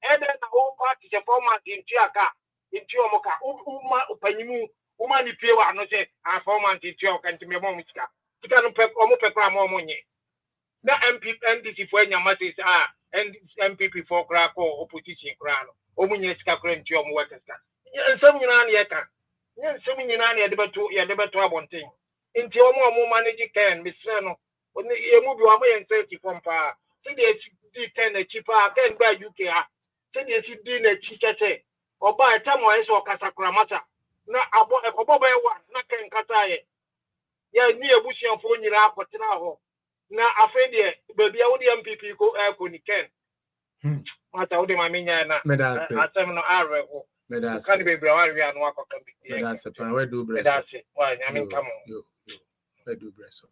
and then the whole party is a format in Tiaka, in Tiomoka, Upanimu, Umani Pia, no say, and format in Tioka and Timomiska. You can pep more money. The MP NDC for Yamatis are and MPP for Krakow, opposition crown, Omuneska Grand Tiom workers. And some Unaniaka, some Unani never to one thing. In Tiomo managing can, Miss Sano. When you move your way and 30 from power, say they 10 cheaper, can buy UK. Say they see dinner chicken, or buy a time or so Casacramata. Now, I bought a Boba one, not can Catay. Yeah, near Bush and phone you up for Tinaho. Now, I feel baby, I would MPP go air when you can. What I would my miniana, I seven hour. Medas can't be Bavaria and walk on the Medas. Where do Medas? Why, I mean, come on. Where do Bresso?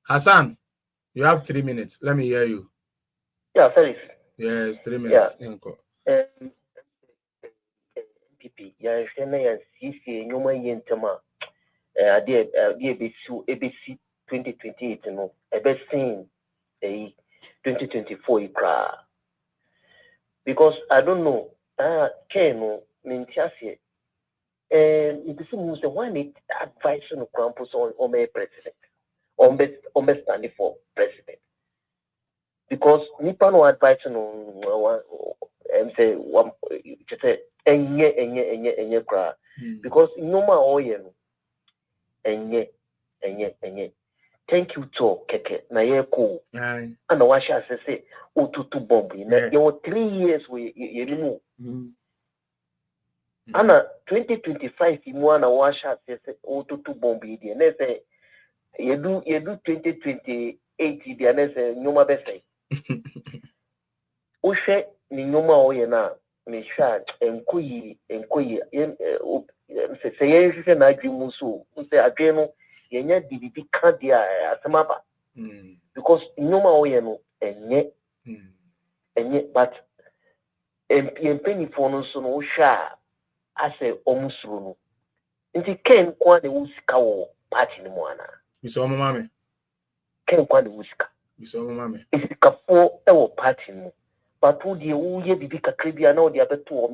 Hassan, you have 3 minutes. Let me hear you. Yeah, sorry. Yes, 3 minutes. Yeah. MPP, yeah, CC, no more yentama. ABC 2028, no, a best thing, 2024, because I don't know, Ken, Mintiasi. And it is the one advice on the campus on my president, on standing for president. Because Nippon advice on say one just say enye cry because no more oil enye thank you to keke na ye ko ana wa sha say otutu bomb na you 3 years we ye mu ana 2025 mu ana wa sha say otutu bomb ide na say ye do 2028 ide na say nyoma be say o hwe ni nyoma o ye na me hwa enkoyi se ye hwe na adwemu so se adwe no yenya bibi ka dia asemaba because nyoma o ye no enye but empeni for no so no hwa ase omusuru no nti ken kwa de usika wo party ni mu ana biso mama me ken kwa de usika biso mama me isika fo e wo party mu but who de wo ye bibi kakra bia na wo de abeto wo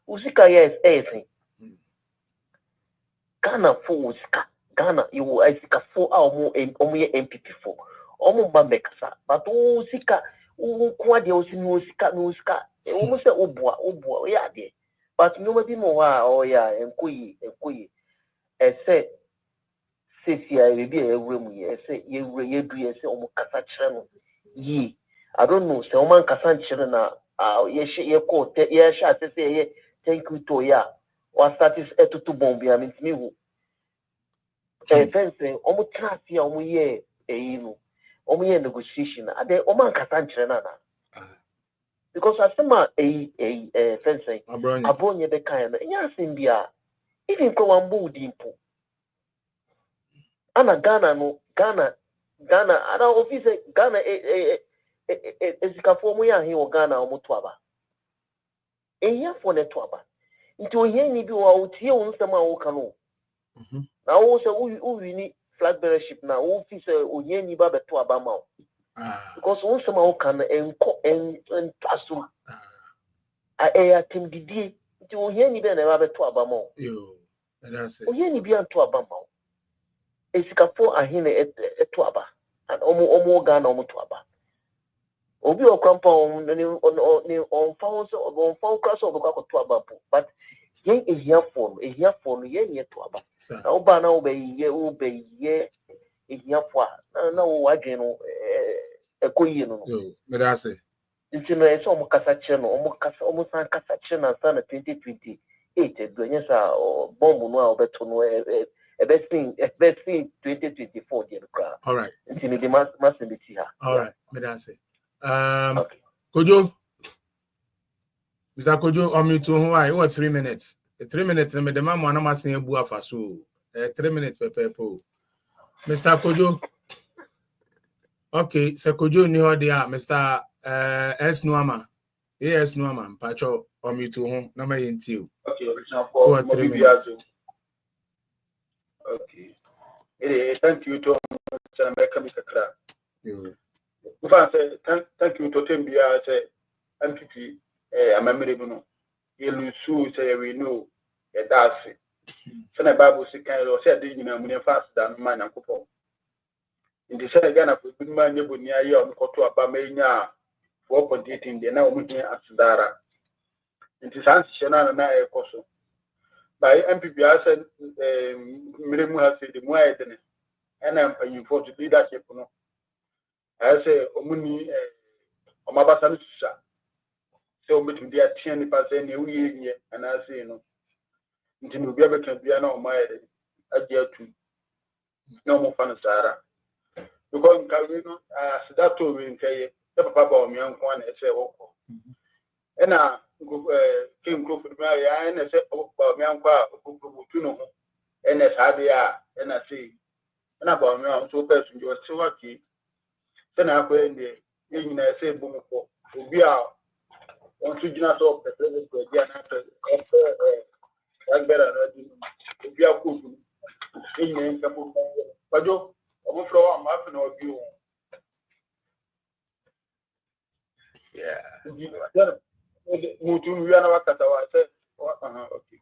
usika yes everything Ghana for usika Ghana you isika fo a omo ye MPP fo omo ba mekasa but usika kwa de usika omo se oboa ya de but nyoma bi mo wa o ya enkoyi ese sefia ebi ewuremu ye ese ye du ese omo kasa kire no yi I don't know se omo kasa kire na ye ko ye sha se ye thank you to ya or status etutu bombi amintimi hu fence omo trust ya omo ye no omo ye negotiation ade omo kasa kire na because asema fence abonye be kan na nya simbia even ko wambu dimpo ana Ghana ana office Ghana ezikafo mu ya he o Ghana o mutuaba ehia fo ne tuaba nti ohia ni bi wa otie wo nsema wo kanu na wo se wo wini flag bearership na wo office ohia ni ba betuaba ma because wo nsema wo kan enko entaso timdidi nti ohia ni be na ba betuaba ma ohia ni bi antuaba ma esikafo ahine etuaba and omo Ghana omo tuaba obi okrampa ni on phone cross over kwa tuaba po but yen ehia phone yen ye tuaba na oba na obeye ehia fo na wo wadwen no ekoyi no me da say nti no eso omo kasa kire no omo san kasa kire na sana 2028 eduanya sa bomb no a obeto no ebesting 2024 dia kra all right nti me de masembeti ha all right me da say Kojo Mr. Kojo omitu ho ai what 3 minutes 3 minutes me de mama na masen ebu afa so 3 minutes pepepo Mr. Kojo okay se Kojo ni ho dia Mr. S Nuama mpacho omitu ho na ma yenti okay for 3 minutes okay thank you to America Mikakra thank you to Tembia say MPP amamere bi no yelusu say we know that's so na Bible say kan o say dey nyina mu fast da no man yakopɔ ndi say Ghana for bi man nyebo ni aye o mkoto aba manya 4.18 dey na o mu hin atdara ndi sans shena na ekoso by MPP asa mere mu ha say the mu aye tene na mpanyimfo to leadership no I say omuni omabasa no susa so metu dia 10% ne uye nye ana say no nti no bia beka bia na omaye agi atu na mo fa no sara because nkawe no asidato we nkaye e papa ba omi anko na ese woko ena kem ko fu ma ya na se ba omi anko a okubutu no ho ena saade a ena say ena ba omi anko so person jo se waki tena akwa ndi nyina ese bu mko obi a on to jina so president go dia na agbera na di obi akofu nyina nkapo bajo omo fro wa ma na obi o yeah mutu wi na wakata wa se okay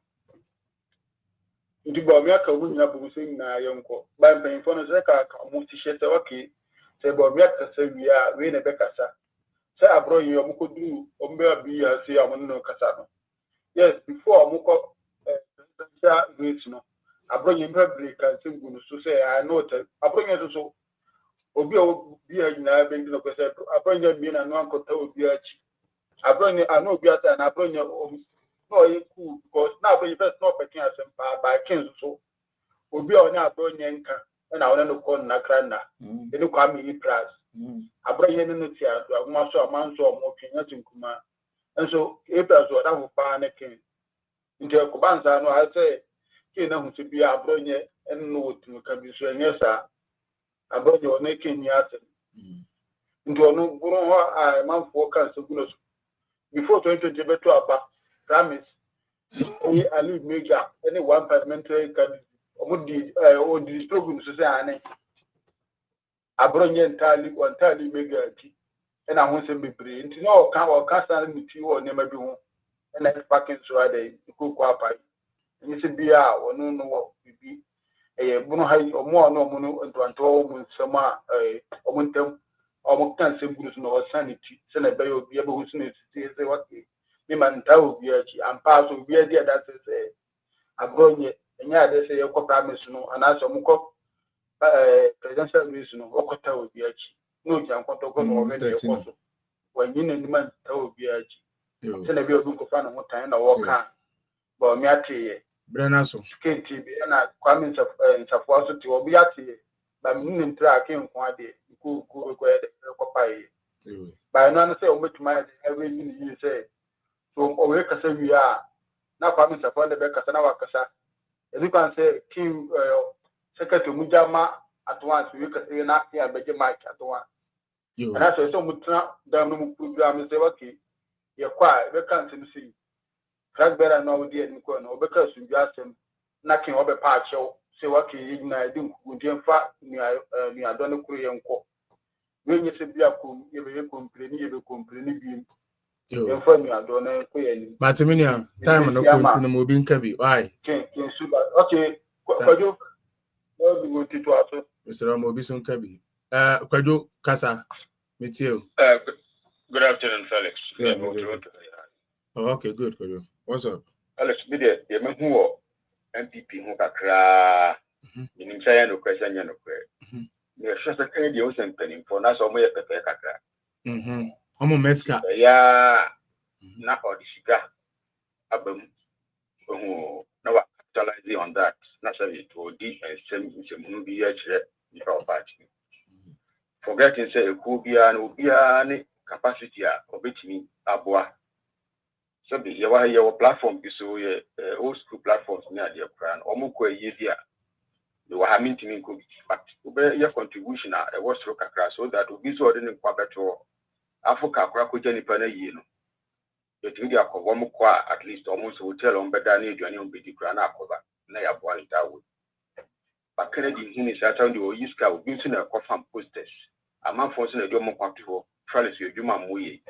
ndi bo mi aka mu nyina bu se nyina yenko ba mpan fo no se ka mu ti shete okay se bo mi aka se wi a we na be kasa se abro yi omo ko du ombe abi ya se amono kasa no yes before omo ko presidential race no abronye mpabri kan singunu so say I know that abronye so obi na be no ko say abronye bi na no ankota obi achi abronye ano obi ata na abronye no e cool because na abronye first no pekin asem ba kin so obi a onya abronye nka na wona no ko na kra na e no kwa mi plus abronye no ti ado aguma so amanso omo twenya tinkuma enso e plus o da ho pa na kin nje ko banza no I say na hu ti bia abronye enno wotu ka bi so enye sa abronye o na kenya atem ndo no buru ho a manfo kan so guno before 2020 beto aba promise ni ali mega any one parliamentary candidate omudi o di program so say ane abronye ntali mega ti na ho se bebre nti na o ka sa ni ti wo ne ma bi ho na packing so ade ikuku apai ni se bia wonu no wo bibi bunu hay omo no omo no ntanto omo nsema omo ntem omo kan se guru no sanity se na be obi e be hu sine se wake mi man ta obi achi ampa so obi adi ada se abronye enya ade se yekọ promise no ana so mo ko presidential race no okota obi achi no ji ankoto ko no we ne yekọ so wanyi na ni man ta obi achi se na be obi ko fa na mo tan na wo kan ba mi ate Brana so. Kenti bi na kwame nsafo so ti obi ate ba mi ntra ke nko ade ku e ko pai ba no na say o metuma every ni say so o we kasa wi a na kwame nsafo de be kasa na wakasa e kan say team secretary mujama atwa so we kasa na ya beje match atwa na so mutra da no program say waki ye kwa be kan tin si Ragbera no di en ko no obeka sunju asem na kin obe pa achew se wake yigna di nkundiemfa ni adone kuru yenko wenye se bia ko yebe kompleni bi yenfa ni adone ko yeni Matiminia time no ko mo bi nka bi why kin suba okay kwajo no bi go titu aso Mr. Mo bi so nka bi kwajo kasa metio Good afternoon, Felix. Oh, okay, good, kwajo. What's up? Alex, media, the man who MPP who kakra, in China, no question, no question. You're just a kind of ocean penning for us or more pepe kakra. I'm a mesca. Yeah, not all the sugar. Abum, who now capitalizing on that, naturally to deep and some movie before party. Forgetting say, could be an capacity of me, aboa. So the your platform is so old school platforms near the Ukraine. Omuko yedia. You were having to me but your contribution was through Kakra so that we saw the Quabato Africa Craco Jenny Pana Yeno. You think you are at least almost hotel on Bedani, Johnny Bidi Grana cover, Naya Boanita wood. But Kennedy in his attorney or Yuska will be seen a coffin posters. A man forcing a domo quantivo, Tralis your Juma Muye.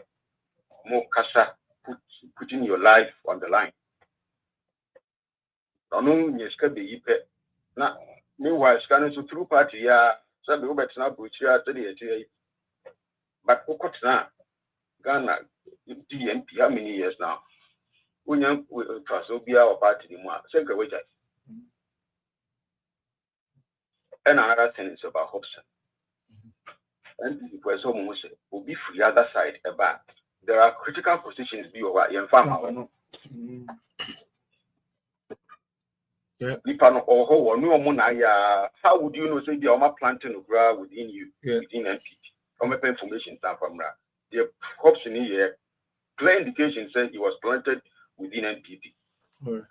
More Casa. Putting your life on the line. No, yes, can be yipe. Now, meanwhile, scanning to through party, yeah, some people better not put you at the but what's now? Ghana, DNP, how many years now? When you trust Obia or party anymore, same way. And another thing is about Hobson. And it was almost will be free other side about. There are critical positions be over in farm. Yeah. How would you know say the Oma planting of ground within you, within NPT? From information stand from that. The hopes in here, clear indication said he was planted within NPT. All right.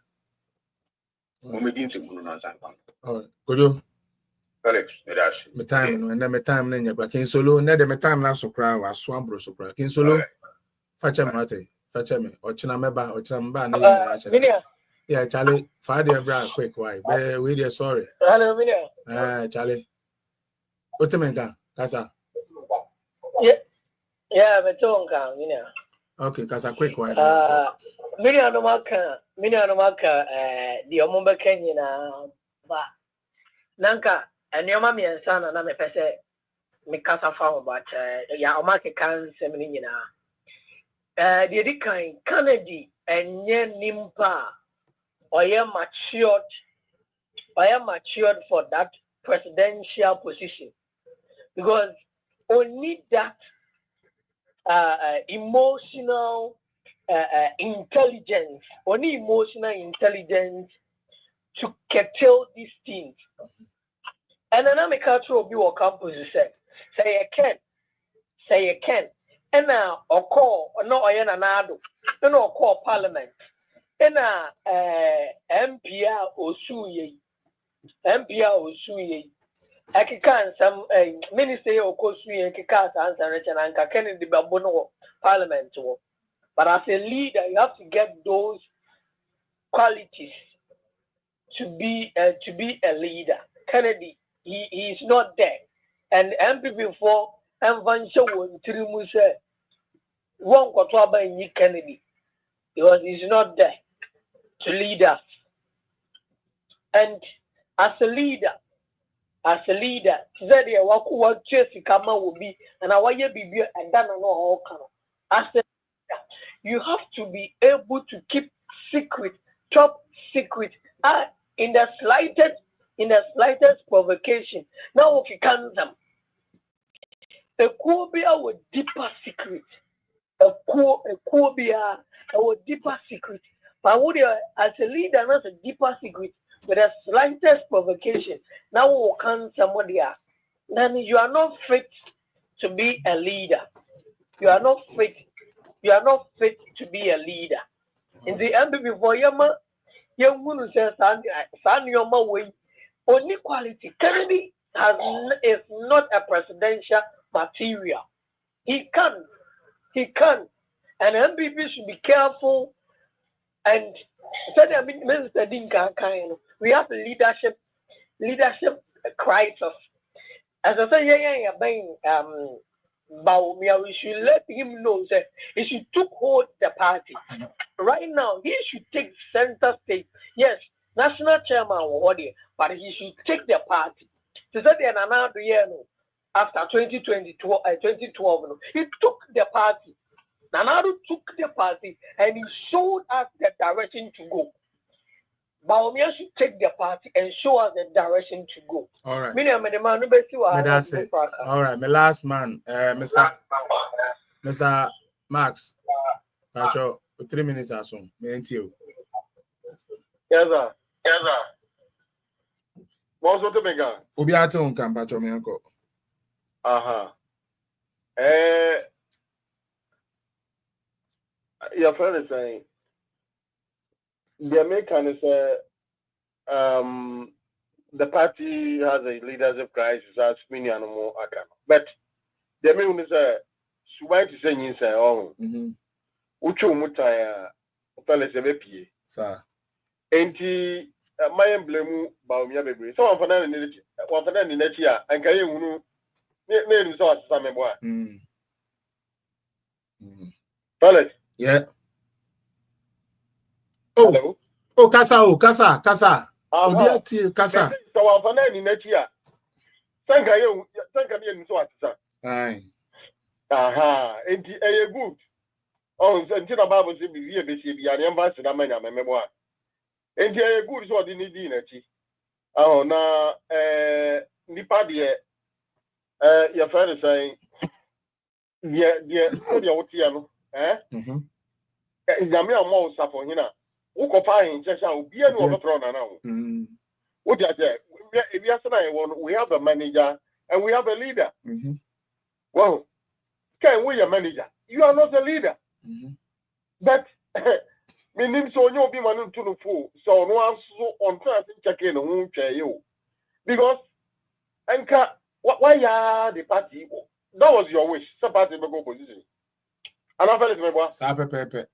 Good. Felix, me time no, and then me time no, but King Solo, and then me time na so cry was swambro so cry. King Solo. Fetch me. Or Chinameba, or Chinamba. Yeah, Charlie, Friday, Brown, quick, why? We dear sorry. Hello, Minia. Charlie. What's a man, Casa? Yeah, but don't count, Minia. Okay, Casa, quick, why? Minia no Maka, the Omumba Kenyan, but Nanka, and your mommy and son, and I'm a person, Mikasa found, but Omaka can seminar. The kind Kennedy and Yen Nimpa or ye matured I am matured for that presidential position because only that emotional intelligence, only emotional intelligence to curtail these things. And then I'm a culture of your campus say you can, and now or call or no I anado, no call parliament, and MPR or suye, I can some minister or Kosuye and Kikas answer and Kennedy Babono parliament. But as a leader, you have to get those qualities to be a leader. Kennedy, he is not there. And MP before and Van Show Trimuse one Quatwaba in Kennedy. He's not there to lead us. And as a leader, Zedi Waku Chesi Kama will be and our year be and done all kind. As a leader, you have to be able to keep secret, top secret, in the slightest provocation. Now if you can them. A Kubia with deeper secret. A Kubia with deeper secret. But would as a leader, not a deeper secret, with the slightest provocation. Now we can somebody else. Then you are not fit to be a leader. You are not fit to be a leader. In the end before Yama, young woman says, "Son, your way." Only quality. Kennedy is not a presidential material. He can, and MPP should be careful. And said, I mean, Mr. Dinka, we have leadership crisis. As I say, Baumia, we should let him know that he should took hold the party. Right now, he should take center stage. Yes, national chairman but he should take the party. To say another year after 2012, he took the party. Nanadu took the party and he showed us the direction to go. Baumia should take the party and show us the direction to go. All right. That's it. All right, my last man, Mr. Max. Pacho, 3 minutes or so. Thank you. Yes, sir. What's what to make? Obiato on Campacho, me uncle. Your friend is saying the American is the party has a leadership crisis as many animal account. But the American is Subai to say in say oh Uchu Mutaya Palace MPA. Sir. Enti my emblem Baumia baby. So one for that in next year and can you name so as some boy. Palace. Yeah. Oh. Hello. Oh, Kasa. Obiati Kasa. So one for that in next year. Thank you so as some. Aye. Enti good. Oh, until about to be here, be an ambassador, my memoir. And the good is what you need in it. Oh, now, Nipadia, your father saying, Otiano, Yamia Mo Safonina, Ukopine, just will be an overthrown now. What are there? We have a manager and we have a leader. Well, can we a manager? You are not a leader. But me name so you be man to the full so no so on trust check in who you because anka why ya the party that was your wish so party go position and after this me sa pepe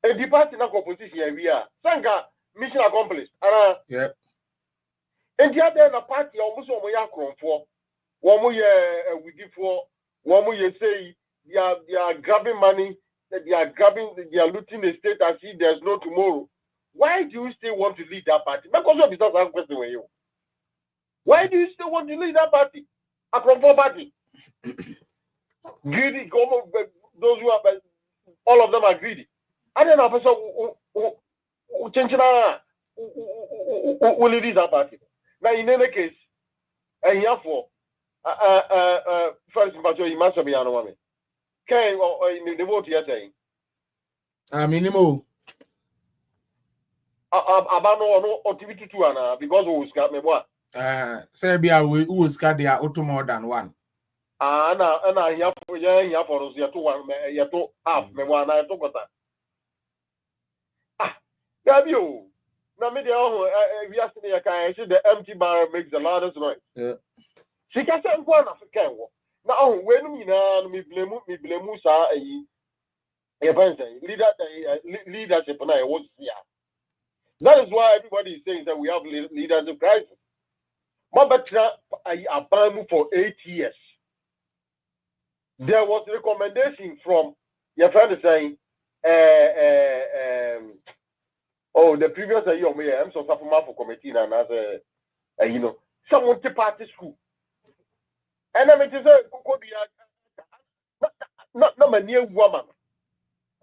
and the party na opposition we are sanka mission accomplished yeah and the other na party almost o mo ya kronfo wo mo ye awidifo wo mo ye say they are grabbing money. They are looting the state as if there's no tomorrow. Why do you still want to lead that party? Because of the question with you. Why do you still want to lead that party? A control party. Greedy, those who are, all of them are greedy. I don't know, person who lead that party. Now, in any case, and therefore, first, but you must be on one. Okay, or in the vote, you're saying. Minimum. About no activity to because who got me what? Say, be away who is got their auto more than one. And I have for us, you 2 1, you 2 half, me 1, I took that. Have you? Now, maybe we are saying the empty bar makes the loudest noise. Yeah. She can say one of the now, when we know me blame Musa, leadership, and I was here. That is why everybody is saying that we have leadership crisis. But I abandoned for 8 years. There was recommendation from your friend saying, the previous year, I'm so for committee and as someone to party school. And I mean, to say, not a near woman.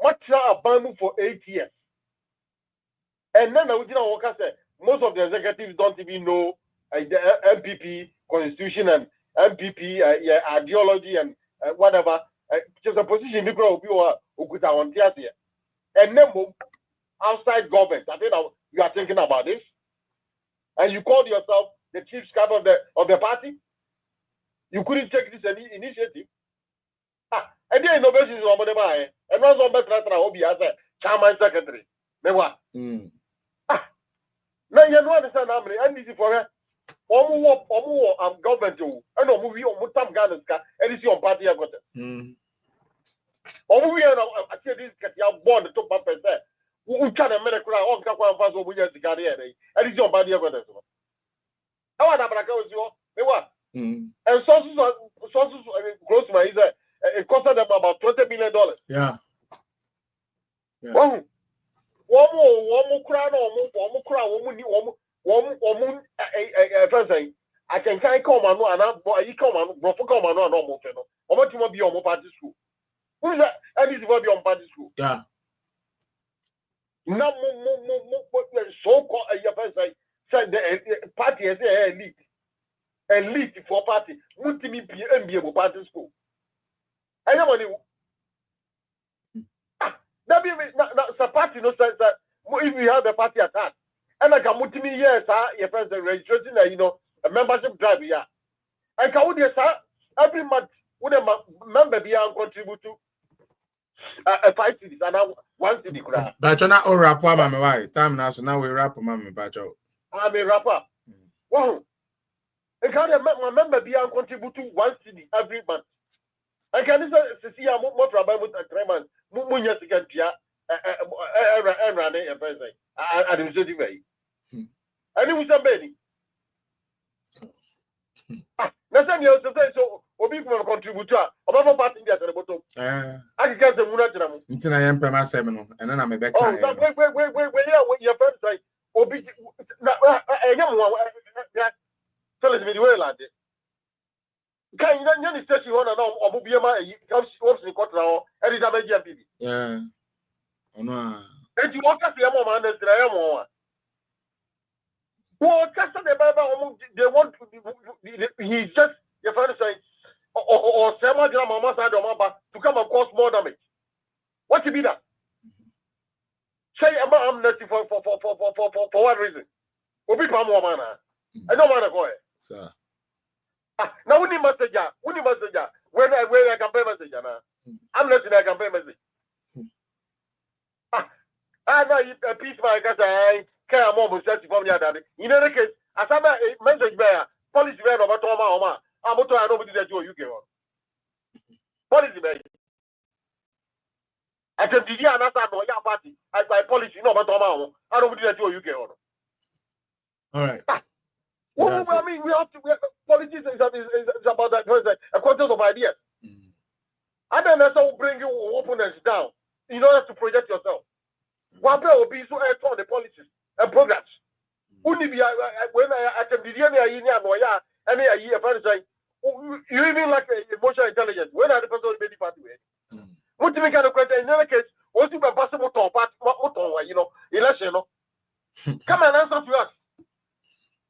Much abandoned for 8 years. And then I would say most of the executives don't even know the MPP constitution and MPP ideology and whatever. Just a position you grow on here. And then outside government, I think you are thinking about this. And you called yourself the chief staff of the party. You couldn't take this initiative. And the innovation is over the mind. And also better as a chairman secretary. Now you know understand how many NDC for her. Government and movie on some Ghana's car and it's your party. I got it. We are I say this get your born the top percent. We can a medical on Kakwan Fast over years to carry and it's your body. I got it. How are they what? And sources close to my it costed them about $20 million. Yeah. Wow. One more crown I can come and you come and come and almost. How much you be on party school? Who is that? And this will be on party school. Yeah. No, so called said the party is elite for party. Multi MBA party school. Anybody? That means the party no sense that if we have the party attack, and I can multi years, your friends the registration, a membership drive here. And can we every month would a member be and contribute to a 5 cities and 1 city crowd. But you're not all rapper, mamma. Why? Time now, so now we rap, mamma. But I'm a rapper. Wow. And can my member be and contribute to 1 city every month? And can you see how much rabbi with a 3 months? Munya to get Pia and running a person. Administrative way. And it was a baby. Now, some years to say so, or people contribute or about party at the bottom. I can get the Munajam. Until I am per my seminal, and then I'm a back. Oh, wait, your friends say, or be a young one. Tell us me the way like it. Can you say you want to know or Bubiama comes in Cotra and it's a major baby? Yeah. Oh, no. And you want to see a moment and I am one. Well, just the Bible, they want to, he's just, your father say, or Sama Mama side of Mama to come and cause more damage. What to be that? Say about amnesty for what reason? Obi Pamwana. I don't want to go ahead. Sir. Now we need message. When I can pay message now. I'm not in a campaign message. I know a piece by I can't more search for me. In any case, as I message there, police man over Toma, I'm not to nobody that you get on. Policy man. I can be here and that's not party. I buy policy no but Toma. I don't believe that you get on. All right. Well, I mean, we have to. Politics is about that. A contest of ideas. And then that's how bring your opponents down in order to project yourself. One will be so on the policies and programs. Only when I can be here, any a year, you even like emotional intelligence. When I the person be party way. What do we kind of question? In any case, what's even possible to part, election? Come and answer to us.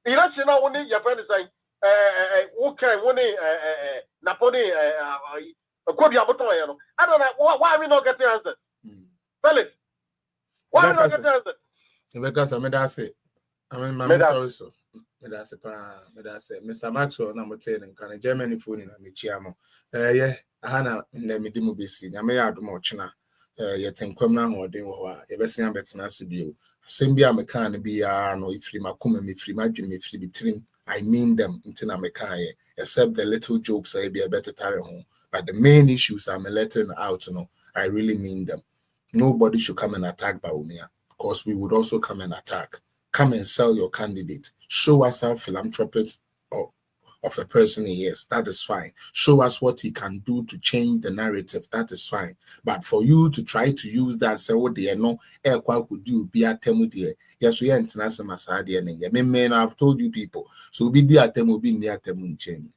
Election now only your friend is saying, okay, only Napoli, good Yabotoyano. I don't know why we not getting answers. Felix, why we not getting answers? Because I made that say, I mean, my sorry, so. Mr. Maxwell, number 10, and kind of Germany phone in Amichiamo. Yeah, Hannah, name me Dimubisi, I may add more china. Yet in Quemna or Dewa, a best young better you. Same be a mechanic be no if you come me free, imagine me free between. I mean them in America, except the little jokes I be a better tarry home. But the main issues I'm letting out, I really mean them. Nobody should come and attack Baumia, because we would also come and attack. Come and sell your candidate. Show us how philanthropist of a person he is. That is fine. Show us what he can do to change the narrative. That is fine. But for you to try to use that, say what they know, could do be a temu dear. Yes, we are international Masadi and men. I've told you people. So be the temu be near temu chain.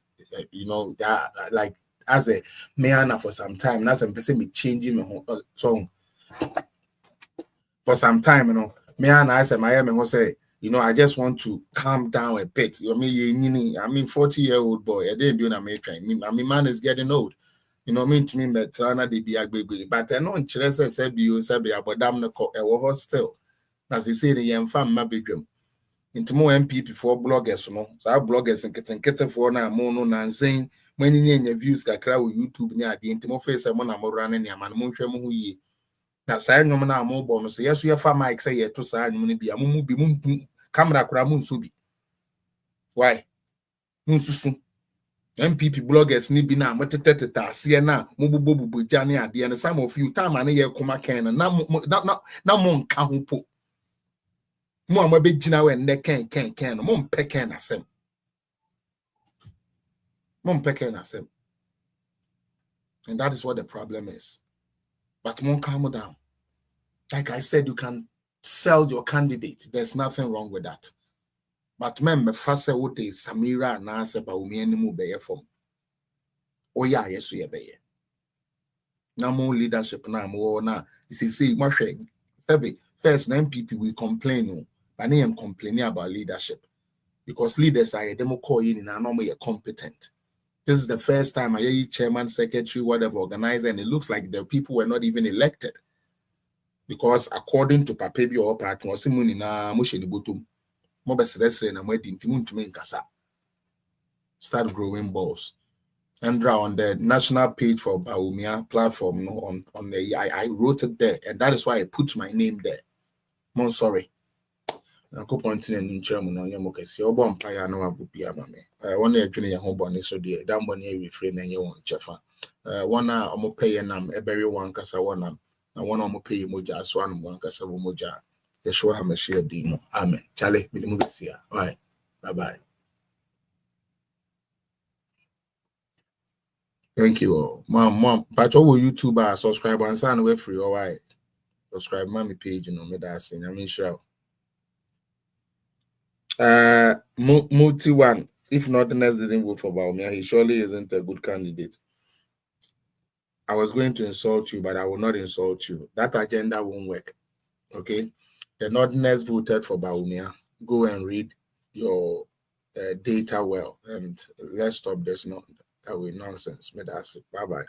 You know that like as a man for some time. That's a person me changing my song for some time. Me and I said, Miami say, I just want to calm down a bit. I mean, 40-year-old boy, I didn't do an American. I mean, man is getting old. To me, but they be a baby. But I know in Chelsea, said you said, but damn the hostel. As he said, the young fam, my bedroom. Into more MPP for bloggers, so our bloggers and kitten for now, mono and saying, when in your views, can cry with YouTube near the intimate face, I'm running, I'm who ye. Na saa nyom na amobɔ no so yeso ye fa mic say ye to saa nyom no bia mumu bi mum camera kura mun so bi why munsusu MPP bloggers ni bi na moteteteta ase na mobobobo jane ade na some of you time na ye koma ken na mo nka ho po mo amabegina we ne ken no mo mpɛ ken asem and that is what the problem is. But won't calm down. Like I said, you can sell your candidate. There's nothing wrong with that. But remember, first what they Samira and answer about me any be from. Oh yeah, yes, we be. Now more leadership now more now. You see, my friend, first MPP we complain, but I am complaining about leadership because leaders are them call in and normally competent. This is the first time I hear chairman, secretary, whatever organizer, and it looks like the people were not even elected. Because according to Papebi or partner, Simuni na Musheni Butum, Mobes Resre and Wedding Timun Kasa. Start growing balls. And draw on the national page for Baumia platform on the I wrote it there, and that is why I put my name there. Mon sorry. I go pointing in German on your moccasin, or bonfire no abupia mame. One day junior home bonnet so dear, damn one year refrain and you want Jeffa. One hour I'm pay and I'm a very one cassa one. I want to pay moja, so I'm one cassa moja. Yeshua Hamashiach Dimo. Amen. Charlie, we move this here. All right. Bye bye. Thank you all. Mom, but all YouTuber subscribe and sign away free. All right. Subscribe mommy page, me that's in. I mean, sure. Multi one. If nothing else didn't vote for Baumia, he surely isn't a good candidate. I was going to insult you, but I will not insult you. That agenda won't work. Okay? The Northerners voted for Baumia. Go and read your data well, and let's stop this nonsense. Bye bye.